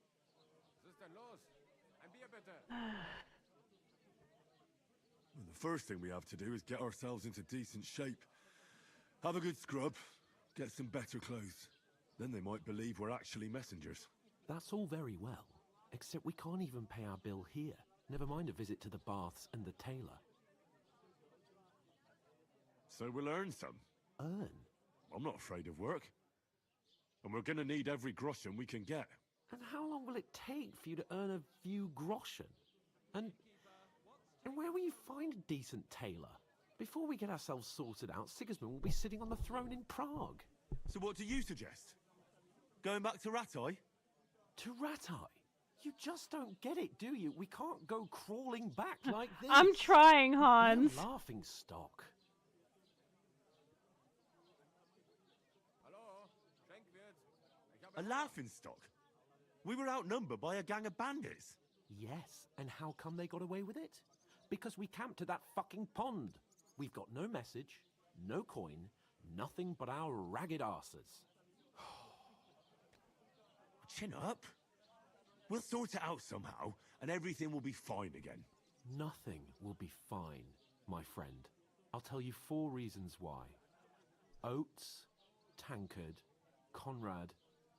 The first thing we have to do is get ourselves into decent shape. Have a good scrub, get some better clothes. Then they might believe we're actually messengers. That's all very well, except we can't even pay our bill here. Never mind a visit to the baths and the tailor. So we'll earn some. Earn? I'm not afraid of work. And we're gonna need every groschen we can get. And how long will it take for you to earn a few groschen? And where will you find a decent tailor? Before we get ourselves sorted out, Sigismund will be sitting on the throne in Prague. So what do you suggest? Going back to Ratai? To Ratai? You just don't get it, do you? We can't go crawling back like this. I'm trying, Hans. You're a laughing stock. A laughing stock? We were outnumbered by a gang of bandits. Yes, and how come they got away with it? Because we camped at that fucking pond. We've got no message, no coin, nothing but our ragged arses. Chin up. We'll sort it out somehow, and everything will be fine again. Nothing will be fine, my friend. I'll tell you 4 reasons why. Oates, Tankard, Conrad,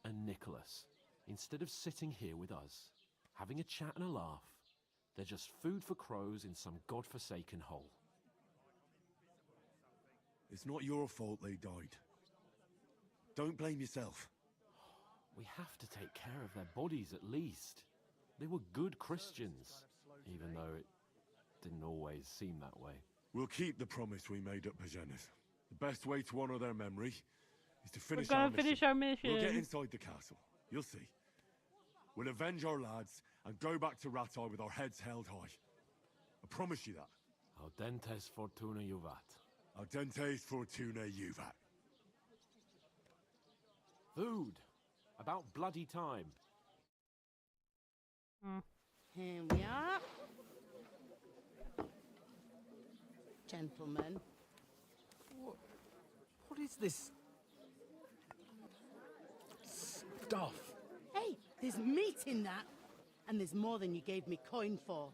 and Nicholas, instead of sitting here with us, having a chat and a laugh, they're just food for crows in some godforsaken hole. It's not your fault they died. Don't blame yourself. We have to take care of their bodies at least. They were good Christians, even though it didn't always seem that way. We'll keep the promise we made at Pagenas. The best way to honor their memory is to finish We're our gonna finish our mission. We'll get inside the castle. You'll see. We'll avenge our lads and go back to Ratai with our heads held high. I promise you that. Audentes fortuna juvat. Audentes fortuna juvat. Food. About bloody time. Here we are. Gentlemen. What is this stuff? Hey, there's meat in that. And there's more than you gave me coin for.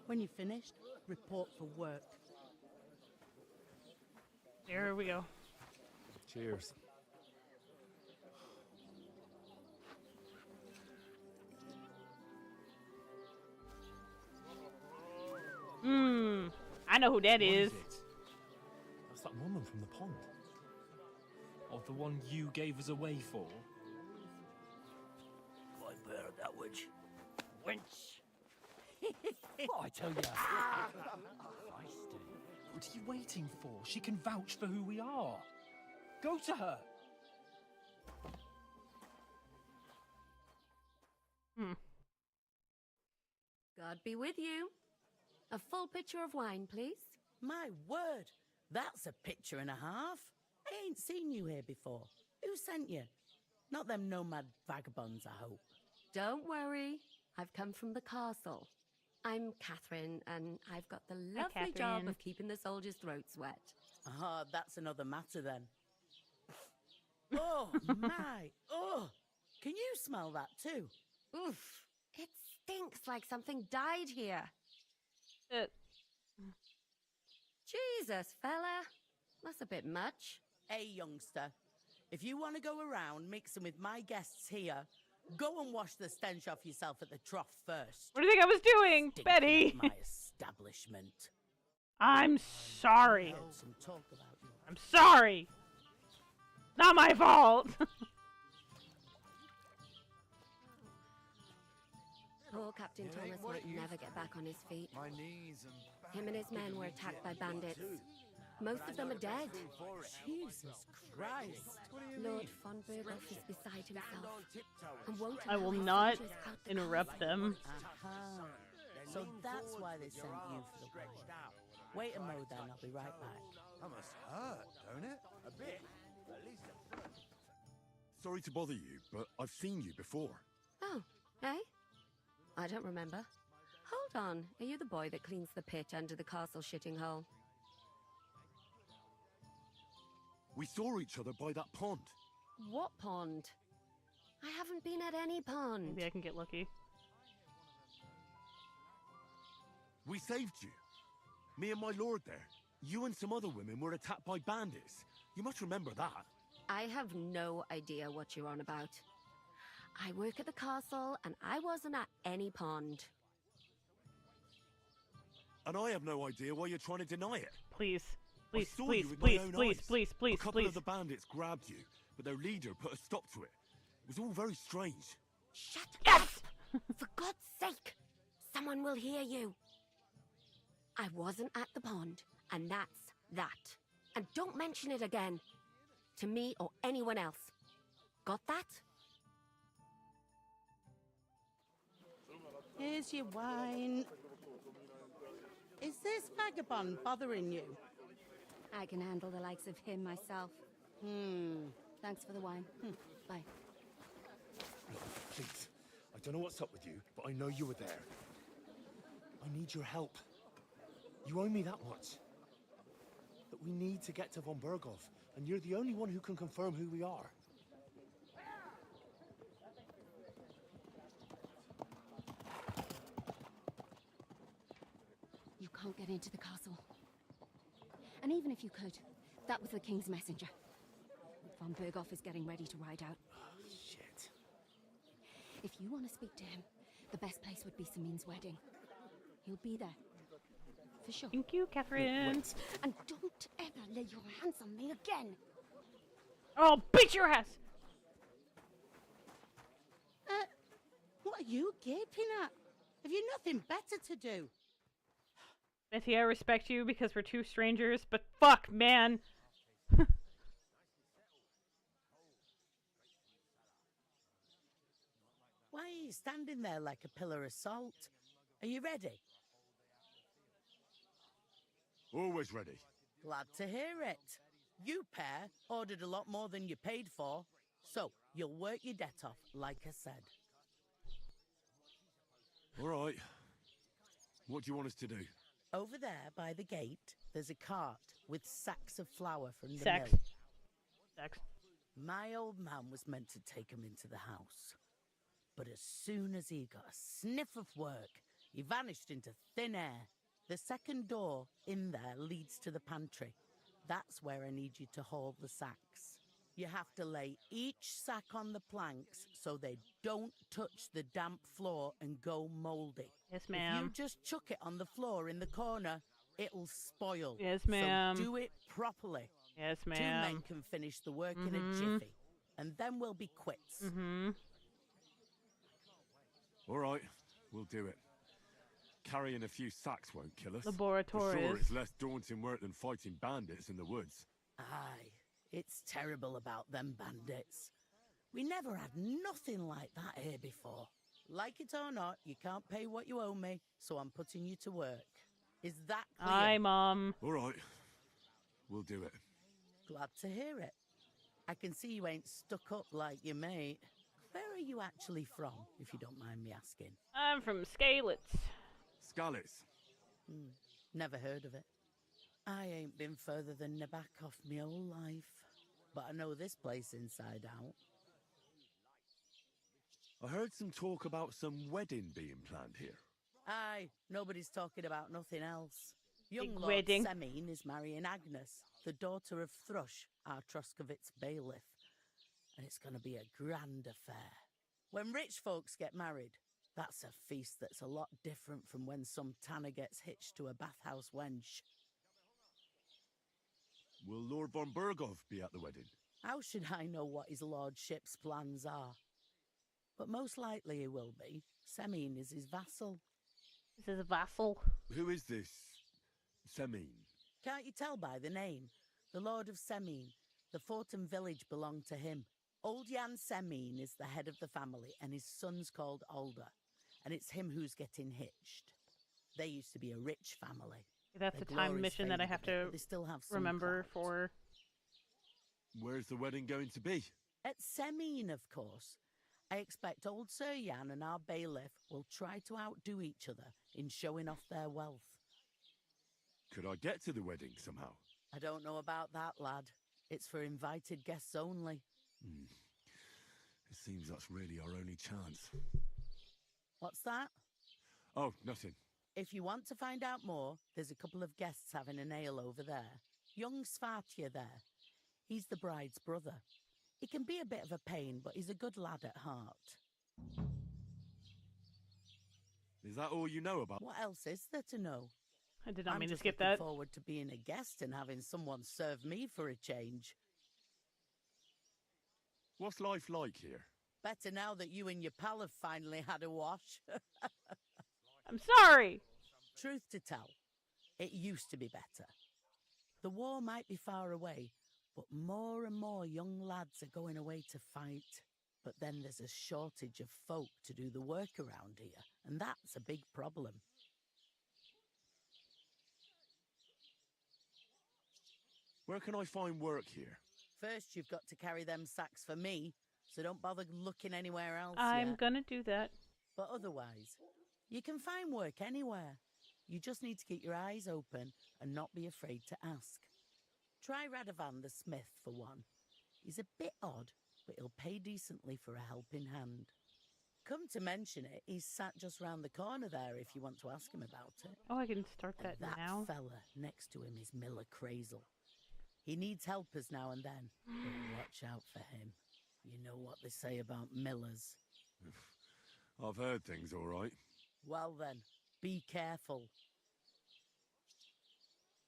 When you're finished, report for work. Here we go. Cheers. I know who that is. That's that woman from the pond. Or the one you gave us away for. I bear that witch. Wench! What I tell you? What are you waiting for? She can vouch for who we are. Go to her. God be with you. A full pitcher of wine, please. My word, that's a picture and a half. I ain't seen you here before. Who sent you? Not them nomad vagabonds, I hope. Don't worry. I've come from the castle. I'm Catherine, and I've got the lovely job Catherine. of keeping the soldiers' throats wet. Ah, that's another matter then. Oh, my. Oh, can you smell that too? Oof. It stinks like something died here. Jesus, fella. That's a bit much. Hey, youngster. If you want to go around mixing with my guests here, go and wash the stench off yourself at the trough first. What do you think I was doing, Stinking Betty? up my establishment. I'm sorry. I heard some talk about you. I'm sorry. Not my fault. Poor Captain Thomas might never get back on his feet. My knees and back. Him and his men were attacked by bandits. Most of them are dead. Jesus Christ. Lord von Berghoff is beside himself. And won't I will allow not soldiers out the interrupt them. Aha. So that's why they sent you for the war. Wait a mo then, I'll be right back. That must hurt, don't it? A bit. At least Sorry to bother you, but I've seen you before. Oh, eh? I don't remember. Hold on. Are you the boy that cleans the pit under the castle shitting hole? We saw each other by that pond. What pond? I haven't been at any pond. Maybe I can get lucky. We saved you. Me and my lord there. You and some other women were attacked by bandits. You must remember that. I have no idea what you're on about. I work at the castle, and I wasn't at any pond. And I have no idea why you're trying to deny it. Please. I Please, saw please, you with please, my own please, eyes. please, please, A couple please. of the bandits grabbed you, but their leader put a stop to it. It was all very strange. Shut up! For God's sake! Someone will hear you. I wasn't at the pond, and that's that. And don't mention it again. To me or anyone else. Got that? Here's your wine. Is this vagabond bothering you? I can handle the likes of him myself. Thanks for the wine. Bye. Please, I don't know what's up with you, but I know you were there. I need your help. You owe me that much. But we need to get to von Berghoff, and you're the only one who can confirm who we are. You can't get into the castle. And even if you could, that was the king's messenger. Von Berghoff is getting ready to ride out. Shit. If you want to speak to him, the best place would be Samin's wedding. He'll be there. For sure. Thank you, Catherine. And don't ever lay your hands on me again. Oh, beat your ass! What are you gaping at? Have you nothing better to do? Betty, I respect you because we're two strangers, but fuck, man! you're standing there like a pillar of salt. Are you ready? Always ready. Glad to hear it. You pair ordered a lot more than you paid for, so you'll work your debt off, like I said. All right. What do you want us to do? Over there by the gate, there's a cart with sacks of flour from the Sex. mill. Sex. My old man was meant to take 'em into the house. But as soon as he got a sniff of work, he vanished into thin air. The second door in there leads to the pantry. That's where I need you to haul the sacks. You have to lay each sack on the planks so they don't touch the damp floor and go mouldy. Yes, If you ma'am. just chuck it on the floor in the corner, it'll spoil. Yes, ma'am. So do it properly. Yes, 2 ma'am. men can finish the work in a jiffy, and then we'll be quits. All right, we'll do it. Carrying a few sacks won't kill us. For Laboratories. sure, it's less daunting work than fighting bandits in the woods. Aye, it's terrible about them bandits. We never had nothing like that here before. Like it or not, you can't pay what you owe me, so I'm putting you to work. Is that clear? Aye, Mum. All right, we'll do it. Glad to hear it. I can see you ain't stuck up like your mate. Where are you actually from, if you don't mind me asking? I'm from Scalets. Scalets? Never heard of it. I ain't been further than Nebakoff my whole life, but I know this place inside out. I heard some talk about some wedding being planned here. Aye, nobody's talking about nothing else. Young Big Lord wedding. Semine is marrying Agnes, the daughter of Thrush, our Troskovitz bailiff. And it's going to be a grand affair. When rich folks get married, that's a feast that's a lot different from when some tanner gets hitched to a bathhouse wench. Will Lord von Berghoff be at the wedding? How should I know what his lordship's plans are? But most likely he will be. Semine is his vassal. This is a vassal. Who is this Semine? Can't you tell by the name? The Lord of Semine. The Fortin village belonged to him. Old Jan Semine is the head of the family, and his son's called Alder. And it's him who's getting hitched. They used to be a rich family. That's Their a timed glory's mission that I faded have a bit, to but they still have some remember clout. for. Where's the wedding going to be? At Semine, of course. I expect old Sir Jan and our bailiff will try to outdo each other in showing off their wealth. Could I get to the wedding somehow? I don't know about that, lad. It's for invited guests only. It seems that's really our only chance. What's that? Oh, nothing. If you want to find out more, there's a couple of guests having an ale over there. Young Svartje there. He's the bride's brother. He can be a bit of a pain, but he's a good lad at heart. Is that all you know about? What else is there to know? I did not I'm mean to just skip looking that. forward to being a guest and having someone serve me for a change. What's life like here? Better now that you and your pal have finally had a wash. I'm sorry. Truth to tell, it used to be better. The war might be far away, but more and more young lads are going away to fight. But then there's a shortage of folk to do the work around here, and that's a big problem. Where can I find work here? First, you've got to carry them sacks for me, so don't bother looking anywhere else I'm yet. gonna do that. But otherwise, you can find work anywhere. You just need to keep your eyes open and not be afraid to ask. Try Radovan the smith for one. He's a bit odd, but he'll pay decently for a helping hand. Come to mention it, he's sat just round the corner there if you want to ask him about it. Oh, I can start And that that now. fella next to him is Miller Crazel. He needs helpers now and then, but watch out for him. You know what they say about Millers. I've heard things, all right. Well then, be careful.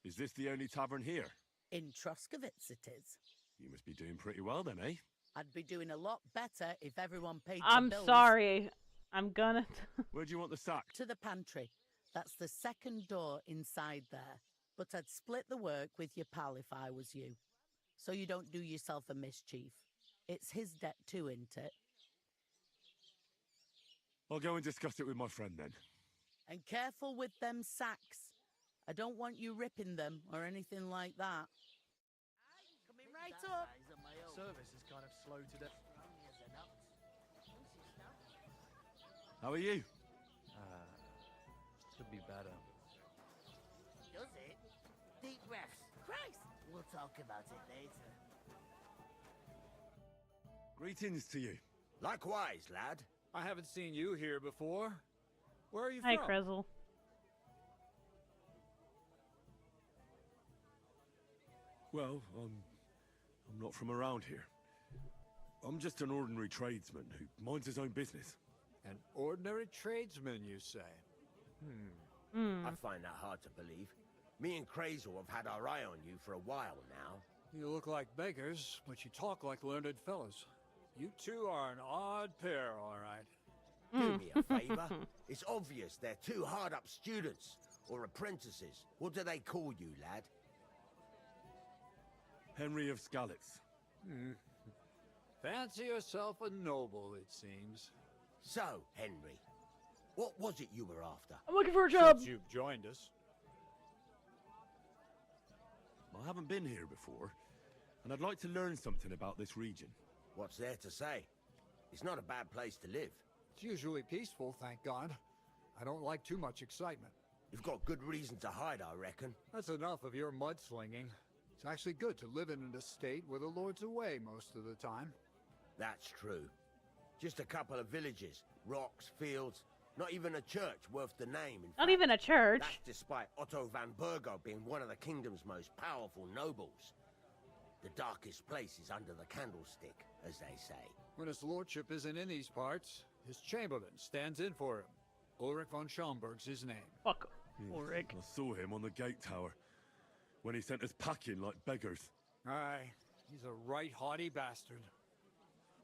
Is this the only tavern here? In Troskovitz it is. You must be doing pretty well then, eh? I'd be doing a lot better if everyone paid I'm their bills. sorry. I'm gonna. Where do you want the sack? To the pantry. That's the second door inside there. But I'd split the work with your pal if I was you. So you don't do yourself a mischief. It's his debt too, isn't it? I'll go and discuss it with my friend then. And careful with them sacks. I don't want you ripping them or anything like that. Coming right up. Service is kind of slow today. How are you? Could be better. Does it? Deep breaths. Christ! We'll talk about it later. Greetings to you. Likewise, lad. I haven't seen you here before. Where are you Hi, from? Krezel. Well, I'm not from around here. I'm just an ordinary tradesman who minds his own business. An ordinary tradesman, you say? I find that hard to believe. Me and Crazel have had our eye on you for a while now. You look like beggars, but you talk like learned fellows. You two are an odd pair, all right. Do me a favor. It's obvious they're two hard-up students or apprentices. What do they call you, lad? Henry of Skalitz. Fancy yourself a noble, it seems. So, Henry, what was it you were after? I'm looking for a job. Since you've joined us. I haven't been here before, and I'd like to learn something about this region. What's there to say? It's not a bad place to live. It's usually peaceful, thank God. I don't like too much excitement. You've got good reason to hide, I reckon. That's enough of your mudslinging. It's actually good to live in an estate where the Lord's away most of the time. That's true. Just a couple of villages, rocks, fields, not even a church worth the name. Not even a church. That's despite Otto van Burgo being one of the kingdom's most powerful nobles. The darkest place is under the candlestick, as they say. When his lordship isn't in these parts, his chamberlain stands in for him. Ulrich von Schaumburg's his name. Fuck Ulrich. I saw him on the gate tower when he sent us packing like beggars. Aye, he's a right haughty bastard.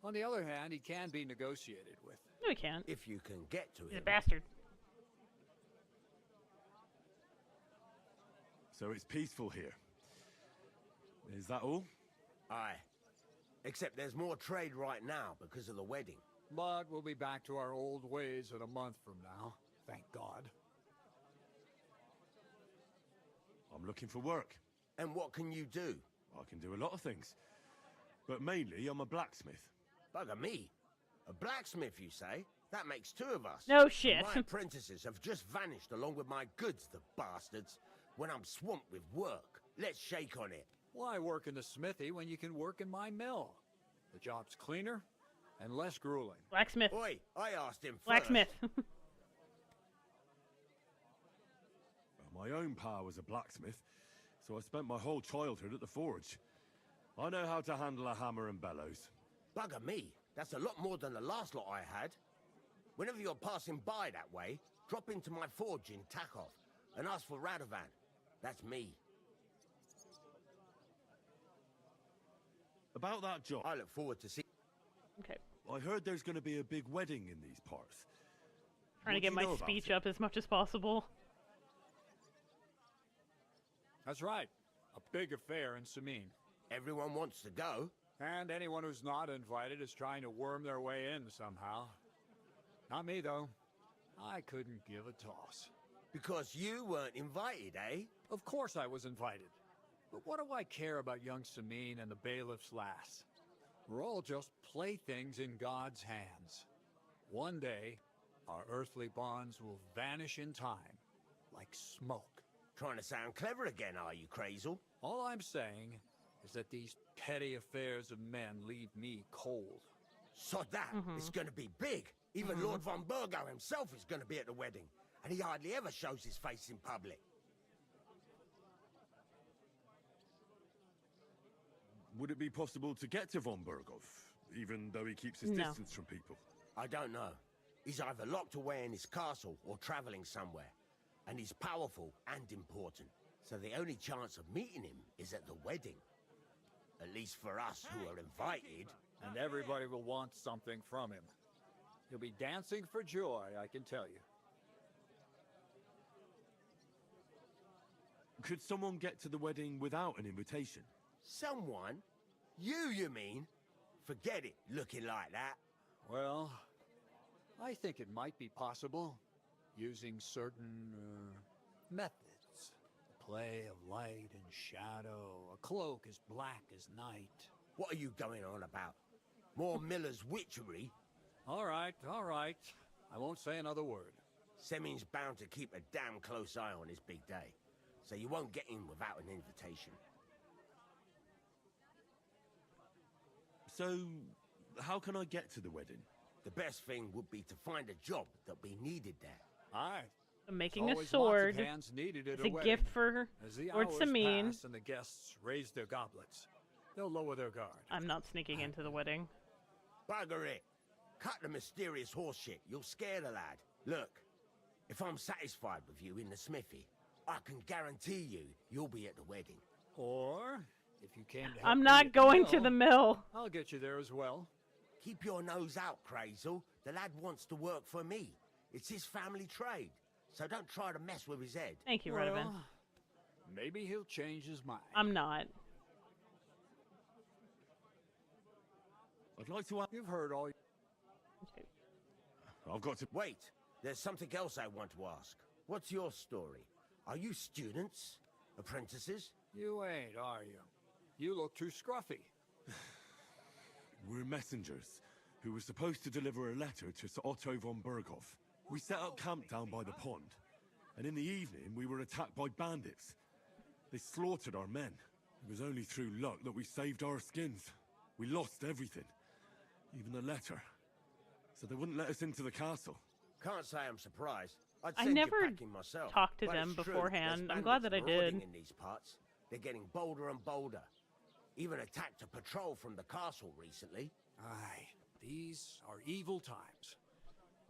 On the other hand, he can be negotiated with. No, he can't. If you can get to him. He's a bastard. So it's peaceful here. Is that all? Aye. Except there's more trade right now because of the wedding. But we'll be back to our old ways in a month from now. Thank God. I'm looking for work. And what can you do? I can do a lot of things. But mainly, I'm a blacksmith. Bugger me. A blacksmith, you say? That makes two of us. No shit. My apprentices have just vanished along with my goods, the bastards. When I'm swamped with work, let's shake on it. Why work in the smithy when you can work in my mill? The job's cleaner and less grueling. Blacksmith. Oi, I asked him first. Blacksmith. My own pa was a blacksmith, so I spent my whole childhood at the forge. I know how to handle a hammer and bellows. Bugger me. That's a lot more than the last lot I had. Whenever you're passing by that way, drop into my forge in Takov and ask for Radovan. That's me. About that job. I look forward to seeing. Okay. I heard there's going to be a big wedding in these parts. Trying to get my speech up as much as possible. That's right. A big affair in Samin. Everyone wants to go. And anyone who's not invited is trying to worm their way in somehow. Not me, though. I couldn't give a toss. Because you weren't invited, eh? Of course I was invited. But what do I care about young Samin and the bailiff's lass? We're all just playthings in God's hands. One day, our earthly bonds will vanish in time, like smoke. Trying to sound clever again, are you, Crazel? All I'm saying is that these petty affairs of men leave me cold. So that it's going to be big. Even Lord von Burgo himself is going to be at the wedding, and he hardly ever shows his face in public. Would it be possible to get to von Burgov, even though he keeps his distance from people? I don't know. He's either locked away in his castle or traveling somewhere. And he's powerful and important. So the only chance of meeting him is at the wedding. At least for us who are invited. And everybody will want something from him. He'll be dancing for joy, I can tell you. Could someone get to the wedding without an invitation? Someone? You mean? Forget it, looking like that. Well, I think it might be possible, using certain methods. Play of light and shadow, a cloak as black as night. What are you going on about? More Miller's witchery? All right, all right. I won't say another word. Semin's bound to keep a damn close eye on his big day, so you won't get in without an invitation. So, how can I get to the wedding? The best thing would be to find a job that be needed there. Aye. Making a sword. It's a gift for Lord Samin. And the guests raise their goblets. They'll lower their guard. I'm not sneaking into the wedding. Bugger it. Cut the mysterious horse shit. You'll scare the lad. Look, if I'm satisfied with you in the smithy, I can guarantee you'll be at the wedding. Or, if you came to I'm not going to the mill. I'll get you there as well. Keep your nose out, Crazel. The lad wants to work for me. It's his family trade. So don't try to mess with his head. Thank you, Radovan. Maybe he'll change his mind. I'm not. I'd like to... You've heard all... Okay. I've got to... Wait, there's something else I want to ask. What's your story? Are you students? Apprentices? You ain't, are you? You look too scruffy. We're messengers who were supposed to deliver a letter to Sir Otto von Berghoff. We set up camp down by the pond, and in the evening we were attacked by bandits. They slaughtered our men. It was only through luck that we saved our skins. We lost everything, even the letter. So they wouldn't let us into the castle. Can't say I'm surprised. I never talked to them beforehand. I'm glad that I did. In these parts. They're getting bolder and bolder. Even attacked a patrol from the castle recently. Aye, these are evil times.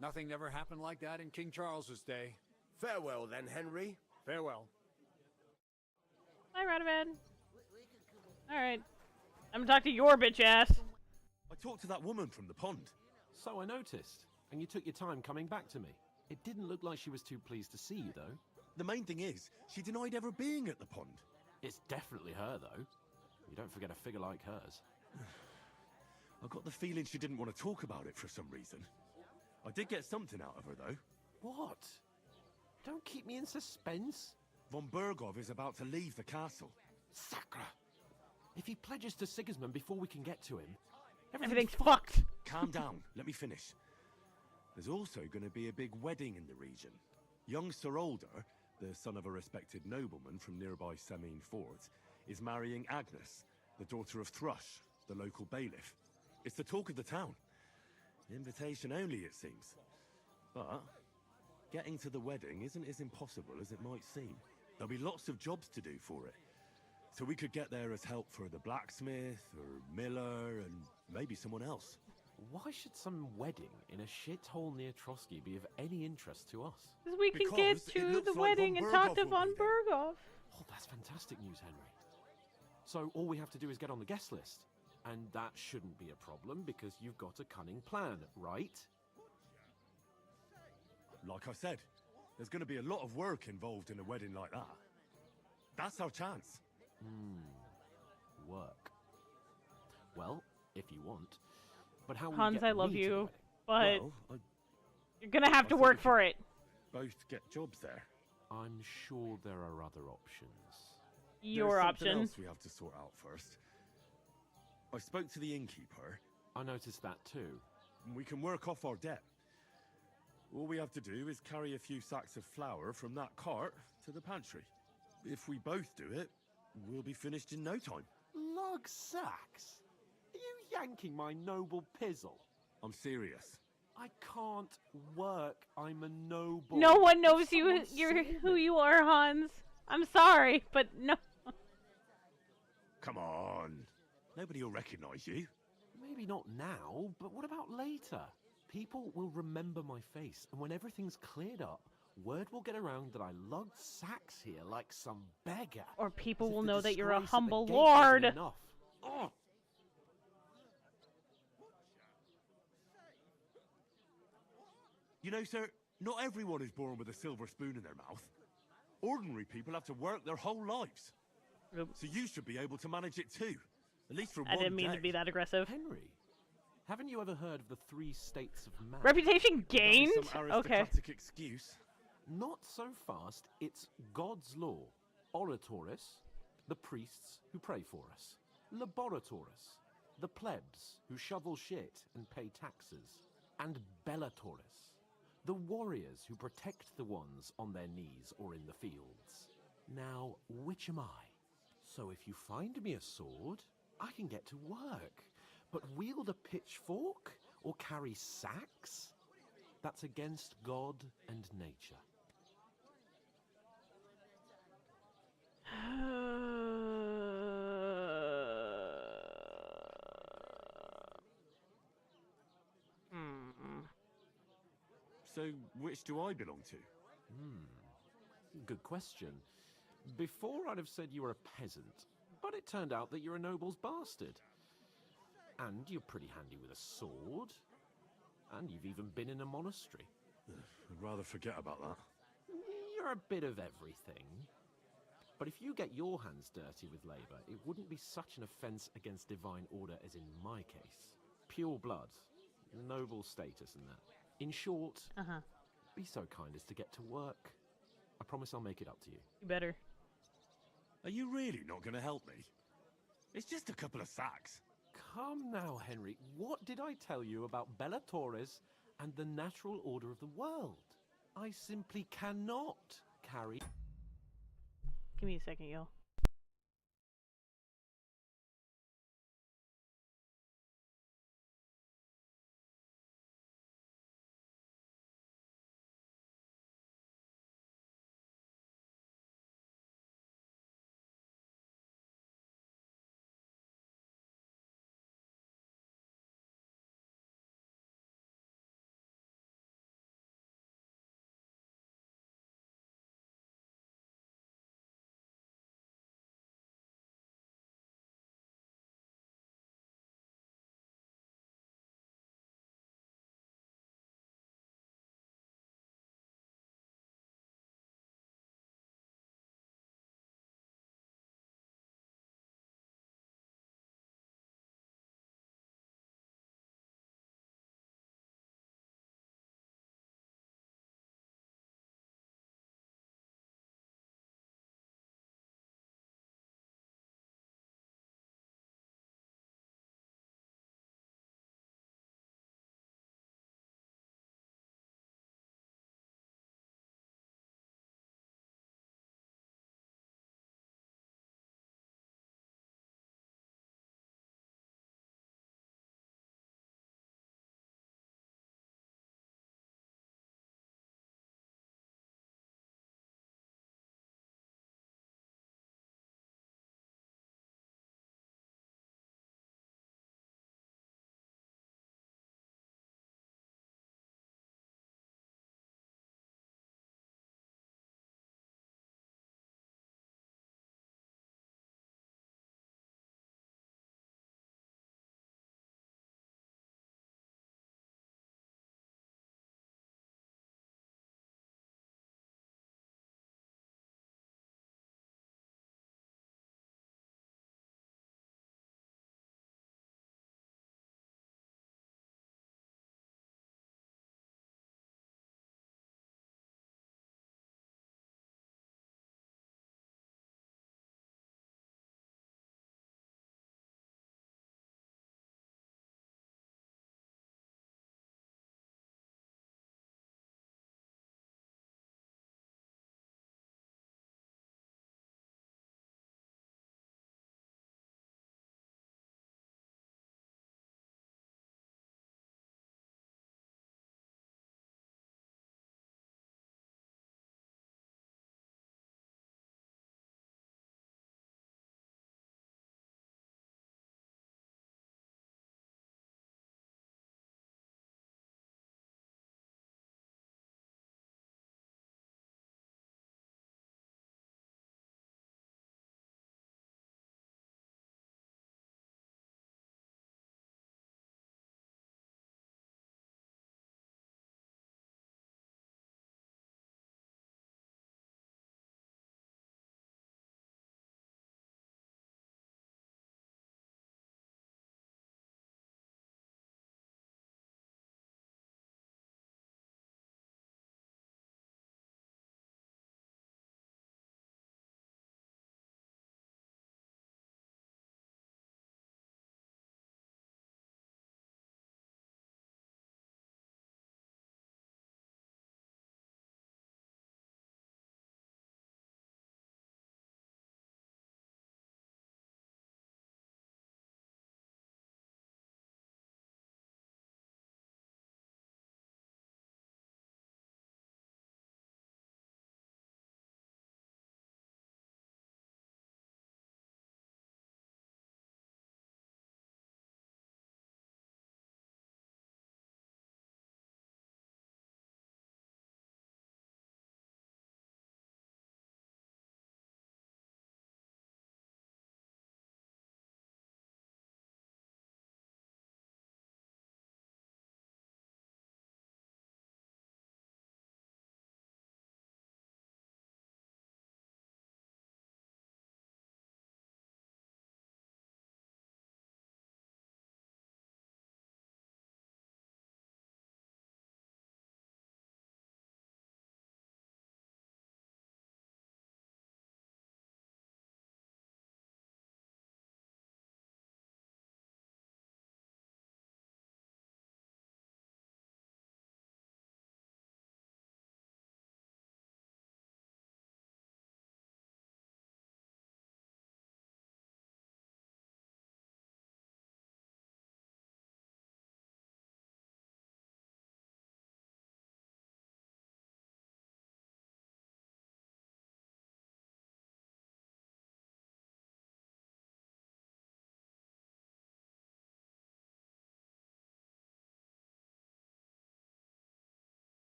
Nothing ever happened like that in King Charles's day. Farewell then, Henry. Farewell. Hi, Radovan. Alright. I'm gonna talk to your bitch ass. I talked to that woman from the pond. So I noticed. And you took your time coming back to me. It didn't look like she was too pleased to see you, though. The main thing is, she denied ever being at the pond. It's definitely her, though. You don't forget a figure like hers. I got the feeling she didn't want to talk about it for some reason. I did get something out of her, though. What? Don't keep me in suspense. Von Berghoff is about to leave the castle. Sacre! If he pledges to Sigismund before we can get to him, everything's fucked. Calm down. Let me finish. There's also going to be a big wedding in the region. Young Sir Older, the son of a respected nobleman from nearby Semine Fort, is marrying Agnes, the daughter of Thrush, the local bailiff. It's the talk of the town. Invitation only, it seems. But getting to the wedding isn't as impossible as it might seem. There'll be lots of jobs to do for it. So we could get there as help for the blacksmith, or miller, and maybe someone else. Why should some wedding in a shithole near Trotsky be of any interest to us? Because we can get to the wedding and talk to von Berghoff. Oh, that's fantastic news, Henry. So all we have to do is get on the guest list. And that shouldn't be a problem because you've got a cunning plan, right? Like I said, there's going to be a lot of work involved in a wedding like that. That's our chance. Work. Well, if you want. But how will Hans, you get I love me to the you, wedding? but Well, you're gonna have to work for it. Both get jobs there. I'm sure there are other options. Your There's something option. else we have to sort out first. I spoke to the innkeeper. I noticed that too. And we can work off our debt. All we have to do is carry a few sacks of flour from that cart to the pantry. If we both do it, we'll be finished in no time. Lug sacks? Are you yanking my noble pizzle? I'm serious. I can't work. I'm a noble. No one knows Someone who you are, Hans. I'm sorry, but no. Come on. Nobody will recognize you. Maybe not now, but what about later? People will remember my face, and when everything's cleared up, word will get around that I lugged sacks here like some beggar. Or people As if will the know that you're a disgrace at the humble gate wasn't lord. enough. Ugh. You know, sir, not everyone is born with a silver spoon in their mouth. Ordinary people have to work their whole lives. Oops. So you should be able to manage it too. At least for one I didn't mean day. to be that aggressive. Henry, Haven't you ever heard of the 3 states of man? Reputation gained? Some Okay. aristocratic excuse. Not so fast. It's God's law. Oratoris, the priests who pray for us. Laboratoris, the plebs who shovel shit and pay taxes. And Bellatoris, the warriors who protect the ones on their knees or in the fields. Now, which am I? So if you find me a sword, I can get to work. But wield a pitchfork or carry sacks? That's against God and nature. So, which do I belong to? Good question. Before I'd have said you were a peasant, but it turned out that you're a noble's bastard. And you're pretty handy with a sword. And you've even been in a monastery. I'd rather forget about that. You're a bit of everything. But if you get your hands dirty with labour, it wouldn't be such an offence against divine order as in my case. Pure blood, noble status and that. In short, be so kind as to get to work. I promise I'll make it up to you. You better. Are you really not going to help me? It's just a couple of sacks. Come now, Henry. What did I tell you about Bellatoris and the natural order of the world? I simply cannot carry... Give me a second, y'all.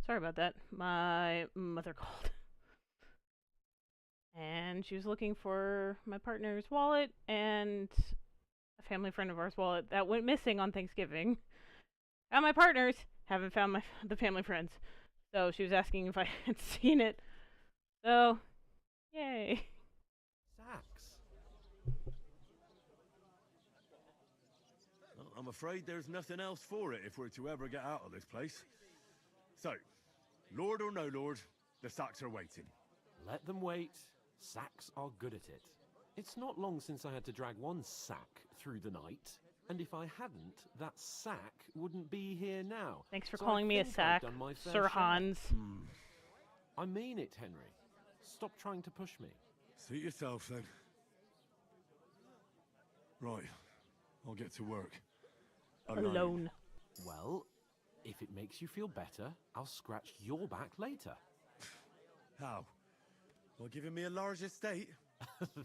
Sorry about that. My mother called. And she was looking for my partner's wallet and a family friend of ours' wallet that went missing on Thanksgiving. Found my partner's, haven't found the family friend's. So she was asking if I had seen it. So, yay. Sax. Well, I'm afraid there's nothing else for it if we're to ever get out of this place. So, Lord or no Lord, the Sacks are waiting. Let them wait. Sacks are good at it. It's not long since I had to drag one sack through the night, and if I hadn't, that sack wouldn't be here now. Thanks for So calling I me a think I've sack, done my fair Sir share. Hans. I mean it, Henry. Stop trying to push me. Suit yourself, then. Right. I'll get to work. Alone. Well, if it makes you feel better, I'll scratch your back later. How? Well, giving me a large estate?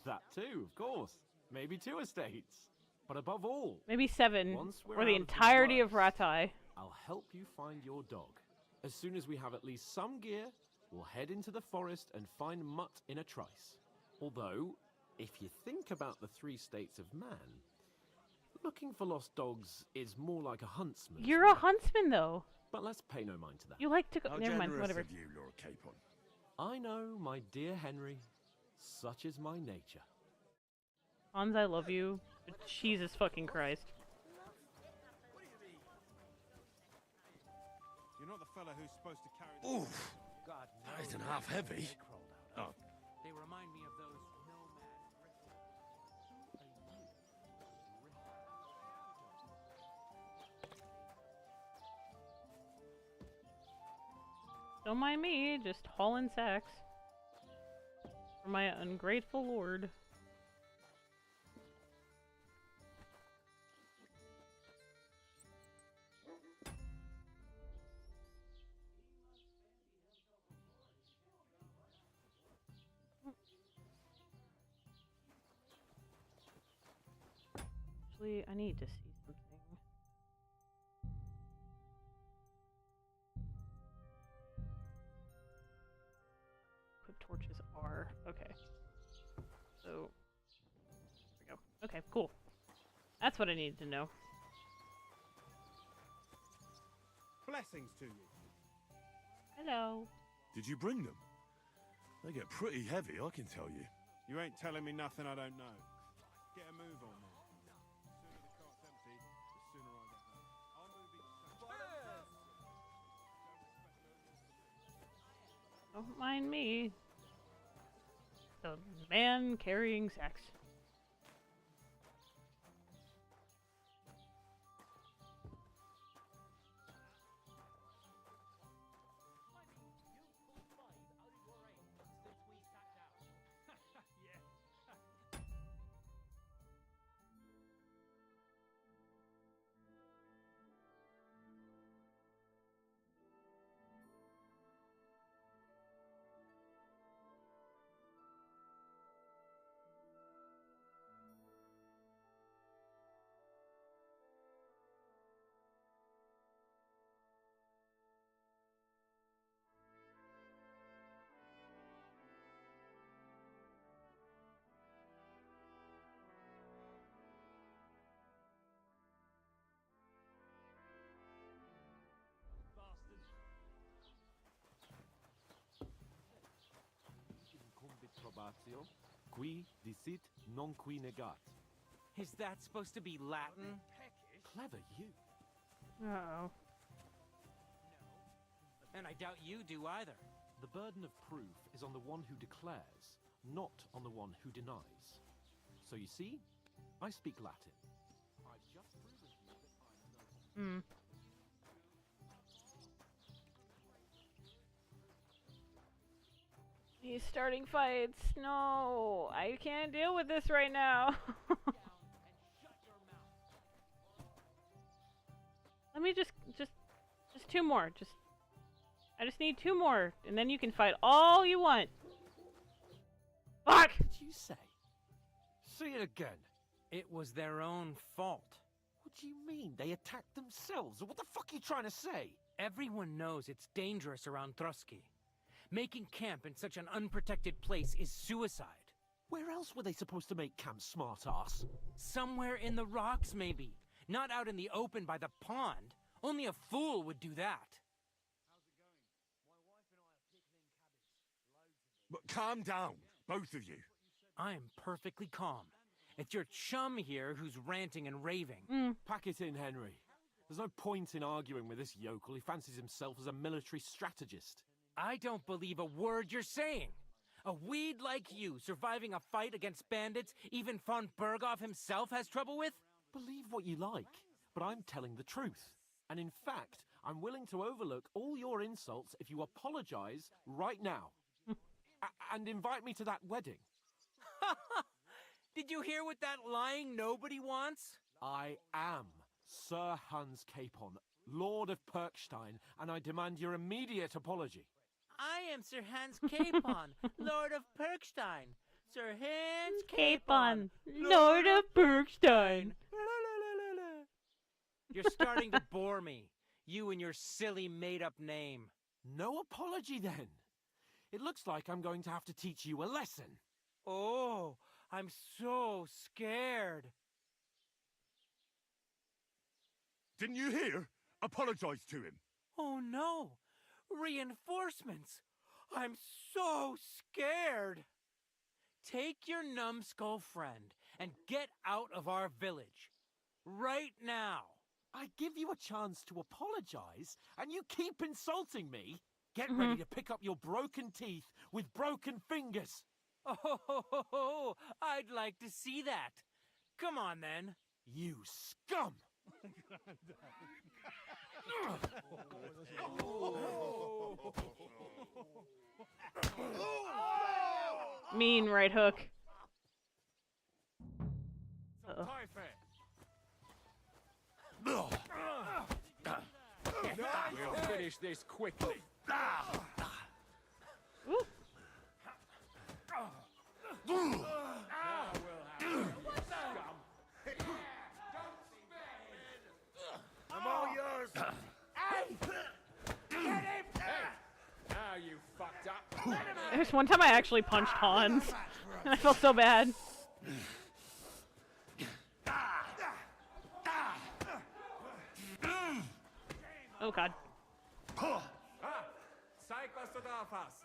That too, of course. Maybe 2 estates. But above all, Maybe 7. once we're Or the out of this entirety of works, Ratai. I'll help you find your dog. As soon as we have at least some gear, we'll head into the forest and find Mutt in a trice. Although, if you think about the 3 states of man, looking for lost dogs is more like a huntsman. You're a huntsman, though. But let's pay no mind to that. You like to go. How Never mind, generous whatever. of you, Lord Capon. I know, my dear Henry. Such is my nature. Hans, I love you. But Jesus fucking Christ. You're not the fellow who's supposed to carry. Oof! God, That isn't half heavy. Oh. They remind me of those nomad Don't mind me, just hauling sacks. For my ungrateful lord. Actually, I need to see something. Equip torches are okay. So there we go. Okay, cool. That's what I needed to know. Blessings to you. Hello. Did you bring them? They get pretty heavy, I can tell you. You ain't telling me nothing I don't know. Get a move on, man. The sooner the cart's empty, the sooner I get home. I'll move each Don't mind me. The man carrying sacks. Probatio, qui dicit non qui negat. Is that supposed to be Latin? Clever you. Uh-oh. And I doubt you do either. The burden of proof is on the one who declares, not on the one who denies. So you see, I speak Latin. I've just proven to you that I'm no. He's starting fights. No, I can't deal with this right now. Let me just 2 more. I just need 2 more, and then you can fight all you want. Fuck! What did you say? Say it again. It was their own fault. What do you mean? They attacked themselves? What the fuck are you trying to say? Everyone knows it's dangerous around Trusky. Making camp in such an unprotected place is suicide. Where else were they supposed to make camp, smart-ass? Somewhere in the rocks, maybe. Not out in the open by the pond. Only a fool would do that. But calm down, both of you. I am perfectly calm. It's your chum here who's ranting and raving. Pack it in, Henry. There's no point in arguing with this yokel. He fancies himself as a military strategist. I don't believe a word you're saying. A weed like you surviving a fight against bandits even von Berghoff himself has trouble with? Believe what you like, but I'm telling the truth. And in fact, I'm willing to overlook all your insults if you apologize right now. And invite me to that wedding. Did you hear what that lying nobody wants? I am Sir Hans Capon, Lord of Perkstein, and I demand your immediate apology. I am Sir Hans Capon, Lord of Perkstein. Sir Hans Capon, Lord of Perkstein. You're starting to bore me. You and your silly made-up name. No apology, then. It looks like I'm going to have to teach you a lesson. Oh, I'm so scared. Didn't you hear? Apologize to him. Oh no! Reinforcements! I'm so scared! Take your numbskull friend and get out of our village. Right now! I give you a chance to apologize, and you keep insulting me? Get ready to pick up your broken teeth with broken fingers. Oh, I'd like to see that. Come on, then. You scum! Mean right hook. Uh-oh. We'll finish this quickly. Ooh. I'm all yours. Hey! Get him! Now you fucked up. There's one time I actually punched Hans, and I felt so bad. Oh god. Zeig, was du drauf hast.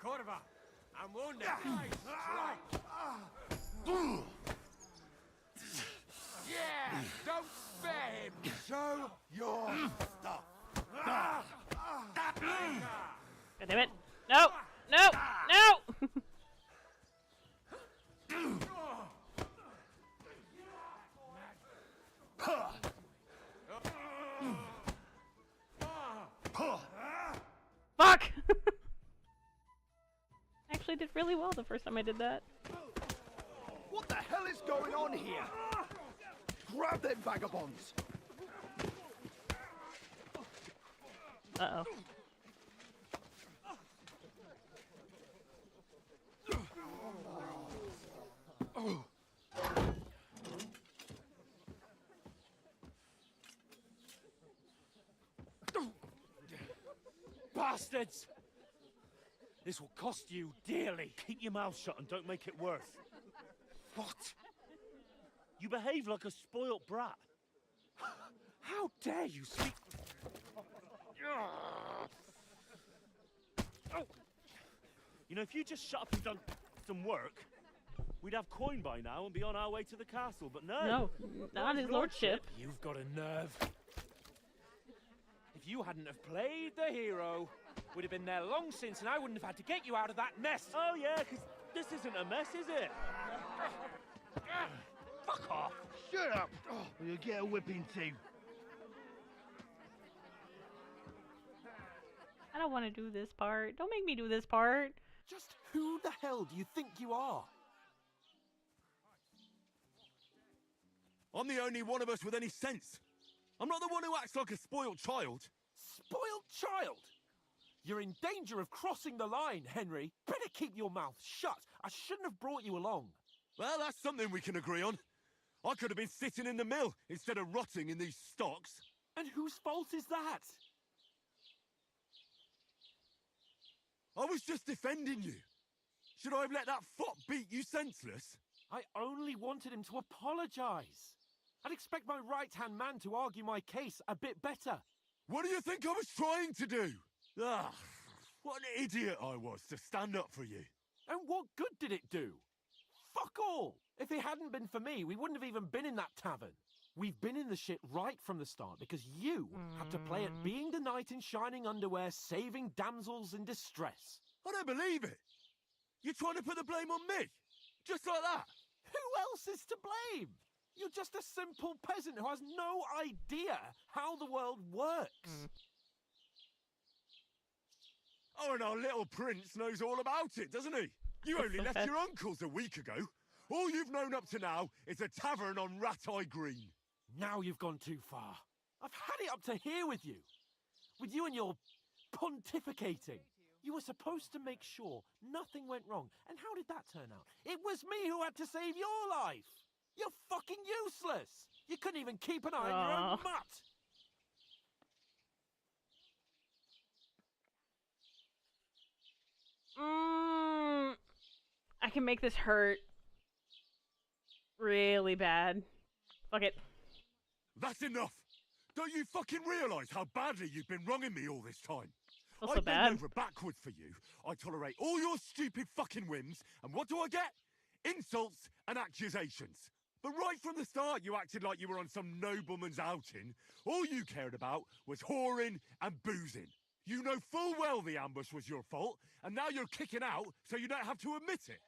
Kurva, I'm wounded. Yeah, don't spare him. Show your stuff. God damn it. No! No! No! Fuck! I actually did really well the first time I did that. What the hell is going on here? Grab them vagabonds! Uh-oh. Bastards! This will cost you dearly. Keep your mouth shut and don't make it worse. What? You behave like a spoilt brat. How dare you speak? You know, if you just shut up and done some work, we'd have coin by now and be on our way to the castle, but no. No, not his lordship. You've got a nerve. If you hadn't have played the hero, we'd have been there long since and I wouldn't have had to get you out of that mess. Oh yeah, because this isn't a mess, is it? Fuck off. Shut up, or you'll get a whipping too. I don't want to do this part. Don't make me do this part. Just who the hell do you think you are? I'm the only one of us with any sense. I'm not the one who acts like a spoiled child. Spoiled child? You're in danger of crossing the line, Henry. Better keep your mouth shut. I shouldn't have brought you along. Well, that's something we can agree on. I could have been sitting in the mill instead of rotting in these stocks. And whose fault is that? I was just defending you. Should I have let that fop beat you senseless? I only wanted him to apologize. I'd expect my right-hand man to argue my case a bit better. What do you think I was trying to do? Ah, what an idiot I was to stand up for you. And what good did it do? Fuck all! If it hadn't been for me, we wouldn't have even been in that tavern. We've been in the shit right from the start because you had to play at being the knight in shining underwear, saving damsels in distress. I don't believe it. You're trying to put the blame on me? Just like that? Who else is to blame? You're just a simple peasant who has no idea how the world works. Oh, and our little prince knows all about it, doesn't he? You only left your uncle's a week ago. All you've known up to now is a tavern on Rat-Eye Green. Now you've gone too far. I've had it up to here with you. With you and your pontificating. You were supposed to make sure nothing went wrong. And how did that turn out? It was me who had to save your life. You're fucking useless. You couldn't even keep an eye on your own mutt. I can make this hurt really bad. Fuck it. That's enough. Don't you fucking realise how badly you've been wronging me all this time? Also I bad. bend over backwards for you. I tolerate all your stupid fucking whims, and what do I get? Insults and accusations. But right from the start, you acted like you were on some nobleman's outing. All you cared about was whoring and boozing. You know full well the ambush was your fault, and now you're kicking out so you don't have to admit it.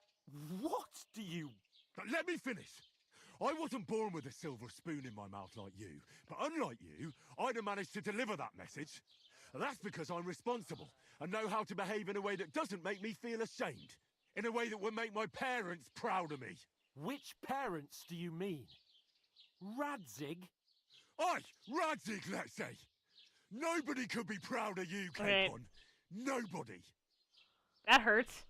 What do you... But let me finish. I wasn't born with a silver spoon in my mouth like you, but unlike you, I'd have managed to deliver that message. That's because I'm responsible and know how to behave in a way that doesn't make me feel ashamed. In a way that would make my parents proud of me. Which parents do you mean? Radzig? Aye, Radzig, let's say. Nobody could be proud of you, Okay. Capon. Nobody. That hurts.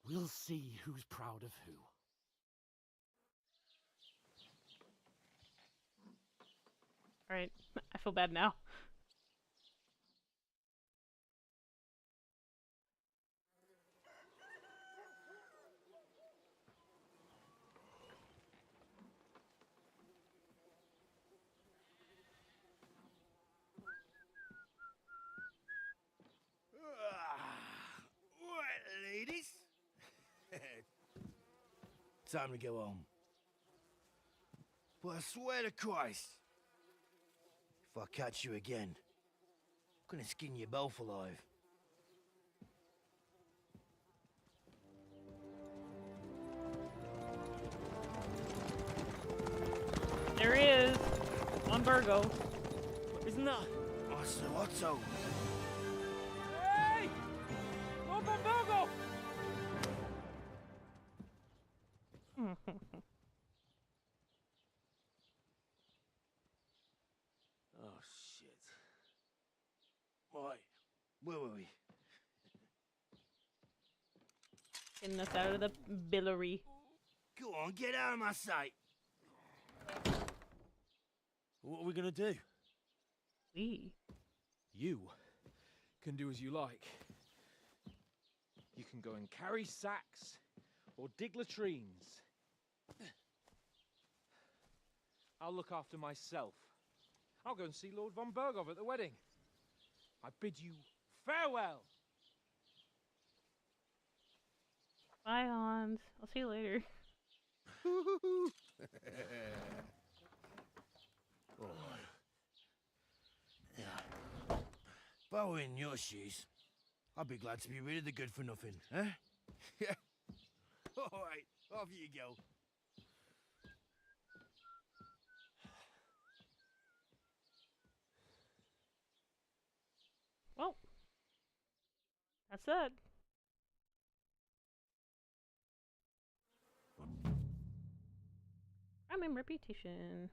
We'll see who's proud of who. Alright, I feel bad now. Right, ladies. Time to go home. But I swear to Christ, if I catch you again, I'm gonna skin you both alive. There he is. On Virgo. Isn't that Otto? Hey! Lord Bombogo! Oh, shit. Right, where were we? Getting us out of the billery. Go on, get out of my sight. What are we gonna do? You can do as you like. You can go and carry sacks or dig latrines. I'll look after myself. I'll go and see Lord von Bergov at the wedding. I bid you farewell. Bye, Hans. I'll see you later. If I were in your shoes, I'd be glad to be rid of the good for nothing, huh? Yeah. Alright, off you go. Well, that's that. I'm in reputation.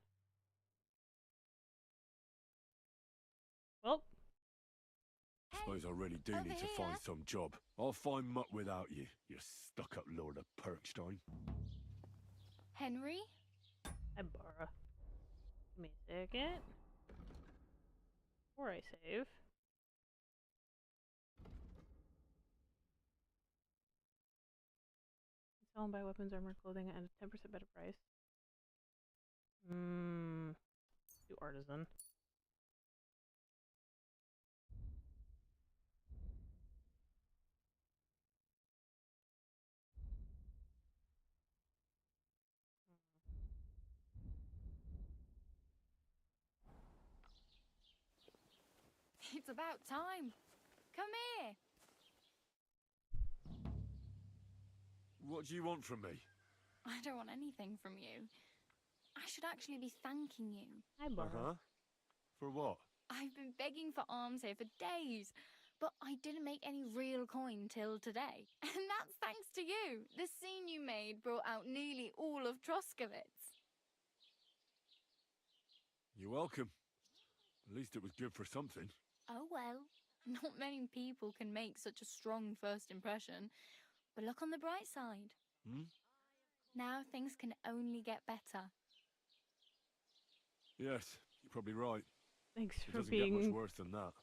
Well, Suppose I really do need to find some job. I'll find muck without you, you stuck-up Lord of Perkstein. Henry? Hi, Bara. Give me a second. Before I save. Sell and buy weapons, armor, clothing, and a 10% better price. Do artisan. It's about time. Come here. What do you want from me? I don't want anything from you. I should actually be thanking you. Hi, Bara. Uh-huh. For what? I've been begging for alms here for days, but I didn't make any real coin till today. And that's thanks to you. The scene you made brought out nearly all of Troskowitz. You're welcome. At least it was good for something. Oh well, not many people can make such a strong first impression. But look on the bright side. Now things can only get better. Yes, you're probably right. Thanks It for doesn't get much being worse than that.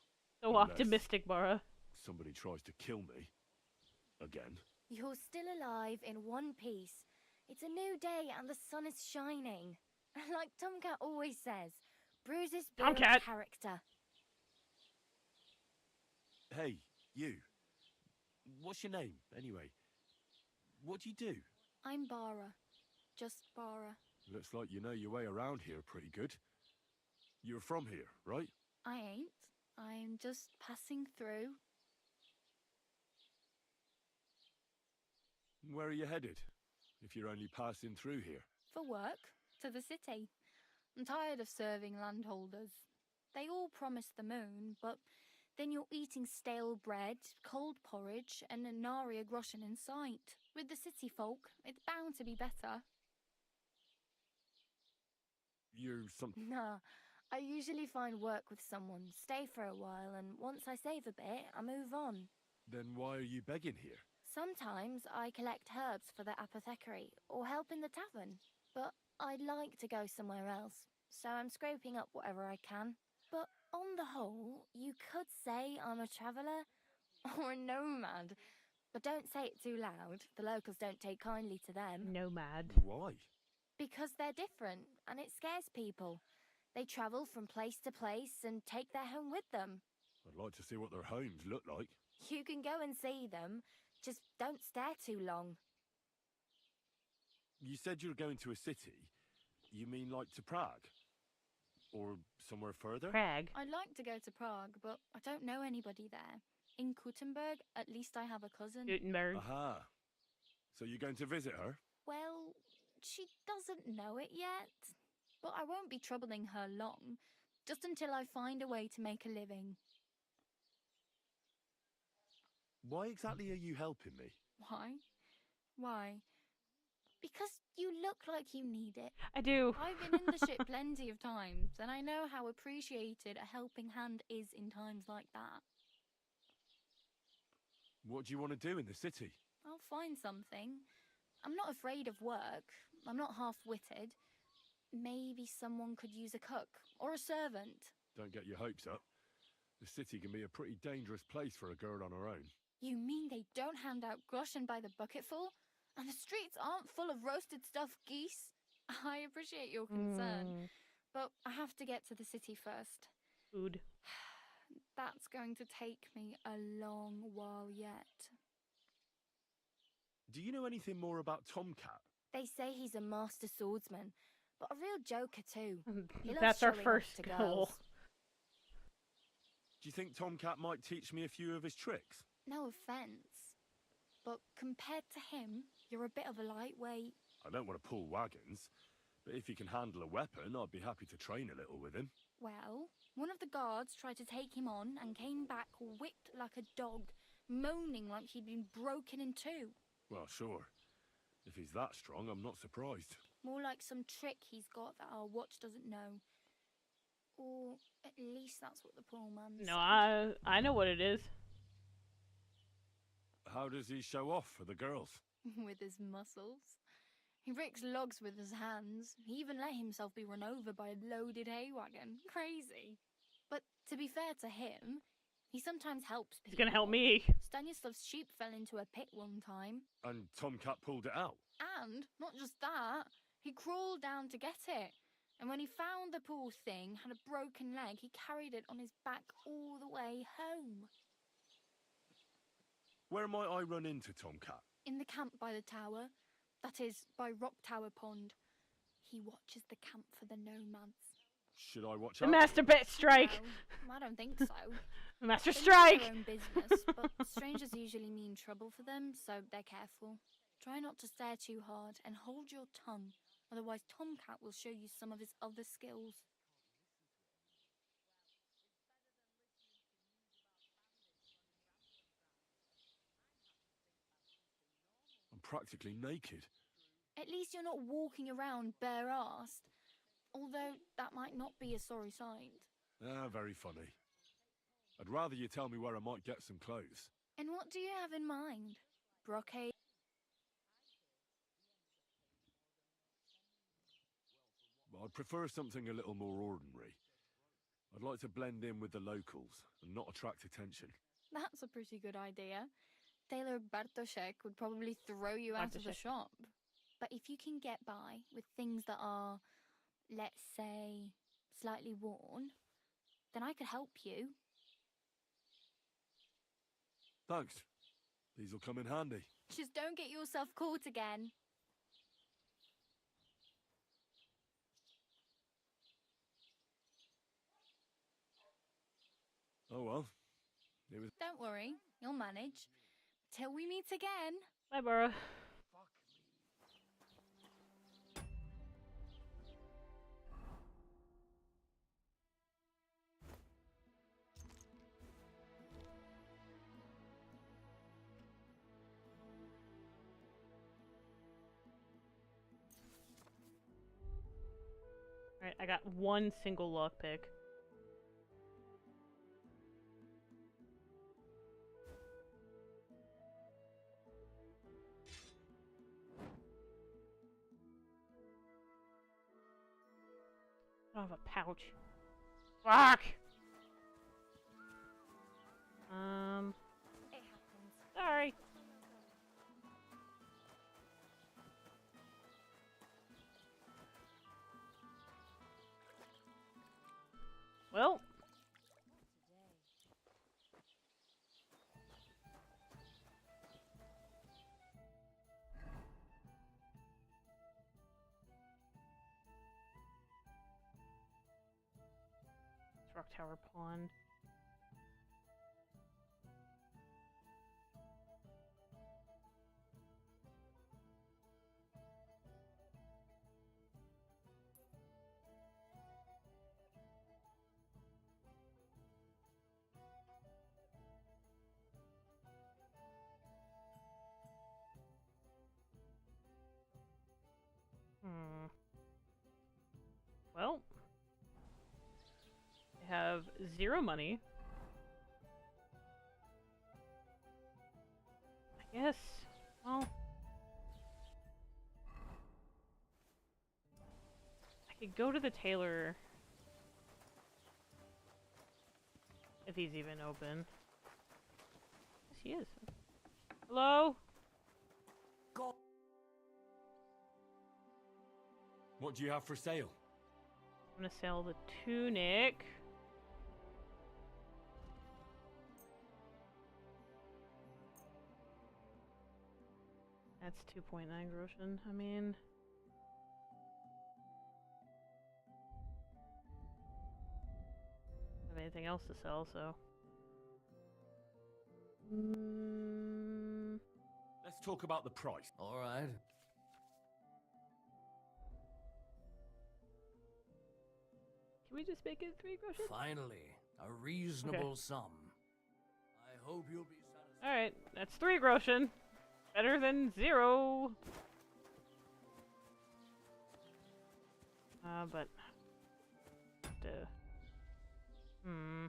so Unless optimistic, Bara. somebody tries to kill me. Again. You're still alive in one piece. It's a new day and the sun is shining. Like Tomcat always says, bruises build character. Hey, you. What's your name, anyway? What do you do? I'm Bara. Just Bara. Looks like you know your way around here pretty good. You're from here, right? I ain't. I'm just passing through. Where are you headed, if you're only passing through here? For work. To the city. I'm tired of serving landholders. They all promise the moon, but then you're eating stale bread, cold porridge, and a nary a groschen in sight. With the city folk, it's bound to be better. You're Nah, I usually find work with someone, stay for a while, and once I save a bit, I move on. Then why are you begging here? Sometimes I collect herbs for the apothecary, or help in the tavern. But I'd like to go somewhere else, so I'm scraping up whatever I can. But on the whole, you could say I'm a traveller, or a nomad. But don't say it too loud, the locals don't take kindly to them. Nomad. Why? Because they're different, and it scares people. They travel from place to place and take their home with them. I'd like to see what their homes look like. You can go and see them, just don't stare too long. You said you're going to a city. You mean like to Prague? Or somewhere further? Prague. I'd like to go to Prague, but I don't know anybody there. In Kuttenberg, at least I have a cousin. Gutenberg. Aha. So you're going to visit her? Well, she doesn't know it yet. But I won't be troubling her long, just until I find a way to make a living. Why exactly are you helping me? Why? Why? Because you look like you need it. I do. I've been in the ship plenty of times, and I know how appreciated a helping hand is in times like that. What do you want to do in the city? I'll find something. I'm not afraid of work. I'm not half-witted. Maybe someone could use a cook or a servant. Don't get your hopes up. The city can be a pretty dangerous place for a girl on her own. You mean they don't hand out groschen by the bucketful? And the streets aren't full of roasted stuffed geese? I appreciate your concern, but I have to get to the city first. Food. That's going to take me a long while yet. Do you know anything more about Tomcat? They say he's a master swordsman, but a real joker too. He loves That's our showing off first to goal. girls. Do you think Tomcat might teach me a few of his tricks? No offence, but compared to him, you're a bit of a lightweight. I don't want to pull wagons, but if he can handle a weapon, I'd be happy to train a little with him. Well, one of the guards tried to take him on and came back whipped like a dog, moaning like he'd been broken in two. Well, sure. If he's that strong, I'm not surprised. More like some trick he's got that our watch doesn't know. Or at least that's what the poor man said. No, I know what it is. How does he show off for the girls? With his muscles. He breaks logs with his hands. He even let himself be run over by a loaded hay wagon. Crazy. But to be fair to him, he sometimes helps people. He's gonna help me. Stanislav's sheep fell into a pit one time. And Tomcat pulled it out. And not just that, he crawled down to get it. And when he found the poor thing had a broken leg, he carried it on his back all the way home. Where might I run into Tomcat? In the camp by the tower. That is, by Rock Tower Pond. He watches the camp for the nomads. Should I watch The out? Master Bet Strike! No, I don't think so. The Master They Strike! mind their own business, but strangers usually mean trouble for them, so they're careful. Try not to stare too hard and hold your tongue, otherwise Tomcat will show you some of his other skills. I'm practically naked. At least you're not walking around bare-assed, although that might not be a sorry sight. Ah, very funny. I'd rather you tell me where I might get some clothes. And what do you have in mind? Brocade? I'd prefer something a little more ordinary. I'd like to blend in with the locals and not attract attention. That's a pretty good idea. Tailor Bartoszek would probably throw you out of the shop. But if you can get by with things that are, let's say, slightly worn, then I could help you. Thanks. These'll come in handy. Just don't get yourself caught again. Oh well. It was... Don't worry, you'll manage. Till we meet again. Bye, Burra. Alright, I got one single lockpick. I don't have a pouch. Fuck! It happens. Sorry. Well. It's Rock Tower Pond. Well, I have 0 money. I guess, well, I could go to the tailor if he's even open. Yes, he is. Hello? What do you have for sale? I'm gonna sell the tunic. That's 2.9 groschen. I mean, I don't have anything else to sell, so. Let's talk about the price. All right. Can we just make it 3 groschen? Finally, a reasonable sum. I hope you'll be satisfied. Alright, that's 3 groschen. Better than 0. But Hmm.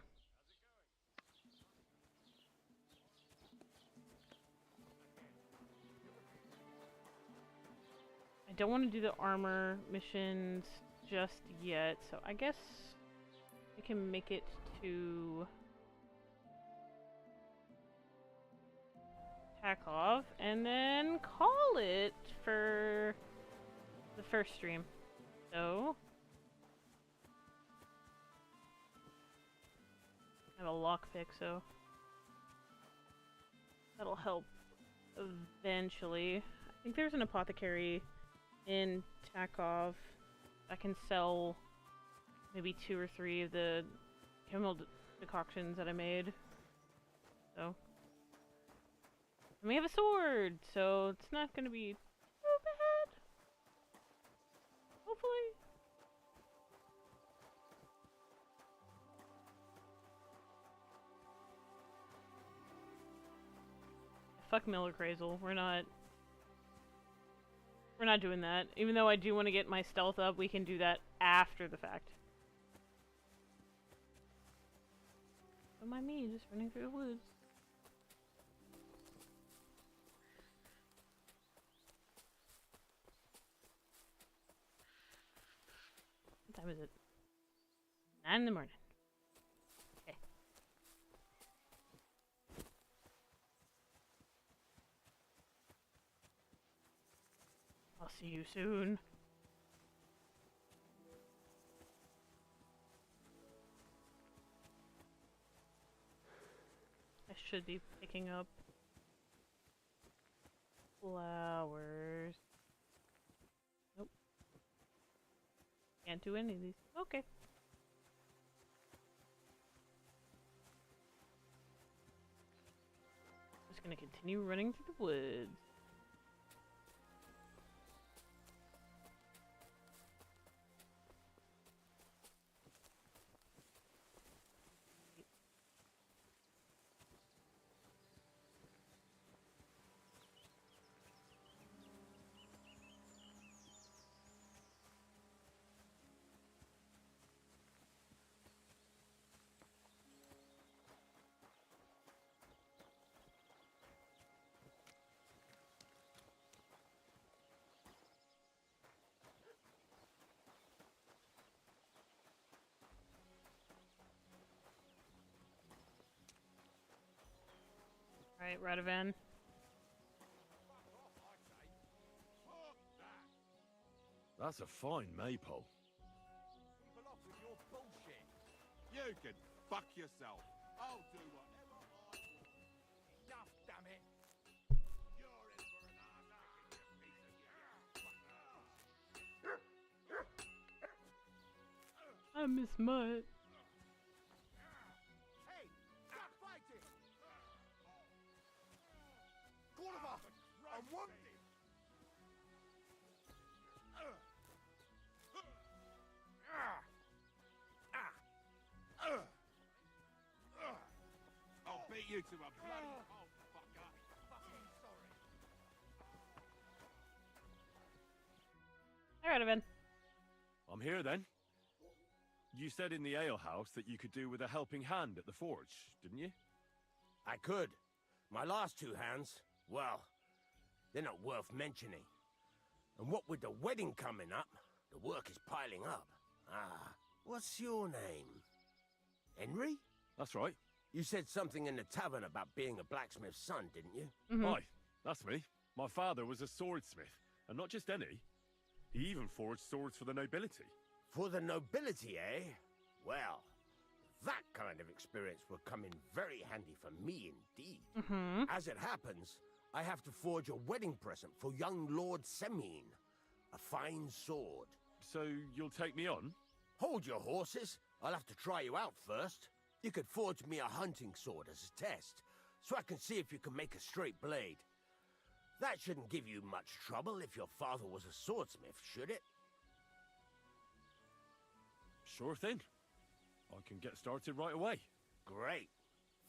I don't want to do the armor missions just yet, so I guess we can make it to Tarkov and then call it for the first stream. So I have a lockpick, so that'll help eventually. I think there's an apothecary in Tarkov. I can sell maybe 2 or 3 of the chemical decoctions that I made. So, and we have a sword, so it's not going to be too bad. Hopefully. Fuck Miller Crazel. We're not doing that. Even though I do want to get my stealth up, we can do that after the fact. Don't mind me, just running through the woods. What time is it? 9 in the morning. Okay. I'll see you soon. I should be picking up flowers. Nope. Can't do any of these. Okay. Just gonna continue running through the woods. Alright, Radovan. That's a fine maypole. Keep off with your bullshit. You can fuck yourself. I'll do whatever I... Enough, damn it. You're in for an ass. I miss Mutt. Hey, stop fighting! Quarterback, I want this! I'll beat you to a bloody pulp, fucker. Fucking sorry. Alright, Radovan. I'm here then. You said in the alehouse that you could do with a helping hand at the forge, didn't you? I could. My last 2 hands, well, they're not worth mentioning. And what with the wedding coming up, the work is piling up. Ah, what's your name? Henry? That's right. You said something in the tavern about being a blacksmith's son, didn't you? Aye, that's me. My father was a swordsmith, and not just any. He even forged swords for the nobility. For the nobility, eh? Well, that kind of experience will come in very handy for me indeed. As it happens, I have to forge a wedding present for young Lord Semine. A fine sword. So you'll take me on? Hold your horses. I'll have to try you out first. You could forge me a hunting sword as a test, so I can see if you can make a straight blade. That shouldn't give you much trouble if your father was a swordsmith, should it? Sure thing. I can get started right away. Great.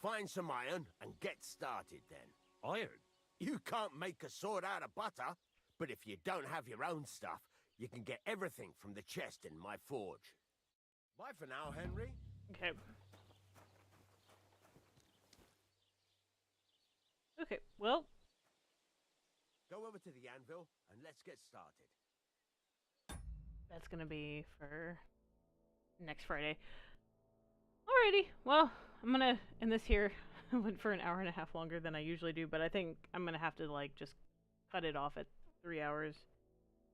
Find some iron and get started then. Iron? You can't make a sword out of butter, but if you don't have your own stuff, you can get everything from the chest in my forge. Bye for now, Henry. Okay. Okay, well. Go over to the anvil and let's get started. That's gonna be for next Friday. Alrighty, well, I'm gonna end this here. I went for an hour and a half longer than I usually do, but I think I'm gonna have to, like, just cut it off at 3 hours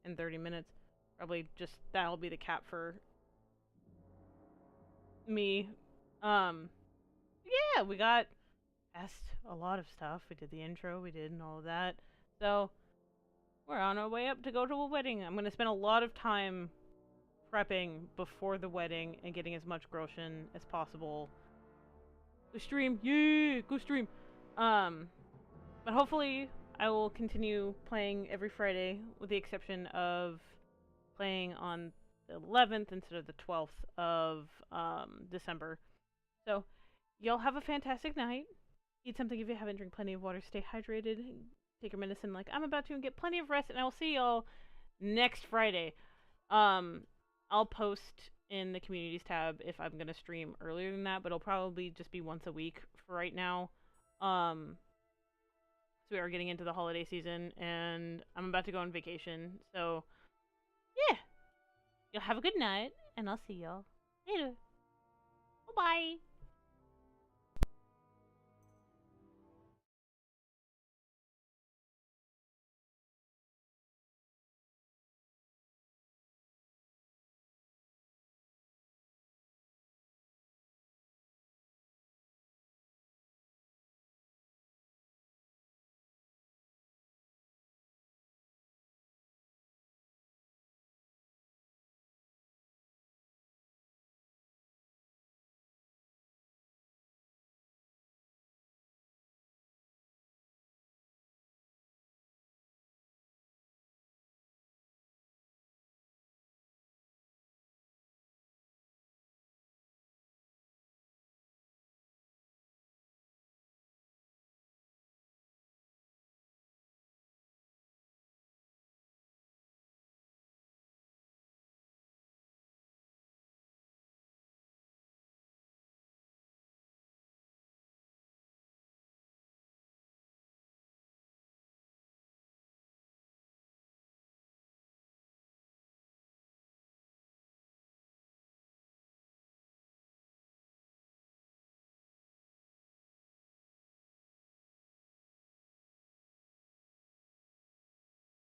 and 30 minutes. Probably just, that'll be the cap for me. Yeah, we got past a lot of stuff. We did the intro, we did and all of that. So, we're on our way up to go to a wedding. I'm gonna spend a lot of time prepping before the wedding and getting as much groschen as possible. Go stream, yeah, go stream. But hopefully I will continue playing every Friday, with the exception of playing on the 11th instead of the 12th of December. So, y'all have a fantastic night. Eat something if you haven't. Drink plenty of water. Stay hydrated. Take your medicine like I'm about to, and get plenty of rest. And I will see y'all next Friday. I'll post in the communities tab if I'm gonna stream earlier than that, but it'll probably just be once a week for right now. So we are getting into the holiday season, and I'm about to go on vacation. So yeah, y'all have a good night, and I'll see y'all later. Bye bye.